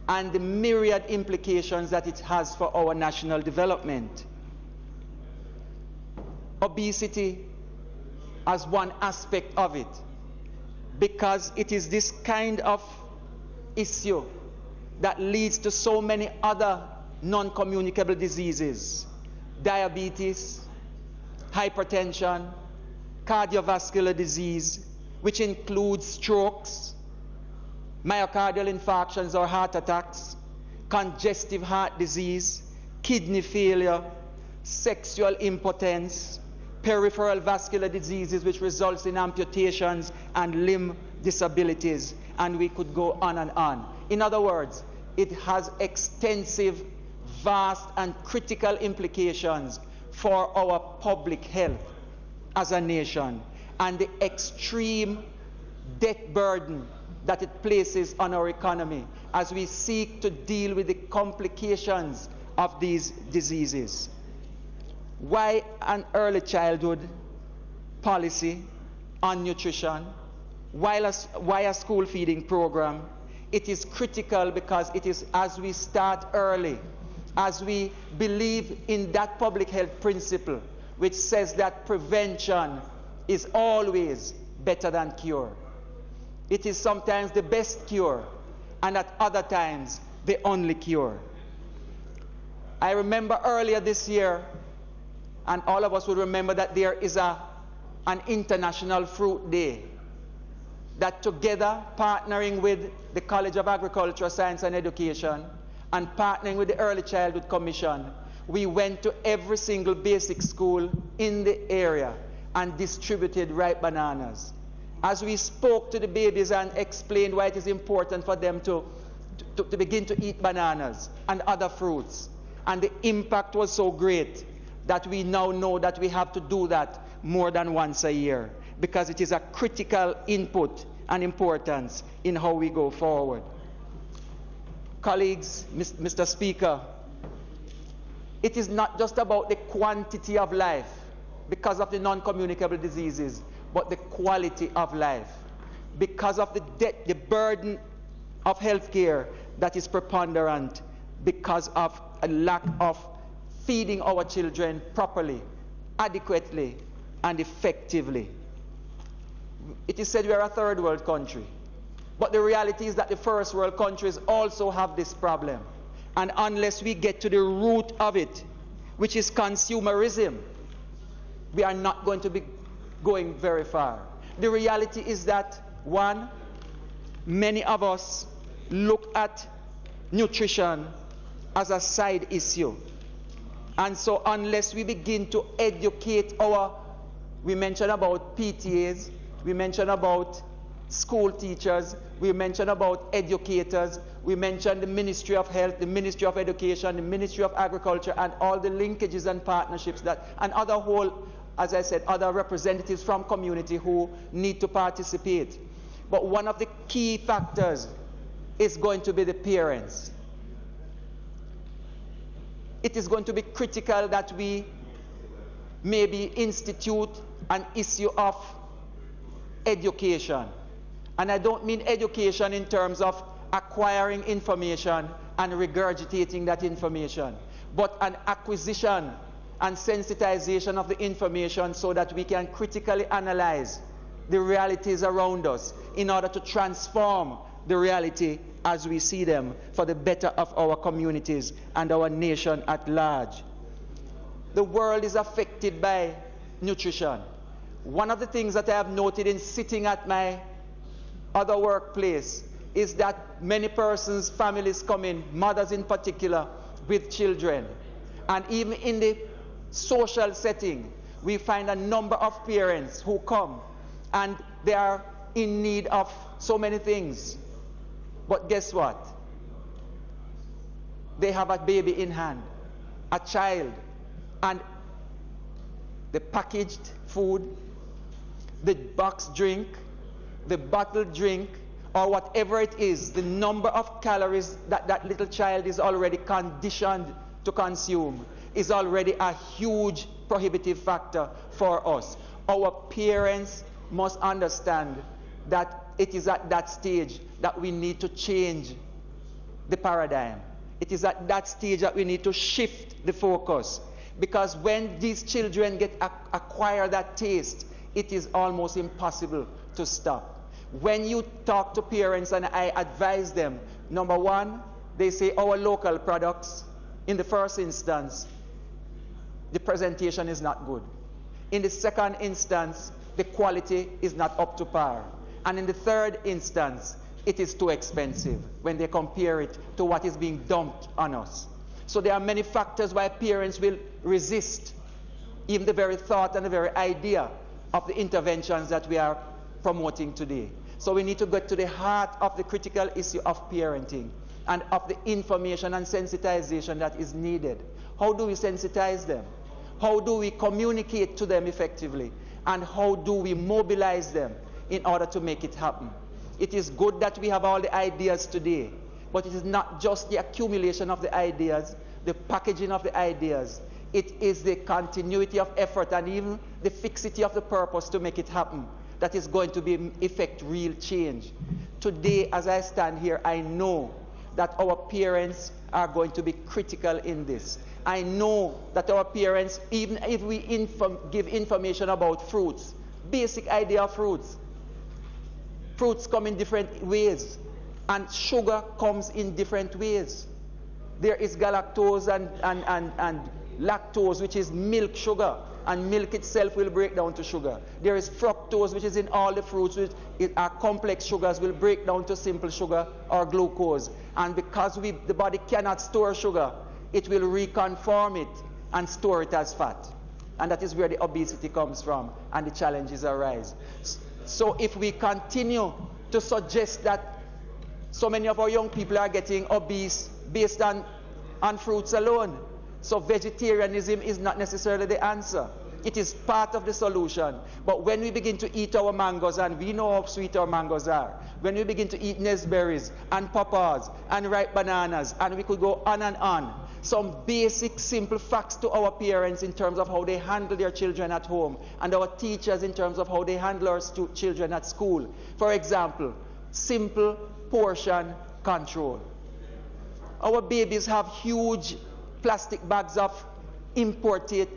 and the myriad implications that it has for our national development. Obesity as one aspect of it, because it is this kind of issue that leads to so many other non-communicable diseases: diabetes, hypertension, cardiovascular disease, which includes strokes, myocardial infarctions or heart attacks, congestive heart disease, kidney failure, sexual impotence, peripheral vascular diseases which results in amputations and limb disabilities, and we could go on and on. In other words, it has extensive, vast and critical implications for our public health as a nation, and the extreme debt burden that it places on our economy as we seek to deal with the complications of these diseases. Why an early childhood policy on nutrition? Why a school feeding program? it is critical because it is as we start early, as we believe in that public health principle, which says that prevention is always better than cure. It is sometimes the best cure, and at other times, the only cure. I remember earlier this year, and all of us will remember that there is an International Fruit Day, that together, partnering with the College of Agriculture, Science and Education, and partnering with the Early Childhood Commission, we went to every single basic school in the area and distributed ripe bananas. As we spoke to the babies and explained why it is important for them to begin to eat bananas and other fruits, and the impact was so great that we now know that we have to do that more than once a year, because it is a critical input and importance in how we go forward. Colleagues, Mr. Speaker, it is not just about the quantity of life because of the non-communicable diseases, but the quality of life, because of the burden of health care that is preponderant because of a lack of feeding our children properly, adequately, and effectively. It is said we are a third world country, but the reality is that the first world countries also have this problem. And unless we get to the root of it, which is consumerism, we are not going to be going very far. The reality is that, one, many of us look at nutrition as a side issue. And so unless we begin to educate we mentioned about PTAs, we mentioned about school teachers, we mentioned about educators, we mentioned the Ministry of Health, the Ministry of Education, the Ministry of Agriculture, and all the linkages and partnerships and as I said, other representatives from community who need to participate. But one of the key factors is going to be the parents. It is going to be critical that we maybe institute an issue of education. And I don't mean education in terms of acquiring information and regurgitating that information, but an acquisition and sensitization of the information so that we can critically analyze the realities around us in order to transform the reality as we see them for the better of our communities and our nation at large. The world is affected by nutrition. One of the things that I have noted in sitting at my other workplace is that many persons, families come in, mothers in particular, with children. And even in the social setting, we find a number of parents who come and they are in need of so many things. But guess what? They have a baby in hand, a child, and the packaged food, the boxed drink, the bottled drink, or whatever it is, the number of calories that that little child is already conditioned to consume is already a huge prohibitive factor for us. Our parents must understand that it is at that stage that we need to change the paradigm. It is at that stage that we need to shift the focus. Because when these children acquire that taste, it is almost impossible to stop. When you talk to parents and I advise them, number one, they say our local products, in the first instance, the presentation is not good. In the second instance, the quality is not up to par. And in the third instance, it is too expensive when they compare it to what is being dumped on us. So there are many factors why parents will resist even the very thought and the very idea of the interventions that we are promoting today. So we need to get to the heart of the critical issue of parenting and of the information and sensitization that is needed. How do we sensitize them? How do we communicate to them effectively? And how do we mobilize them in order to make it happen? It is good that we have all the ideas today, but it is not just the accumulation of the ideas, the packaging of the ideas. It is the continuity of effort and even the fixity of the purpose to make it happen. that is going to effect real change. Today, as I stand here, I know that our parents are going to be critical in this. I know that our parents, even if we give information about fruits, basic idea of fruits, fruits come in different ways, and sugar comes in different ways. There is galactose and lactose, which is milk sugar, and milk itself will break down to sugar. There is fructose, which is in all the fruits, which are complex sugars, will break down to simple sugar or glucose. And because the body cannot store sugar, it will reconform it and store it as fat. And that is where the obesity comes from and the challenges arise. So if we continue to suggest that so many of our young people are getting obese based on fruits alone, so vegetarianism is not necessarily the answer. It is part of the solution. But when we begin to eat our mangoes, and we know how sweet our mangoes are, when we begin to eat nestberries and papaws and ripe bananas, and we could go on, some basic simple facts to our parents in terms of how they handle their children at home, and our teachers in terms of how they handle our children at school. For example, simple portion control. Our babies have huge plastic bags of imported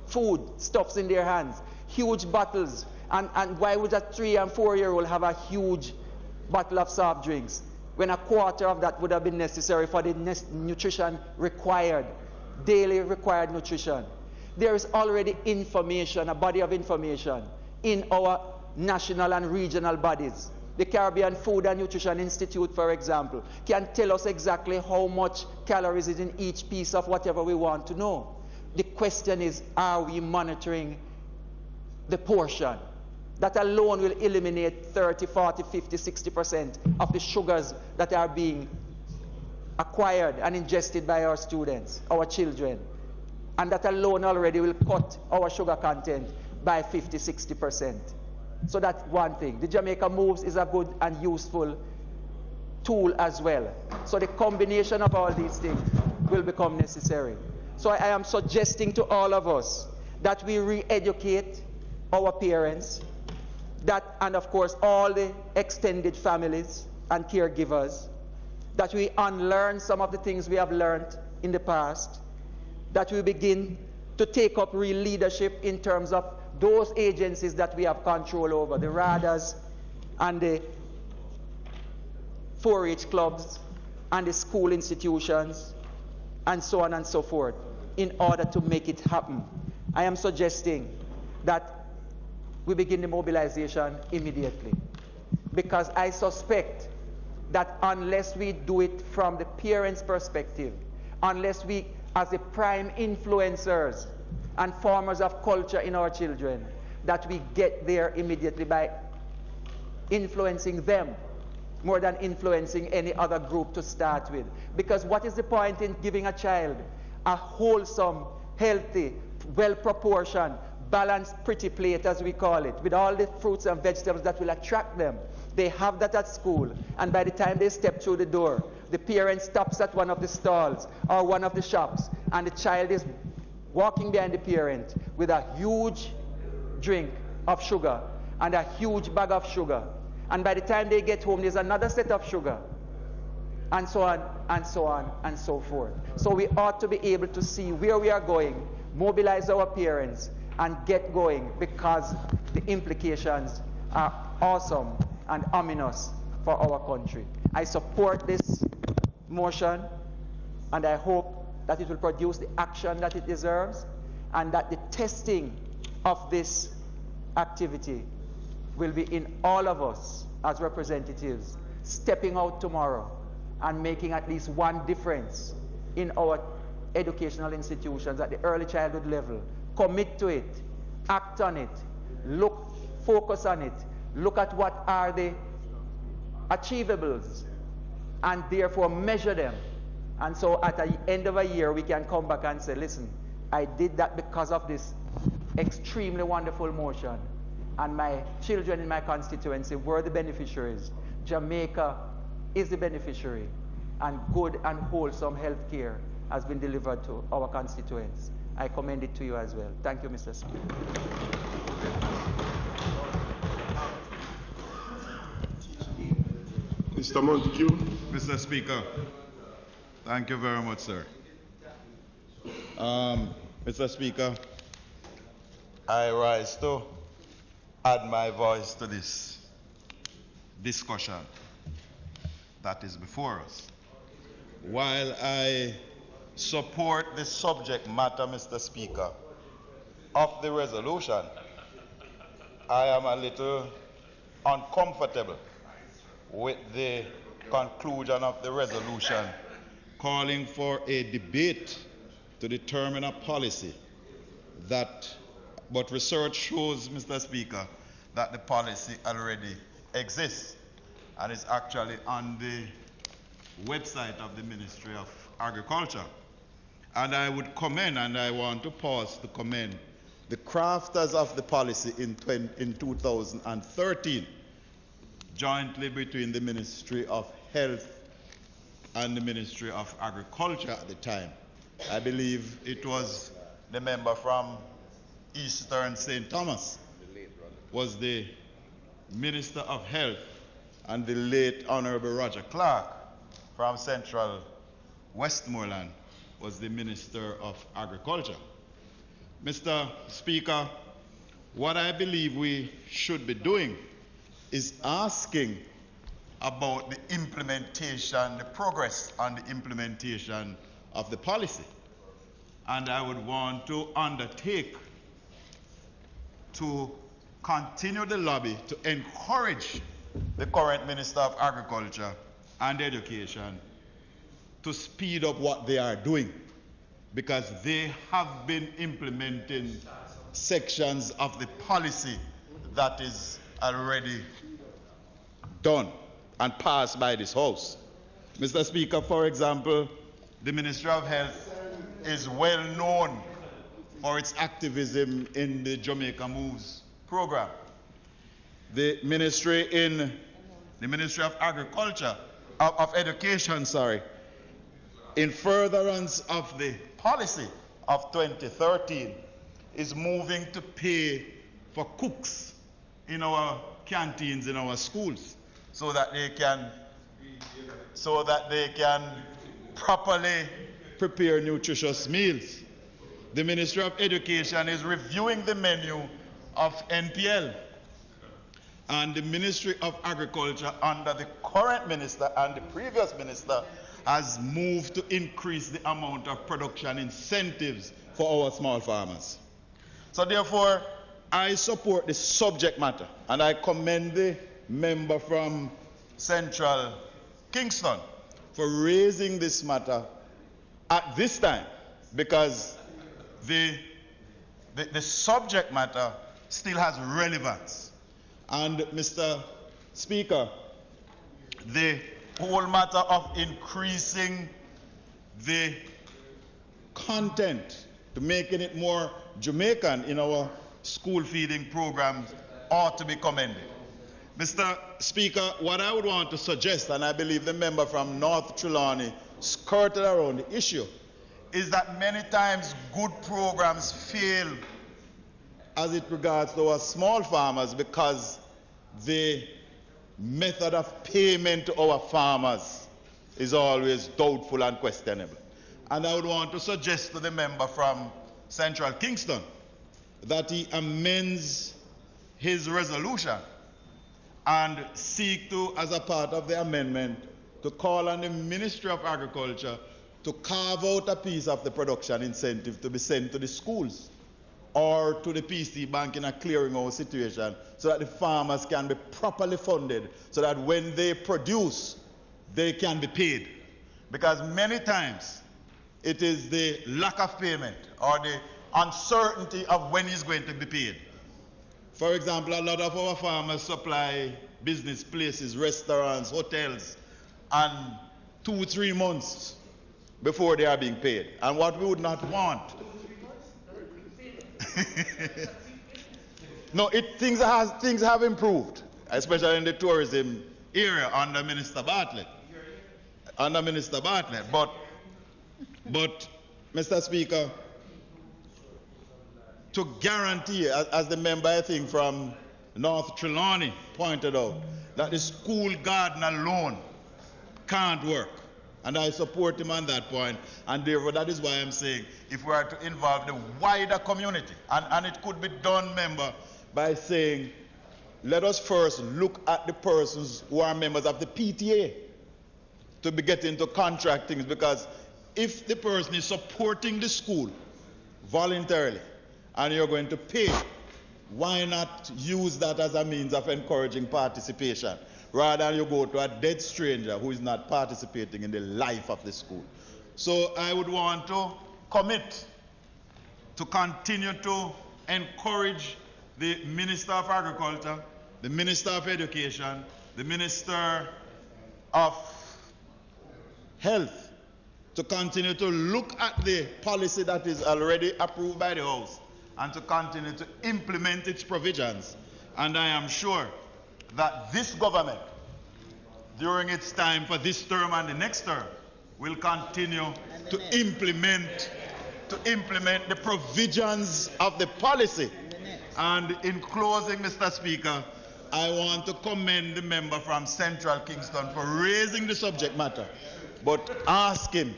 food stuffs in their hands, huge bottles. And why would a 3- and 4-year-old have a huge bottle of soft drinks when a quarter of that would have been necessary for the nutrition required, daily required nutrition? There is already information, a body of information in our national and regional bodies. The Caribbean Food and Nutrition Institute, for example, can tell us exactly how much calories is in each piece of whatever we want to know. The question is, are we monitoring the portion? That alone will eliminate 30, 40, 50, 60% of the sugars that are being acquired and ingested by our students, our children. And that alone already will cut our sugar content by 50, 60%. So that's one thing. The Jamaica Moves is a good and useful tool as well. So the combination of all these things will become necessary. So I am suggesting to all of us that we re-educate our parents, and of course all the extended families and caregivers, that we unlearn some of the things we have learned in the past, that we begin to take up real leadership in terms of those agencies that we have control over, the RADAs and the 4-H clubs and the school institutions and so on and so forth, in order to make it happen. I am suggesting that we begin the mobilization immediately, because I suspect that unless we do it from the parents' perspective, unless we, as the prime influencers and formers of culture in our children, that we get there immediately by influencing them more than influencing any other group to start with. Because what is the point in giving a child a wholesome, healthy, well-proportioned, balanced, pretty plate, as we call it, with all the fruits and vegetables that will attract them? They have that at school, and by the time they step through the door, the parent stops at one of the stalls or one of the shops, and the child is walking behind the parent with a huge drink of sugar and a huge bag of sugar. And by the time they get home, there's another set of sugar, and so on, and so on, and so forth. So we ought to be able to see where we are going, mobilize our parents, and get going, because the implications are awesome and ominous for our country. I support this motion, and I hope that it will produce the action that it deserves, and that the testing of this activity will be in all of us as representatives stepping out tomorrow and making at least one difference in our educational institutions at the early childhood level. Commit to it, act on it, focus on it, look at what are the achievables, and therefore measure them. And so at the end of a year, we can come back and say, listen, I did that because of this extremely wonderful motion, and my children in my constituency were the beneficiaries. Jamaica is the beneficiary, and good and wholesome health care has been delivered to our constituents. I commend it to you as well. Thank you, Mr. Speaker. Mr. Montague. Mr. Speaker, thank you very much, sir. Mr. Speaker, I rise to add my voice to this discussion that is before us. While I support the subject matter, Mr. Speaker, of the resolution, I am a little uncomfortable with the conclusion of the resolution calling for a debate to determine a policy but research shows, Mr. Speaker, that the policy already exists and is actually on the website of the Ministry of Agriculture. And I would commend, and I want to pause to commend, the crafters of the policy in 2013, jointly between the Ministry of Health and the Ministry of Agriculture at the time. I believe it was the member from Eastern St. Thomas was the Minister of Health, and the late Honourable Roger Clark from Central Westmoreland was the Minister of Agriculture. Mr. Speaker, what I believe we should be doing is asking about the implementation, the progress on the implementation of the policy. And I would want to undertake to continue the lobby to encourage the current Minister of Agriculture and Education to speed up what they are doing, because they have been implementing sections of the policy that is already done and passed by this House. Mr. Speaker, for example, the Ministry of Health is well known for its activism in the Jamaica Moves program. The Ministry of Agriculture, of Education, in furtherance of the policy of 2013, is moving to pay for cooks in our canteens in our schools so that they can properly prepare nutritious meals. The Ministry of Education is reviewing the menu of NPL, and the Ministry of Agriculture under the current minister and the previous minister has moved to increase the amount of production incentives for our small farmers. So therefore, I support the subject matter, and I commend the member from Central Kingston for raising this matter at this time, because the subject matter still has relevance. And Mr. Speaker, the whole matter of increasing the content to making it more Jamaican in our school feeding programs ought to be commended. Mr. Speaker, what I would want to suggest, and I believe the member from North Trelawney skirted around the issue, is that many times good programs fail as it regards to our small farmers because the method of payment to our farmers is always doubtful and questionable. And I would want to suggest to the member from Central Kingston that he amends his resolution and seek to, as a part of the amendment, to call on the Ministry of Agriculture to carve out a piece of the production incentive to be sent to the schools or to the PC Bank in a clearinghouse situation so that the farmers can be properly funded so that when they produce, they can be paid. Because many times it is the lack of payment or the uncertainty of when he's going to be paid. For example, a lot of our farmers supply business places, restaurants, hotels, and 2-3 months before they are being paid. And what we would not want. No, things have improved, especially in the tourism area under Minister Bartlett. But Mr. Speaker, to guarantee, as the member I think from North Trelawney pointed out, that the school garden alone can't work. And I support him on that point. And therefore, that is why I'm saying if we are to involve the wider community, and it could be done, member, by saying, let us first look at the persons who are members of the PTA to be getting into contract things, because if the person is supporting the school voluntarily and you're going to pay, why not use that as a means of encouraging participation rather than you go to a dead stranger who is not participating in the life of the school? So I would want to commit to continue to encourage the Minister of Agriculture, the Minister of Education, the Minister of Health to continue to look at the policy that is already approved by the House and to continue to implement its provisions. And I am sure that this government, during its time for this term and the next term, will continue to implement the provisions of the policy. And in closing, Mr. Speaker, I want to commend the member from Central Kingston for raising the subject matter, but ask him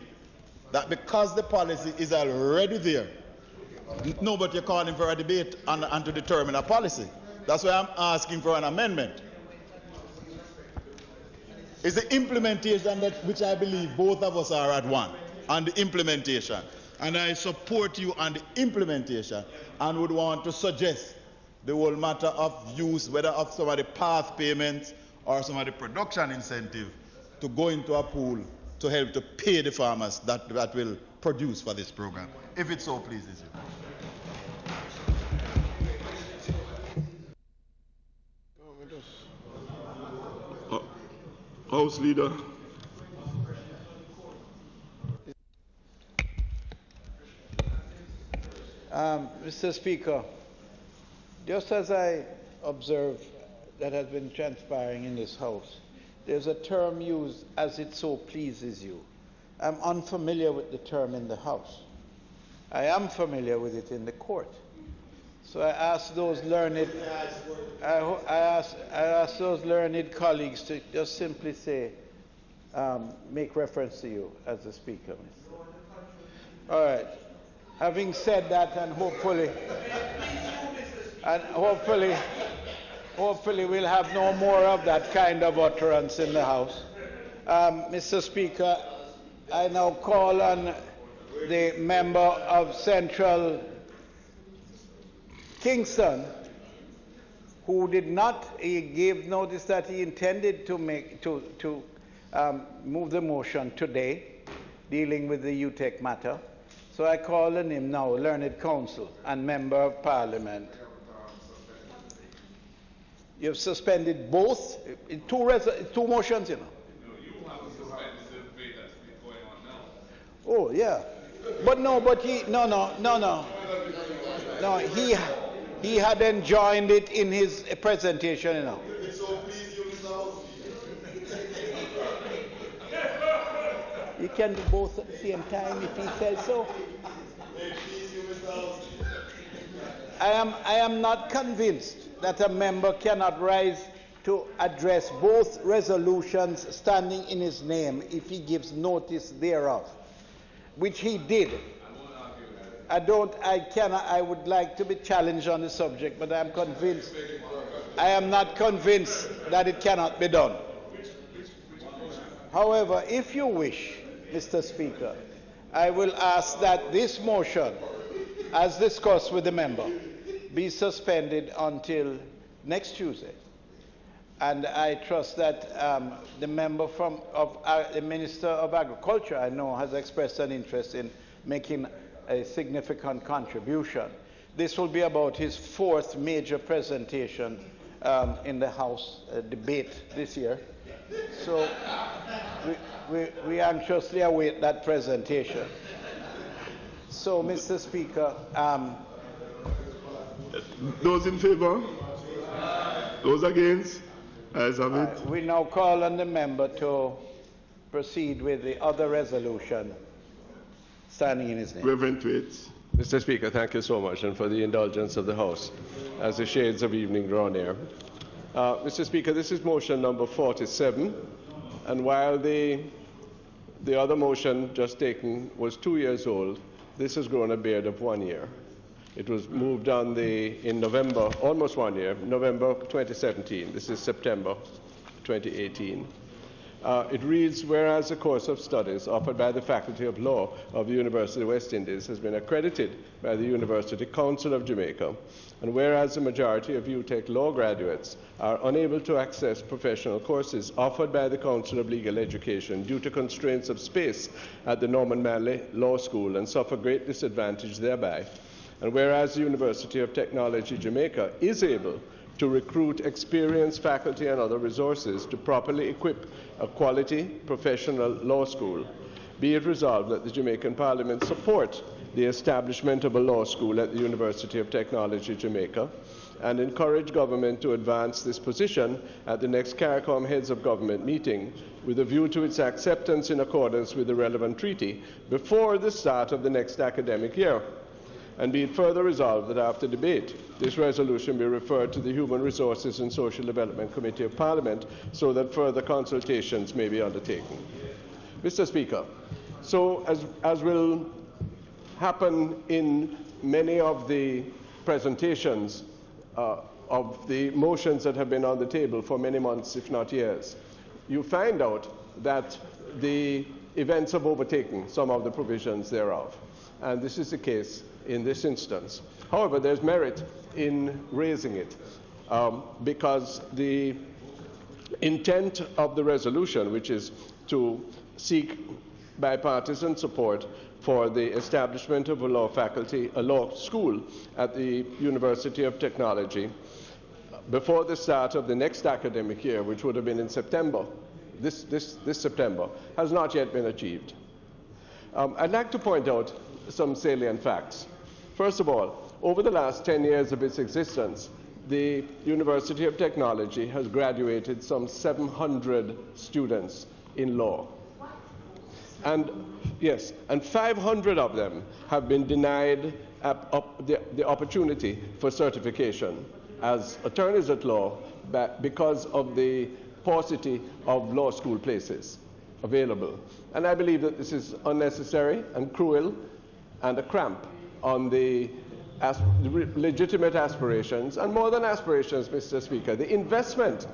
that because the policy is already there, no, but you're calling for a debate and to determine a policy. That's why I'm asking for an amendment. It's the implementation that which I believe both of us are at one, on the implementation. And I support you on the implementation and would want to suggest the whole matter of use, whether of some of the path payments or some of the production incentive, to go into a pool to help to pay the farmers that will produce for this program, if it so pleases you. House Leader. Mr. Speaker, just as I observe that has been transpiring in this House, there's a term used, as it so pleases you. I'm unfamiliar with the term in the House. I am familiar with it in the court. So I ask those learned, I ask those learned colleagues to just simply say, make reference to you as the Speaker. All right. Having said that, and hopefully we'll have no more of that kind of utterance in the House. Mr. Speaker, I now call on the member of Central Kingston, who did not, he gave notice that he intended to move the motion today, dealing with the UTEC matter. So I call on him now, Learned Counsel and Member of Parliament. You've suspended both, two motions, you know. Oh, yeah. But no, he hadn't joined it in his presentation, you know. You can do both at the same time if he says so. I am not convinced that a member cannot rise to address both resolutions standing in his name if he gives notice thereof, which he did. I would like to be challenged on the subject, but I am not convinced that it cannot be done. However, if you wish, Mr. Speaker, I will ask that this motion, as discussed with the member, be suspended until next Tuesday. And I trust that the member the Minister of Agriculture, I know, has expressed an interest in making a significant contribution. This will be about his fourth major presentation in the House debate this year. So we anxiously await that presentation. So, Mr. Speaker, those in favor? Those against? Ayes have it. We now call on the member to proceed with the other resolution standing in his name. Reverend Thwaites. Mr. Speaker, thank you so much, and for the indulgence of the House as the shades of evening draw near. Mr. Speaker, this is motion number 47, And while the other motion just taken was 2 years old, this has grown a beard of 1 year. It was moved on in November, almost 1 year, November 2017. This is September 2018. It reads, whereas a course of studies offered by the Faculty of Law of the University of West Indies has been accredited by the University Council of Jamaica, and whereas the majority of UTech law graduates are unable to access professional courses offered by the Council of Legal Education due to constraints of space at the Norman Manley Law School and suffer great disadvantage thereby, and whereas the University of Technology Jamaica is able to recruit experienced faculty and other resources to properly equip a quality professional law school, be it resolved that the Jamaican Parliament support the establishment of a law school at the University of Technology Jamaica and encourage government to advance this position at the next CARICOM Heads of Government meeting with a view to its acceptance in accordance with the relevant treaty before the start of the next academic year. And be it further resolved that after debate, this resolution be referred to the Human Resources and Social Development Committee of Parliament so that further consultations may be undertaken. Mr. Speaker, so as will happen in many of the presentations of the motions that have been on the table for many months, if not years, you find out that the events have overtaken some of the provisions thereof. And this is the case in this instance. However, there's merit in raising it because the intent of the resolution, which is to seek bipartisan support for the establishment of a law school at the University of Technology before the start of the next academic year, which would have been in September, this September, has not yet been achieved. I'd like to point out some salient facts. First of all, over the last 10 years of its existence, the University of Technology has graduated some 700 students in law. And yes, and 500 of them have been denied the opportunity for certification as attorneys at law because of the paucity of law school places available. And I believe that this is unnecessary and cruel and a cramp on the legitimate aspirations, and more than aspirations, Mr. Speaker, the investment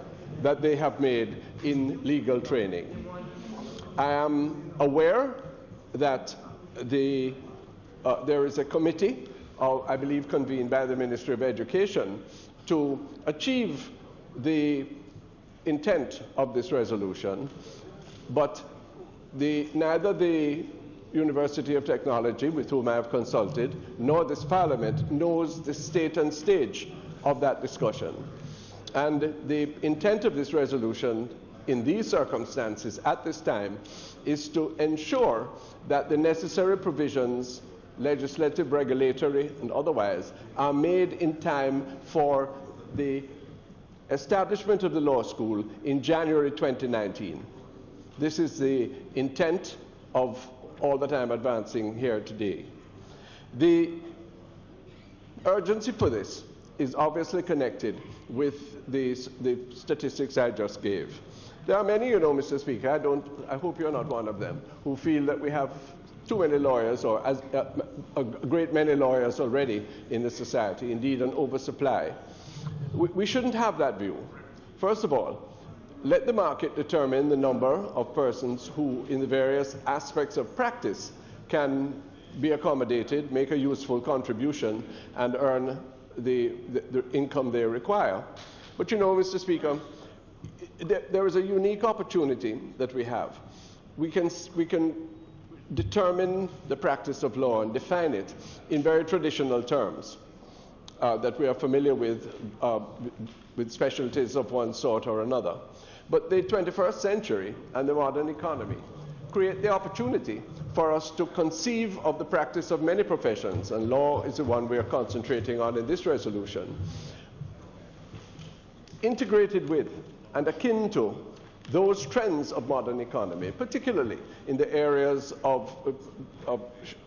that they have made in legal training. I am aware that there is a committee, I believe convened by the Ministry of Education, to achieve the intent of this resolution, but neither the University of Technology, with whom I have consulted, nor this Parliament knows the state and stage of that discussion. And the intent of this resolution in these circumstances at this time is to ensure that the necessary provisions, legislative, regulatory, and otherwise, are made in time for the establishment of the law school in January 2019. This is the intent of all that I'm advancing here today. The urgency for this is obviously connected with the statistics I just gave. There are many, Mr. Speaker, I hope you're not one of them, who feel that we have too many lawyers or a great many lawyers already in the society, indeed an oversupply. We shouldn't have that view. First of all, let the market determine the number of persons who, in the various aspects of practice, can be accommodated, make a useful contribution, and earn the income they require. But Mr. Speaker, there is a unique opportunity that we have. We can determine the practice of law and define it in very traditional terms that we are familiar with specialties of one sort or another. But the 21st century and the modern economy create the opportunity for us to conceive of the practice of many professions, and law is the one we are concentrating on in this resolution, integrated with and akin to those trends of modern economy, particularly in the areas of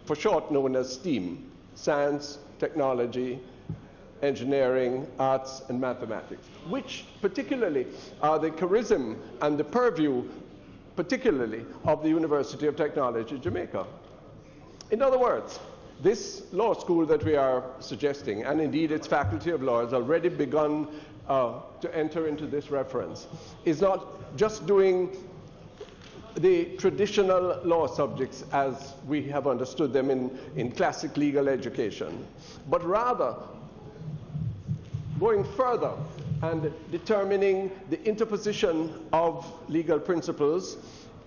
for short known as STEAM, science, technology, engineering, arts, and mathematics, which particularly are the charism and the purview particularly of the University of Technology, Jamaica. In other words, this law school that we are suggesting, and indeed its Faculty of Law, has already begun to enter into this reference, is not just doing the traditional law subjects as we have understood them in classic legal education, but rather going further and determining the interposition of legal principles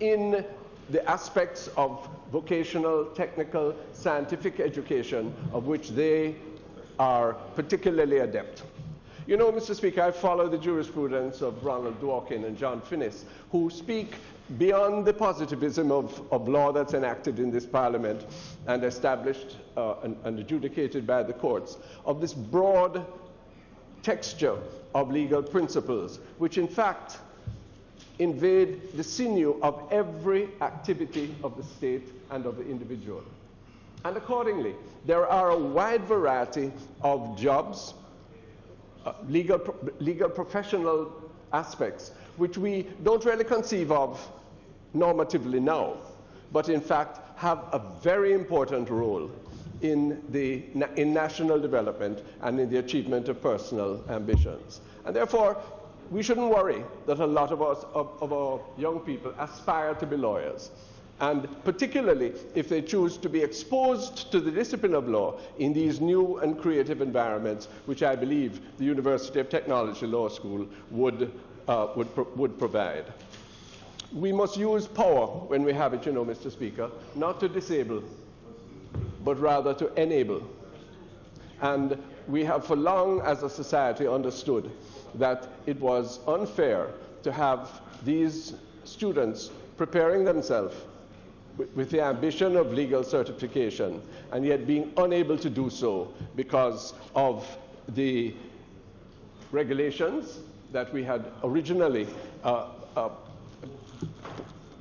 in the aspects of vocational, technical, scientific education of which they are particularly adept. You know, Mr. Speaker, I follow the jurisprudence of Ronald Dworkin and John Finnis, who speak beyond the positivism of law that's enacted in this Parliament and established and adjudicated by the courts, of this broad texture of legal principles, which in fact invade the sinew of every activity of the state and of the individual. And accordingly, there are a wide variety of jobs, legal professional aspects, which we don't really conceive of normatively now, but in fact have a very important role in national development and in the achievement of personal ambitions. And therefore, we shouldn't worry that a lot of our young people aspire to be lawyers. And particularly if they choose to be exposed to the discipline of law in these new and creative environments, which I believe the University of Technology Law School would provide. We must use power when we have it, you know, Mr. Speaker, not to disable, but rather to enable. And we have for long as a society understood that it was unfair to have these students preparing themselves with the ambition of legal certification and yet being unable to do so because of the regulations that we had originally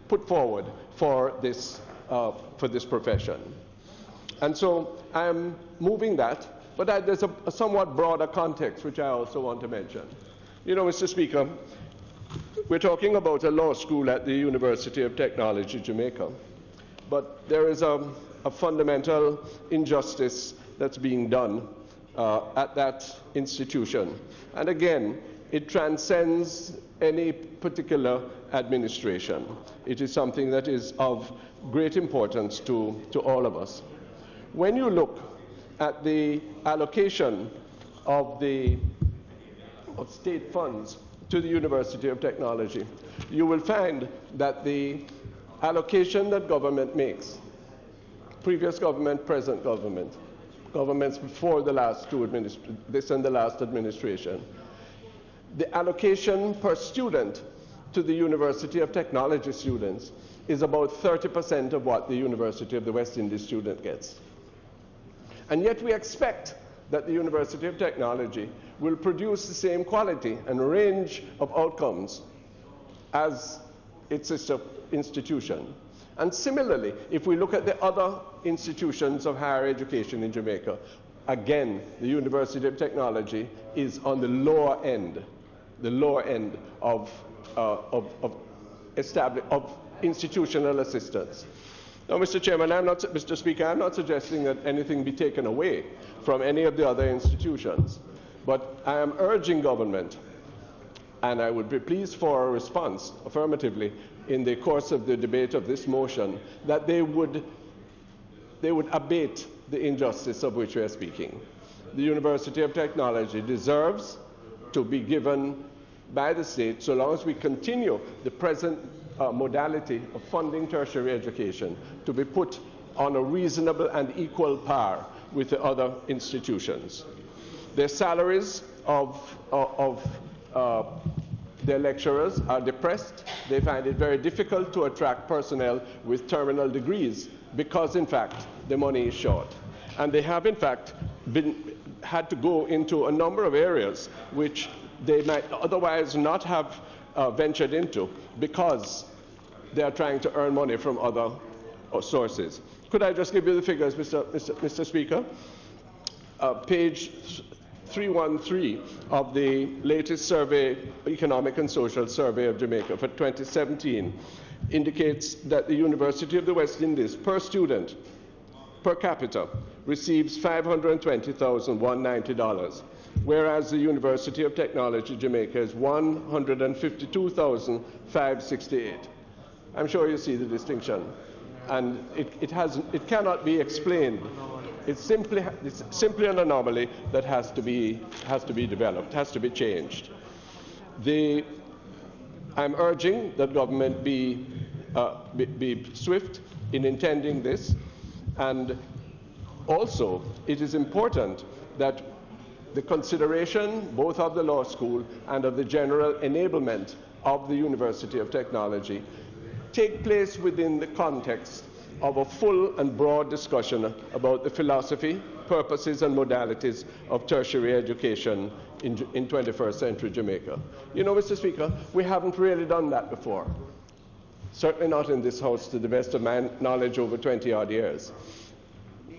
put forward for this profession. And so I am moving that, but there's a somewhat broader context which I also want to mention. You know, Mr. Speaker, we're talking about a law school at the University of Technology, Jamaica, but there is a fundamental injustice that's being done at that institution. And again, it transcends any particular administration. It is something that is of great importance to all of us. When you look at the allocation of state funds to the University of Technology, you will find that the allocation that government makes, previous government, present government, governments before the last this and the last administration, the allocation per student to the University of Technology students is about 30% of what the University of the West Indies student gets. And yet we expect that the University of Technology will produce the same quality and range of outcomes as its sister institution. And similarly, if we look at the other institutions of higher education in Jamaica, again, the University of Technology is on the lower end of institutional assistance. Now, Mr. Chairman, Mr. Speaker, I'm not suggesting that anything be taken away from any of the other institutions, but I am urging government, and I would be pleased for a response affirmatively in the course of the debate of this motion, that they would abate the injustice of which we are speaking. The University of Technology deserves to be given by the state, so long as we continue the present modality of funding tertiary education, to be put on a reasonable and equal par with the other institutions. Their salaries of their lecturers are depressed. They find it very difficult to attract personnel with terminal degrees because, in fact, the money is short. And they have, in fact, had to go into a number of areas which they might otherwise not have ventured into because they are trying to earn money from other sources. Could I just give you the figures, Mr. Speaker? Page 313 of the latest survey, Economic and Social Survey of Jamaica for 2017, indicates that the University of the West Indies per student, per capita, receives $520,190, whereas the University of Technology Jamaica is $152,568. I'm sure you see the distinction, and it cannot be explained. It's simply an anomaly that has to be developed, has to be changed. I'm urging that government be swift in intending this, and also it is important that the consideration both of the law school and of the general enablement of the University of Technology take place within the context of a full and broad discussion about the philosophy, purposes, and modalities of tertiary education in 21st century Jamaica. You know, Mr. Speaker, we haven't really done that before. Certainly not in this House, to the best of my knowledge, over 20-odd years.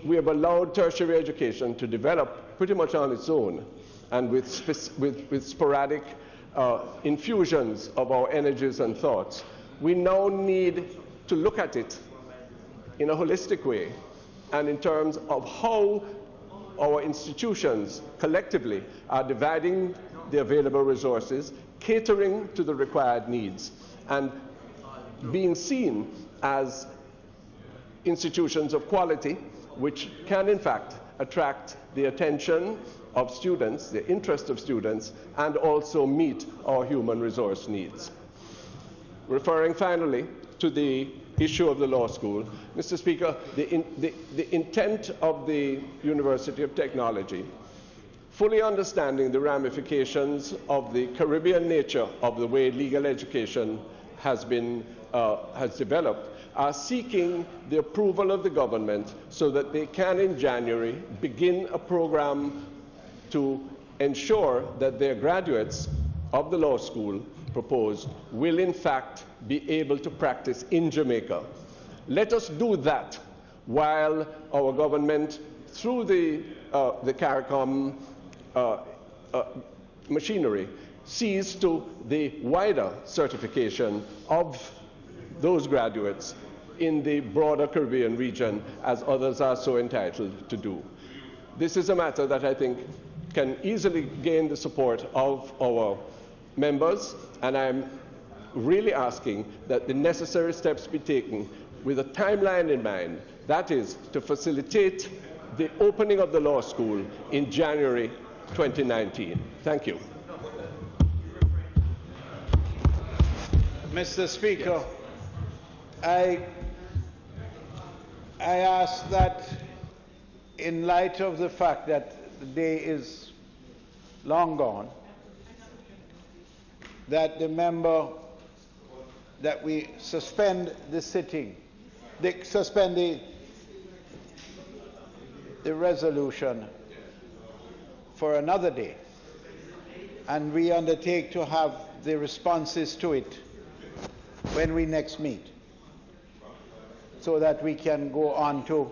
We have allowed tertiary education to develop pretty much on its own, and with sporadic infusions of our energies and thoughts. We now need to look at it in a holistic way, and in terms of how our institutions collectively are dividing the available resources, catering to the required needs, and being seen as institutions of quality, which can in fact attract the attention of students, the interest of students, and also meet our human resource needs. Referring finally to the issue of the law school, Mr. Speaker, the intent of the University of Technology, fully understanding the ramifications of the Caribbean nature of the way legal education has developed, are seeking the approval of the government so that they can in January begin a program to ensure that their graduates of the law school proposed will in fact be able to practice in Jamaica. Let us do that while our government, through the CARICOM machinery, sees to the wider certification of those graduates in the broader Caribbean region, as others are so entitled to do. This is a matter that I think can easily gain the support of our members, and I'm really asking that the necessary steps be taken with a timeline in mind, that is, to facilitate the opening of the law school in January 2019. Thank you. Mr. Speaker, I ask that, in light of the fact that the day is long gone, that we suspend the sitting, suspend the resolution for another day, and we undertake to have the responses to it when we next meet, so that we can go on to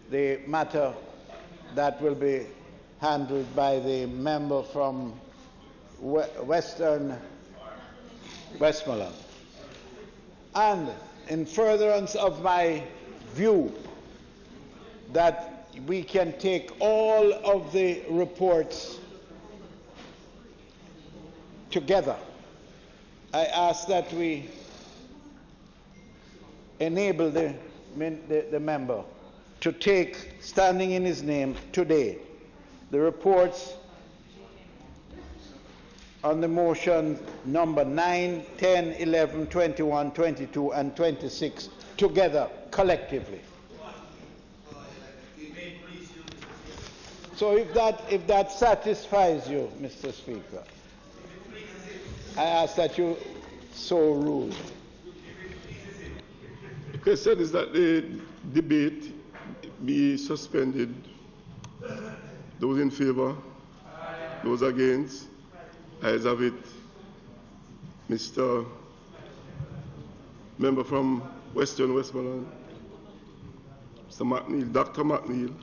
the matter that will be handled by the member from Western Westmoreland. And in furtherance of my view that we can take all of the reports together, I ask that we enable the member to take, standing in his name today, the reports on the motion number 9, 10, 11, 21, 22, and 26 together, collectively. So if that satisfies you, Mr. Speaker, I ask that you so rule. The question is that the debate be suspended. Those in favor? Those against? Ayes have it. Mr. Member from Western Westmoreland, Mr. McNeil, Dr. McNeil.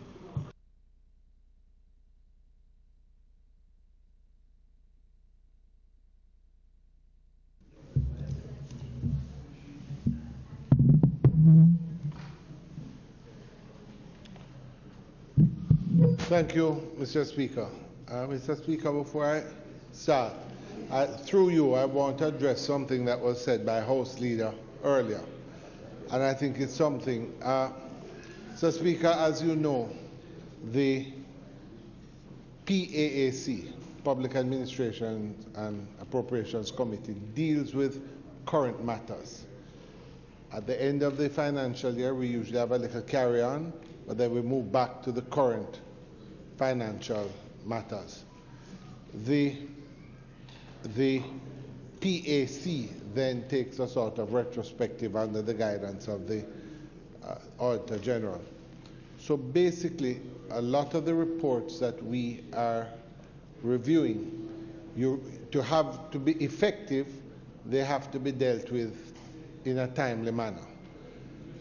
Thank you, Mr. Speaker. Mr. Speaker, before I start, through you, I want to address something that was said by House Leader earlier. And I think it's something, Mr. Speaker, as you know, the PAAC, Public Administration and Appropriations Committee, deals with current matters. At the end of the financial year, we usually have a little carry-on, but then we move back to the current financial matters. The PAC then takes a sort of retrospective under the guidance of the Auditor General. So basically, a lot of the reports that we are reviewing, to be effective, they have to be dealt with in a timely manner.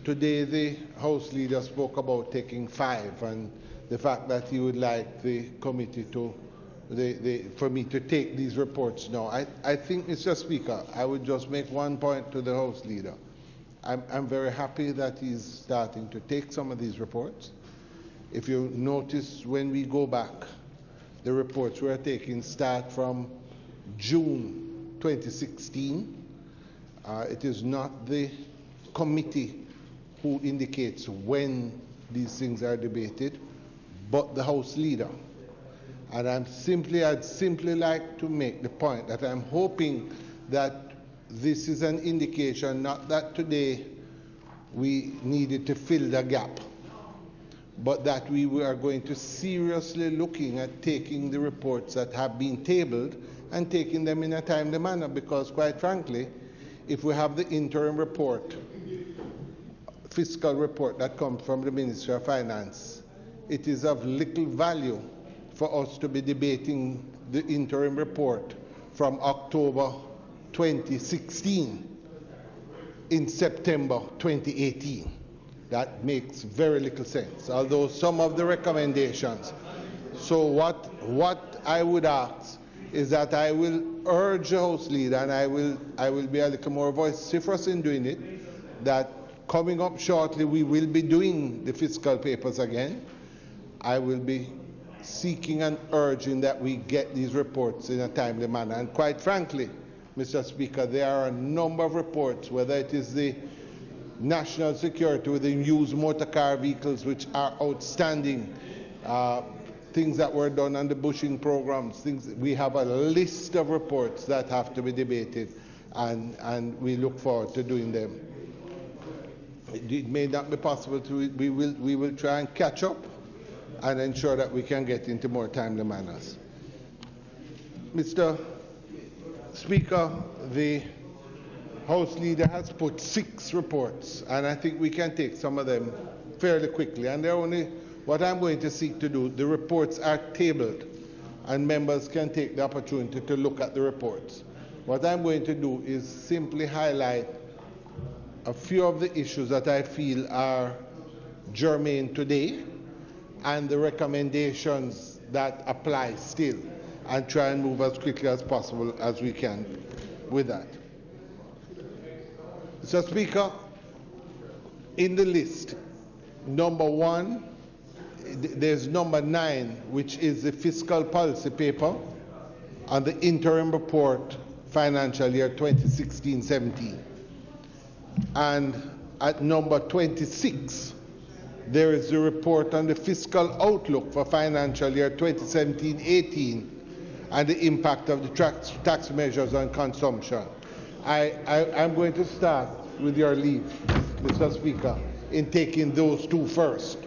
Today, the House Leader spoke about taking 5 and the fact that he would like the committee to, for me to take these reports now. I think, Mr. Speaker, I would just make one point to the House Leader. I'm very happy that he's starting to take some of these reports. If you notice, when we go back, the reports we're taking start from June 2016. It is not the committee who indicates when these things are debated, but the House Leader. And I'd simply like to make the point that I'm hoping that this is an indication, not that today we needed to fill the gap, but that we are going to seriously looking at taking the reports that have been tabled and taking them in a timely manner, because quite frankly, if we have the interim report, fiscal report that comes from the Ministry of Finance, it is of little value for us to be debating the interim report from October 2016 in September 2018. That makes very little sense, although some of the recommendations. So what I would ask is that I will urge the House Leader, and I will be a little more vociferous in doing it, that coming up shortly we will be doing the fiscal papers again. I will be seeking and urging that we get these reports in a timely manner. And quite frankly, Mr. Speaker, there are a number of reports, whether it is the national security with the used motor car vehicles, which are outstanding, things that were done on the bushing programs, we have a list of reports that have to be debated, and we look forward to doing them. It may not be possible to, we will try and catch up and ensure that we can get into more timely manners. Mr. Speaker, the House Leader has put 6 reports, and I think we can take some of them fairly quickly. And they're only, what I'm going to seek to do, the reports are tabled, and members can take the opportunity to look at the reports. What I'm going to do is simply highlight a few of the issues that I feel are germane today, and the recommendations that apply still, and try and move as quickly as possible as we can with that. Mr. Speaker, in the list, number 1, there's number 9, which is the fiscal policy paper on the interim report financial year 2016-17. And at number 26, there is the report on the fiscal outlook for financial year 2017-18 and the impact of the tax measures on consumption. I'm going to start with your leave, Mr. Speaker, in taking those 2 first,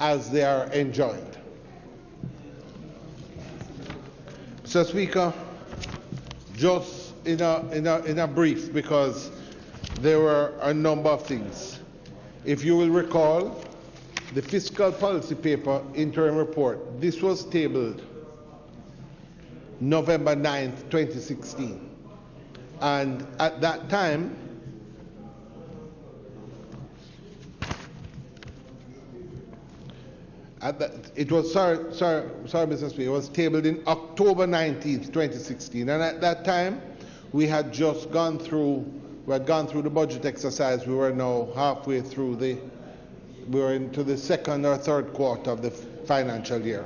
as they are enjoined. Mr. Speaker, just in a brief, because there were a number of things. If you will recall, the fiscal policy paper interim report, this was tabled November 9th, 2016. And at that time, it was, sorry, Mr. Speaker, it was tabled in October 19th, 2016. And at that time, we had just gone through the budget exercise. We were now halfway through we were into the 2nd or 3rd quarter of the financial year.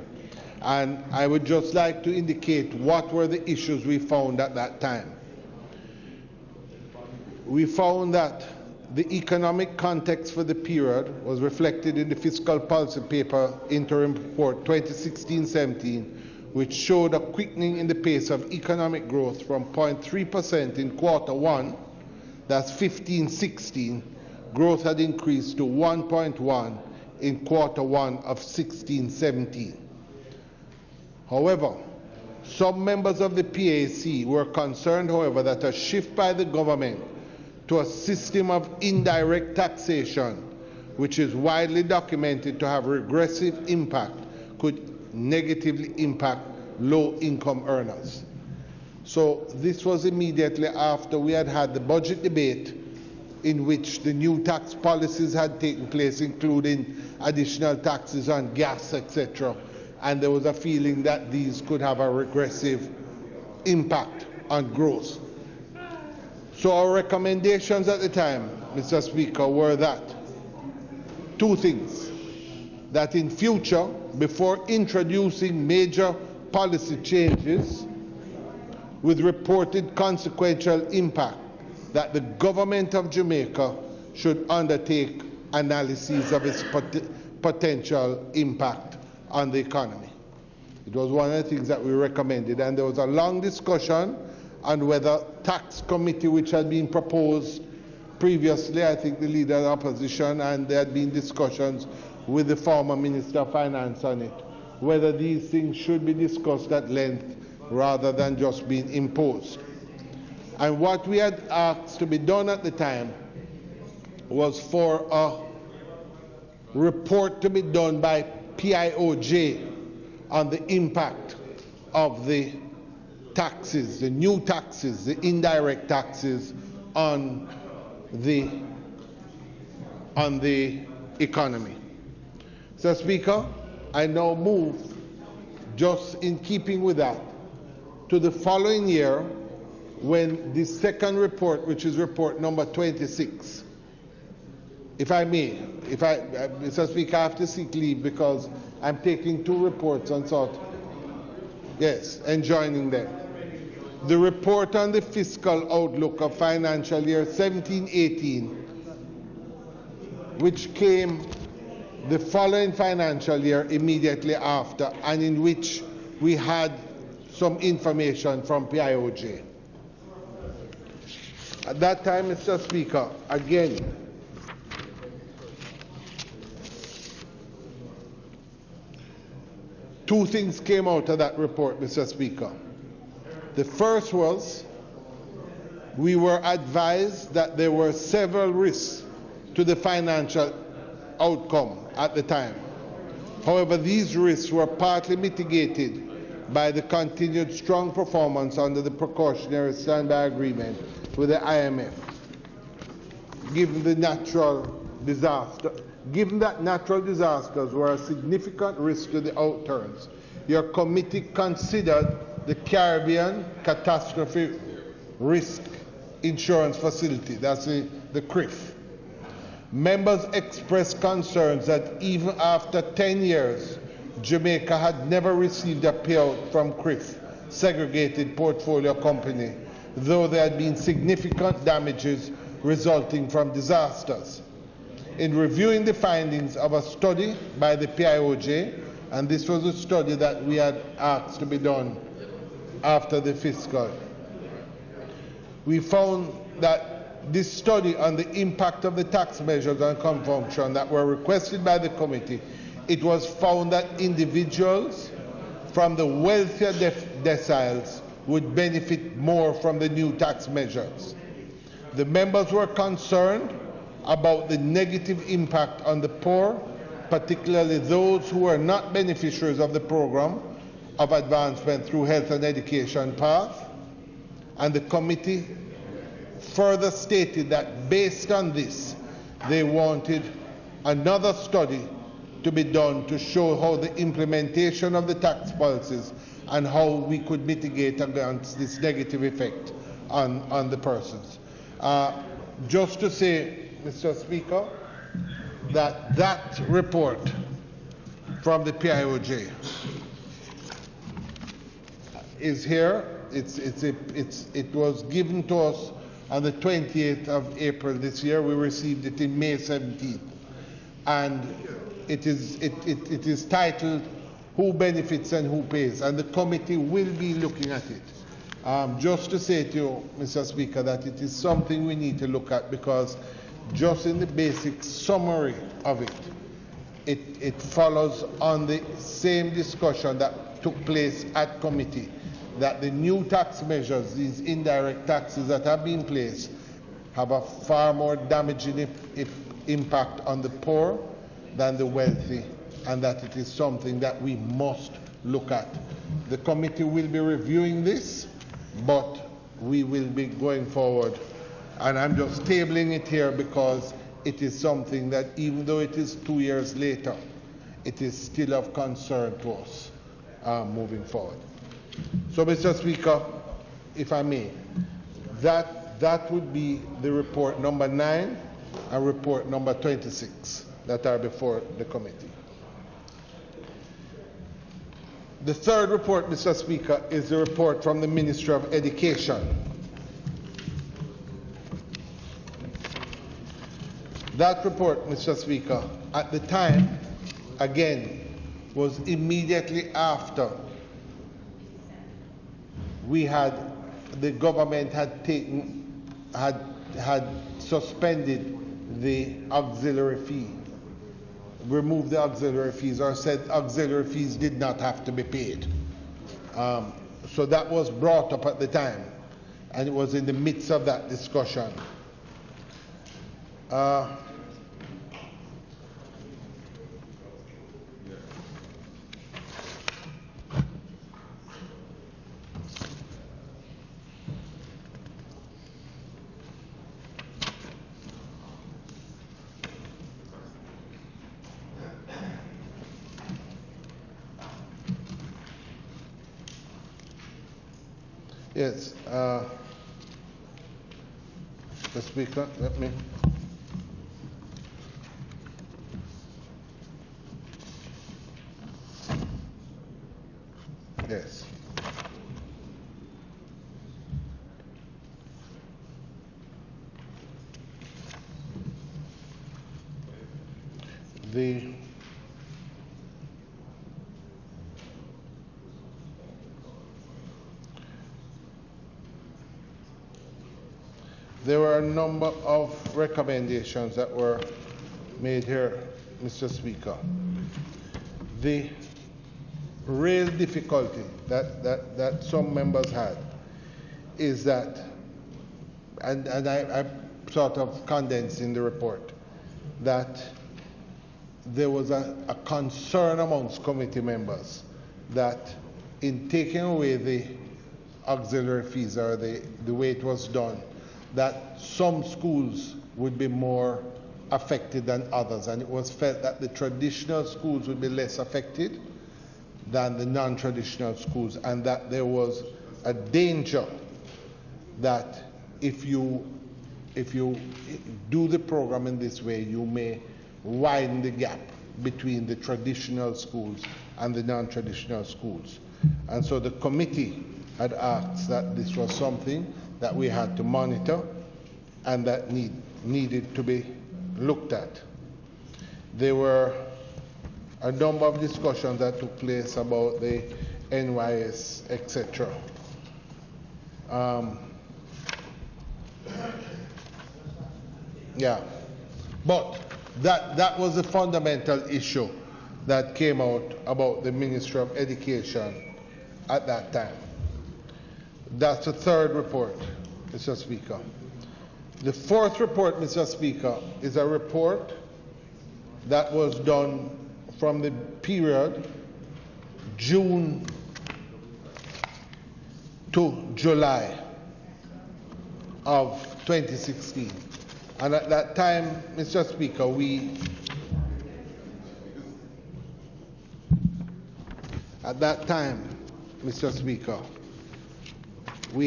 And I would just like to indicate what were the issues we found at that time. We found that the economic context for the period was reflected in the Fiscal Policy Paper Interim Report 2016-17, which showed a quickening in the pace of economic growth from 0.3% in Q1, that's 15-16, growth had increased to 1.1 in Q1 of 16-17. However, some members of the PAC were concerned, however, that a shift by the government to a system of indirect taxation, which is widely documented to have regressive impact, could negatively impact low-income earners. So this was immediately after we had had the budget debate in which the new tax policies had taken place, including additional taxes on gas, etc. And there was a feeling that these could have a regressive impact on growth. So our recommendations at the time, Mr. Speaker, were that two things: that in future, before introducing major policy changes with reported consequential impact, that the government of Jamaica should undertake analyses of its potential impact on the economy. It was one of the things that we recommended, and there was a long discussion on whether tax committee, which had been proposed previously, I think the leader of the opposition, and there had been discussions with the former Minister of Finance on it, whether these things should be discussed at length rather than just being imposed. And what we had asked to be done at the time was for a report to be done by PIOJ on the impact of the taxes, the new taxes, the indirect taxes on the economy. Mr. Speaker, I now move, just in keeping with that, to the following year, when the second report, which is report number 26, if I may, Mr. Speaker, I have to seek leave because I'm taking two reports and and joining them. The report on the fiscal outlook of financial year 17-18, which came the following financial year immediately after, and in which we had some information from PIOJ. At that time, Mr. Speaker, again, two things came out of that report, Mr. Speaker. The first was we were advised that there were several risks to the financial outcome at the time. However, these risks were partly mitigated by the continued strong performance under the precautionary standby agreement with the IMF. Given that natural disasters were a significant risk to the outturns, your committee considered the Caribbean Catastrophe Risk Insurance Facility, that's the CRIF. Members expressed concerns that even after 10 years, Jamaica had never received a payout from CRIF, segregated portfolio company, though there had been significant damages resulting from disasters. In reviewing the findings of a study by the PIOJ, and this was a study that we had asked to be done after the fiscal, we found that this study on the impact of the tax measures on consumption that were requested by the committee, it was found that individuals from the wealthier deciles would benefit more from the new tax measures. The members were concerned about the negative impact on the poor, particularly those who were not beneficiaries of the program of advancement through health and education path, and the committee further stated that based on this, they wanted another study to be done to show how the implementation of the tax policies and how we could mitigate against this negative effect on the persons. Just to say, Mr. Speaker, that report from the PIOJ is here. It was given to us on the 28th of April this year. We received it in May 17th. And it is titled Who Benefits and Who Pays? And the committee will be looking at it. Just to say to you, Mr. Speaker, that it is something we need to look at, because just in the basic summary of it, it follows on the same discussion that took place at committee, that the new tax measures, these indirect taxes that have been placed, have a far more damaging impact on the poor than the wealthy, and that it is something that we must look at. The committee will be reviewing this, but we will be going forward. And I'm just tabling it here because it is something that, even though it is 2 years later, it is still of concern to us moving forward. So, Mr. Speaker, if I may, that would be the report number 9 and report number 26 that are before the committee. The third report, Mr. Speaker, is the report from the Ministry of Education. That report, Mr. Speaker, at the time, again, was immediately after the government had suspended the auxiliary fee, removed the auxiliary fees, or said auxiliary fees did not have to be paid. So that was brought up at the time, and it was in the midst of that discussion. Yes, the Speaker, let me. Yes. There were a number of recommendations that were made here, Mr. Speaker. The real difficulty that some members had is that, and I sort of condensed in the report, that there was a concern amongst committee members that in taking away the auxiliary fees, or the way it was done, that some schools would be more affected than others, and it was felt that the traditional schools would be less affected than the non-traditional schools, and that there was a danger that if you do the program in this way, you may widen the gap between the traditional schools and the non-traditional schools. And so the committee had asked that this was something that we had to monitor and that needed to be looked at. There were a number of discussions that took place about the NYS, etc. Yeah, but that was the fundamental issue that came out about the Ministry of Education at that time. That's the third report, Mr. Speaker. The fourth report, Mr. Speaker, is a report that was done from the period June to July of 2016. And at that time, Mr. Speaker, we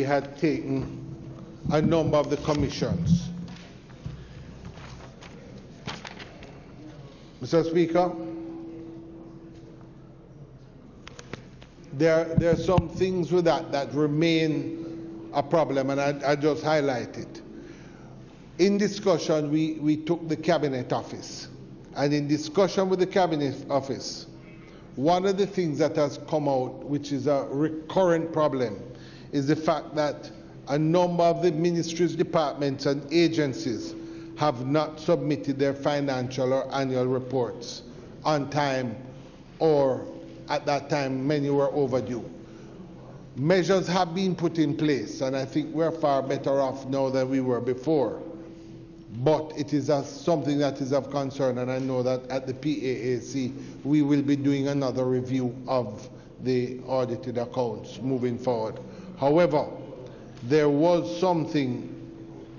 had taken a number of the commissions. Mr. Speaker, there are some things with that remain a problem, and I just highlight it. In discussion, we took the Cabinet Office, and in discussion with the Cabinet Office, one of the things that has come out, which is a recurrent problem, is the fact that a number of the ministries, departments, and agencies have not submitted their financial or annual reports on time, or at that time many were overdue. Measures have been put in place, and I think we're far better off now than we were before. But it is something that is of concern, and I know that at the PAAC we will be doing another review of the audited accounts moving forward. However, there was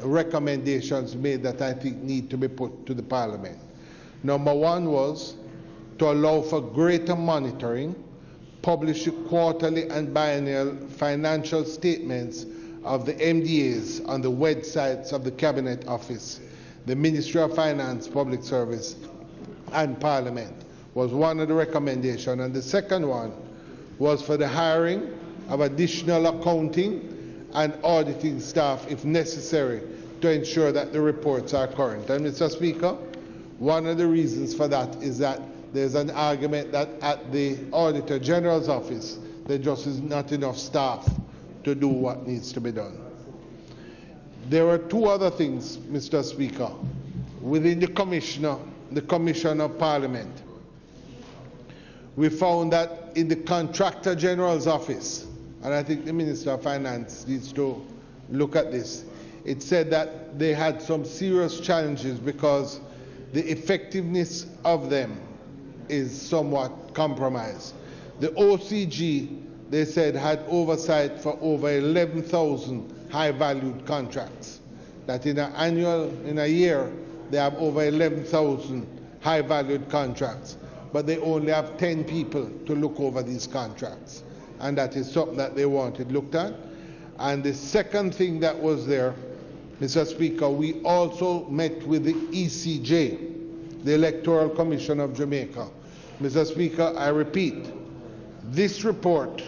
recommendations made that I think need to be put to the Parliament. Number one was to allow for greater monitoring, publish quarterly and biennial financial statements of the MDAs on the websites of the Cabinet Office, the Ministry of Finance, Public Service, and Parliament was one of the recommendations. And the second one was for the hiring of additional accounting and auditing staff, if necessary, to ensure that the reports are current. And Mr. Speaker, one of the reasons for that is that there's an argument that at the Auditor General's office, there just is not enough staff to do what needs to be done. There were two other things, Mr. Speaker, within the Commission of Parliament. We found that in the Contractor General's office, and I think the Minister of Finance needs to look at this, it said that they had some serious challenges because the effectiveness of them is somewhat compromised. The OCG, they said, had oversight for over 11,000 high-valued contracts. That in a year, they have over 11,000 high-valued contracts, but they only have 10 people to look over these contracts. And that is something that they wanted looked at. And the second thing that was there, Mr. Speaker, we also met with the ECJ, the Electoral Commission of Jamaica. Mr. Speaker, I repeat, this report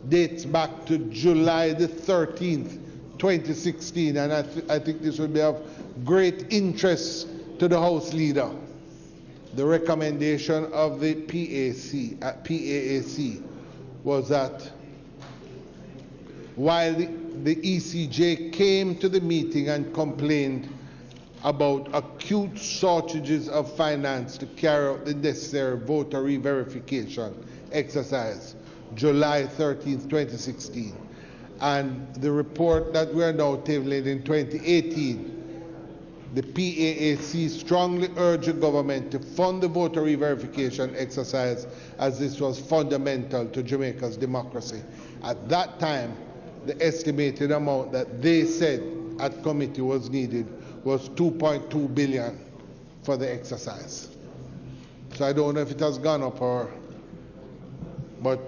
dates back to July the 13th, 2016, and I think this will be of great interest to the House Leader. The recommendation of the PAAC was that while the ECJ came to the meeting and complained about acute shortages of finance to carry out the necessary voter re-verification exercise, July 13th, 2016. And the report that we are now tabling in 2018, the PAAC strongly urged the government to fund the voter re-verification exercise as this was fundamental to Jamaica's democracy. At that time, the estimated amount that they said at committee was needed was 2.2 billion for the exercise. So I don't know if it has gone up or, but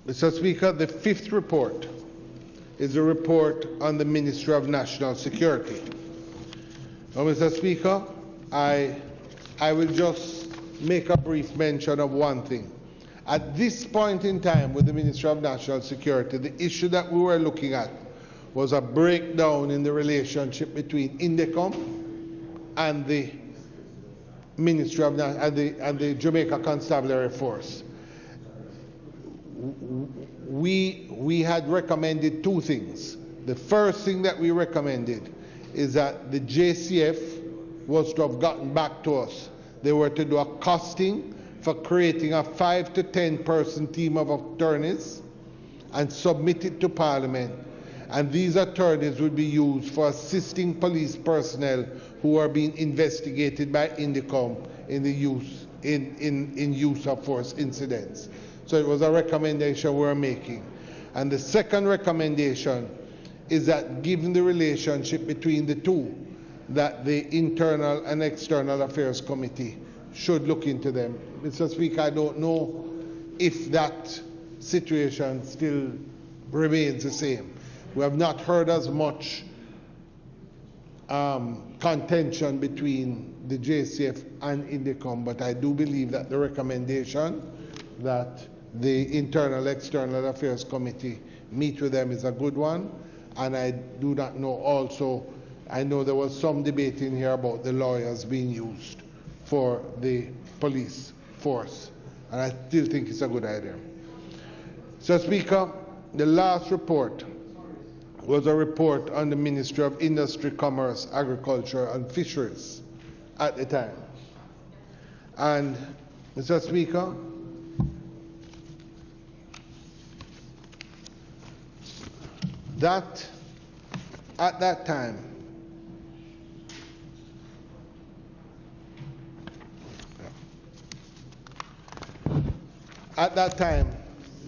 Mr. Speaker, the fifth report is a report on the Ministry of National Security. Now, Mr. Speaker, I will just make a brief mention of one thing. At this point in time with the Ministry of National Security, the issue that we were looking at was a breakdown in the relationship between INDECOM and the Ministry of and the Jamaica Constabulary Force. We had recommended two things. The first thing that we recommended is that the JCF was to have gotten back to us. They were to do a costing for creating a 5 to 10 person team of attorneys and submit it to Parliament. And these attorneys would be used for assisting police personnel who are being investigated by INDECOM in the use of force incidents. So it was a recommendation we were making. And the second recommendation is that given the relationship between the two, that the Internal and External Affairs Committee should look into them. Mr. Speaker, I don't know if that situation still remains the same. We have not heard as much contention between the JCF and INDECOM, but I do believe that the recommendation that the Internal External Affairs Committee meet with them is a good one. And I do not know also, I know there was some debate in here about the lawyers being used for the police force, and I still think it's a good idea. So, Speaker, the last report was a report on the Ministry of Industry, Commerce, Agriculture and Fisheries at the time. And, Mr. Speaker, that at that time,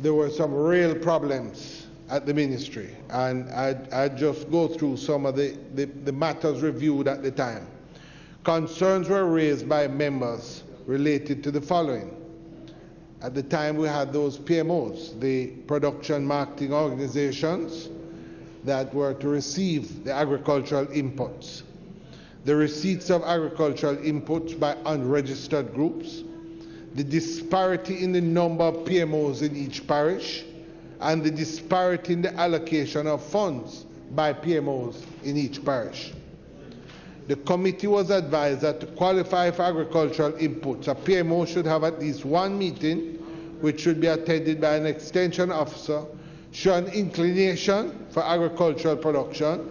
there were some real problems at the ministry, and I just go through some of the matters reviewed at the time. Concerns were raised by members related to the following. At the time we had those PMOs, the production marketing organizations that were to receive the agricultural inputs. The receipts of agricultural inputs by unregistered groups, the disparity in the number of PMOs in each parish, and the disparity in the allocation of funds by PMOs in each parish. The committee was advised that to qualify for agricultural inputs, a PMO should have at least one meeting, which should be attended by an extension officer, show an inclination for agricultural production,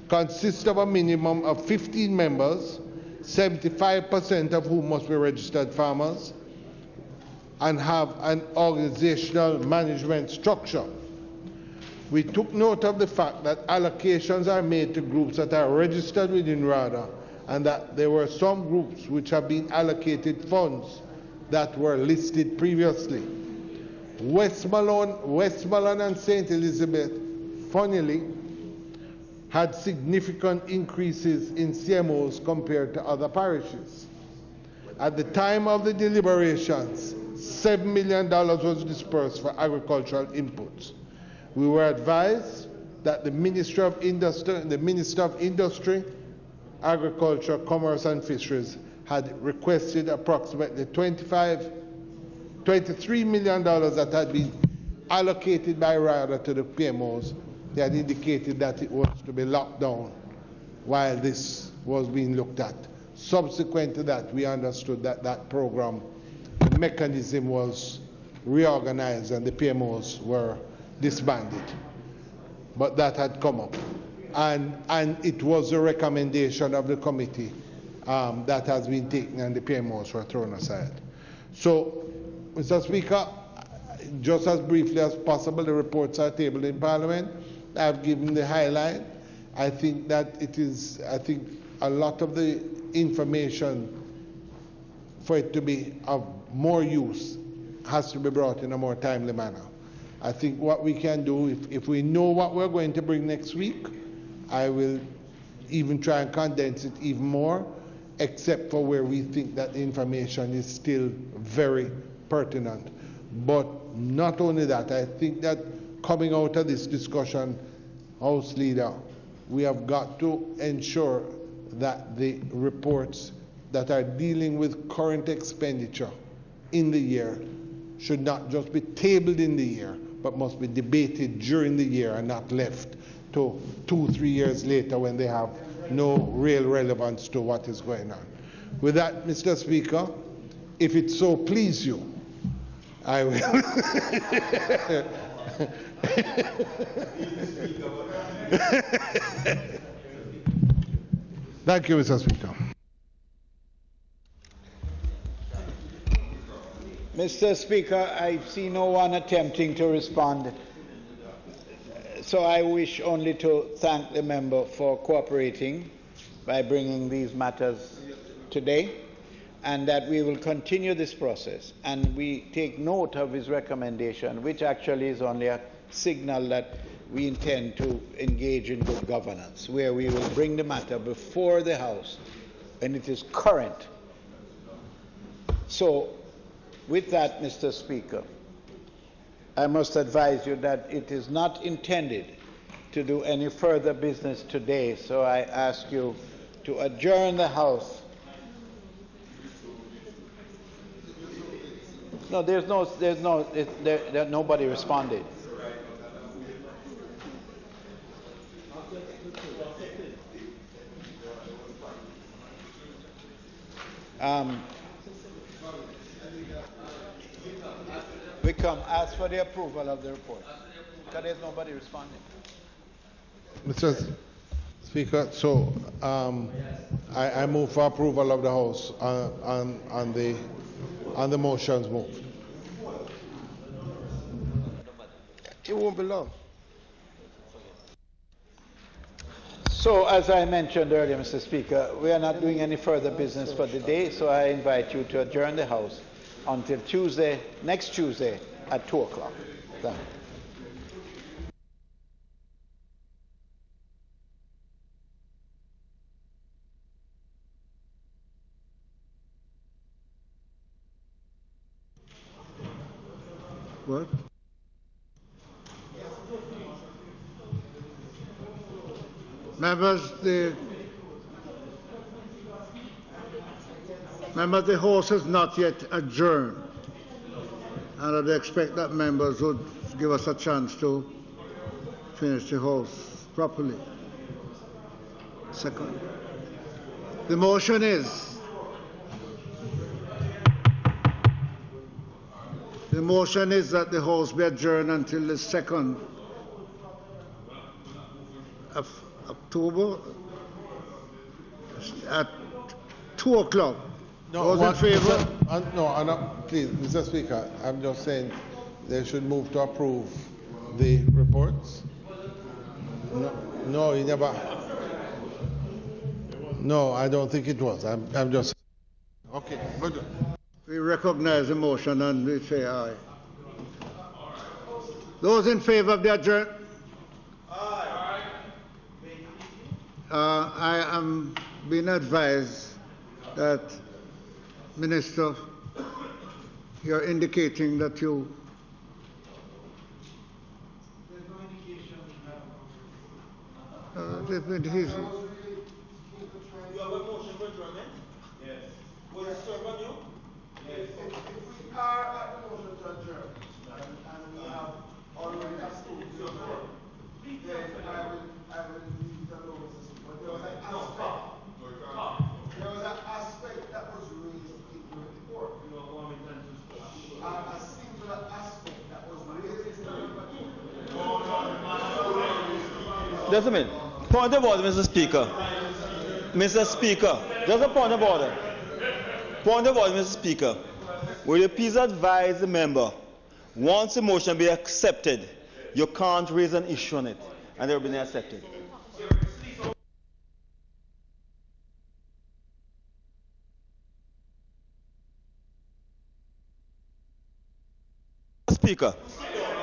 consist of a minimum of 15 members, 75% of whom must be registered farmers, and have an organizational management structure. We took note of the fact that allocations are made to groups that are registered within RADA, and that there were some groups which have been allocated funds that were listed previously. Westmoreland and St. Elizabeth, funnily, had significant increases in CMOs compared to other parishes. At the time of the deliberations, $7 million was dispersed for agricultural inputs. We were advised that the Minister of Industry, Agriculture, Commerce and Fisheries had requested approximately $23 million that had been allocated by RADA to the PMOs. They had indicated that it was to be locked down while this was being looked at. Subsequent to that, we understood that that program, the mechanism was reorganized and the PMOs were disbanded. But that had come up. And it was a recommendation of the committee that has been taken, and the PMOs were thrown aside. So, Mr. Speaker, just as briefly as possible, the reports are tabled in Parliament. I've given the highlight. I think that it is, a lot of the information for it to be of more use has to be brought in a more timely manner. I think what we can do, if we know what we're going to bring next week, I will even try and condense it even more, except for where we think that the information is still very pertinent. But not only that, I think that coming out of this discussion, House Leader, we have got to ensure that the reports that are dealing with current expenditure in the year should not just be tabled in the year, but must be debated during the year and not left to 2-3 years later when they have no real relevance to what is going on. With that, Mr. Speaker, if it so please you, I will. Thank you, Mr. Speaker. Mr. Speaker, I see no one attempting to respond. So I wish only to thank the member for cooperating by bringing these matters today, and that we will continue this process. And we take note of his recommendation, which actually is only a signal that we intend to engage in good governance, where we will bring the matter before the House when it is current. So, with that, Mr. Speaker, I must advise you that it is not intended to do any further business today, so I ask you to adjourn the House. No, nobody responded. We come ask for the approval of the report. Because there's nobody responding. Mr. Speaker, so I move for approval of the House on the motions moved. It won't be long. So, as I mentioned earlier, Mr. Speaker, we are not doing any further business for the day, so I invite you to adjourn the House until next Tuesday at 2 o'clock. Thank you. What? Members, the House has not yet adjourned, and I'd expect that members would give us a chance to finish the House properly. Second. The motion is that the House be adjourned until the 2nd of October at 2 o'clock. No, those in favour? Please, Mr. Speaker, I'm just saying they should move to approve the reports. No, he never. No, I don't think it was. I'm just. Okay, good. We recognize the motion and we say aye. Those in favour of the adjournment? Aye. I am being advised that, Minister, you're indicating that you. You have a motion for adjournment? Yes. Was it served on you? Yes. If we are at the motion to adjourn, and we have already approved the report, then I will leave it alone. But there was an aspect that was raised in the report. A singular aspect that was raised in the report. Just a minute. Point of order, Mr. Speaker. Mr. Speaker, just a point of order. Point of order, Mr. Speaker. Will you please advise the member, once the motion be accepted, you can't raise an issue on it, and it will be accepted.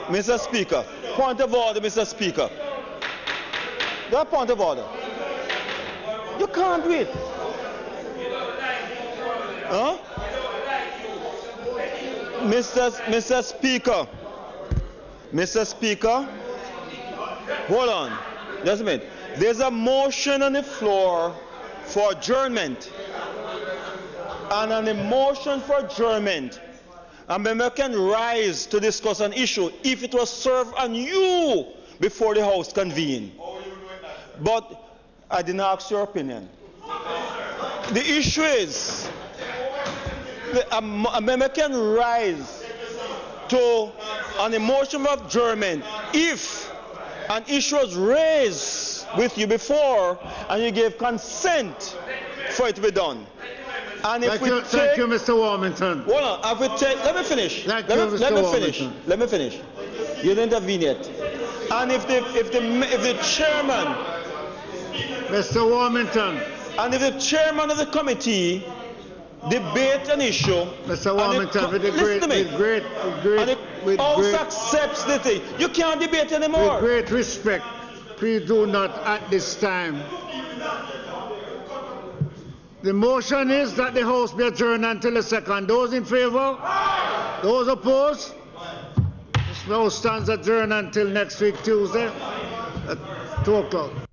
Mr. Speaker, point of order, Mr. Speaker. That point of order. You can't do it. Huh? Mr. Speaker. Mr. Speaker. Hold on. Just a minute. There's a motion on the floor for adjournment. And on the motion for adjournment, a member can rise to discuss an issue if it was served on you before the House convened. But I didn't ask your opinion. The issue is, a member can rise on a motion of adjournment if an issue was raised with you before and you gave consent for it to be done. And if Thank you, Mr. Warmington. Hold on, let me finish. Let me finish. You didn't intervene yet. And if the chairman, Mr. Warmington, and if the chairman of the committee debate an issue, Mr. Warmington, with House accepts the thing, you can't debate anymore. With great respect, please do not at this time. The motion is that the House be adjourned until the 2nd. Those in favour? Those opposed? House stands adjourned until next week, Tuesday, at 2 o'clock.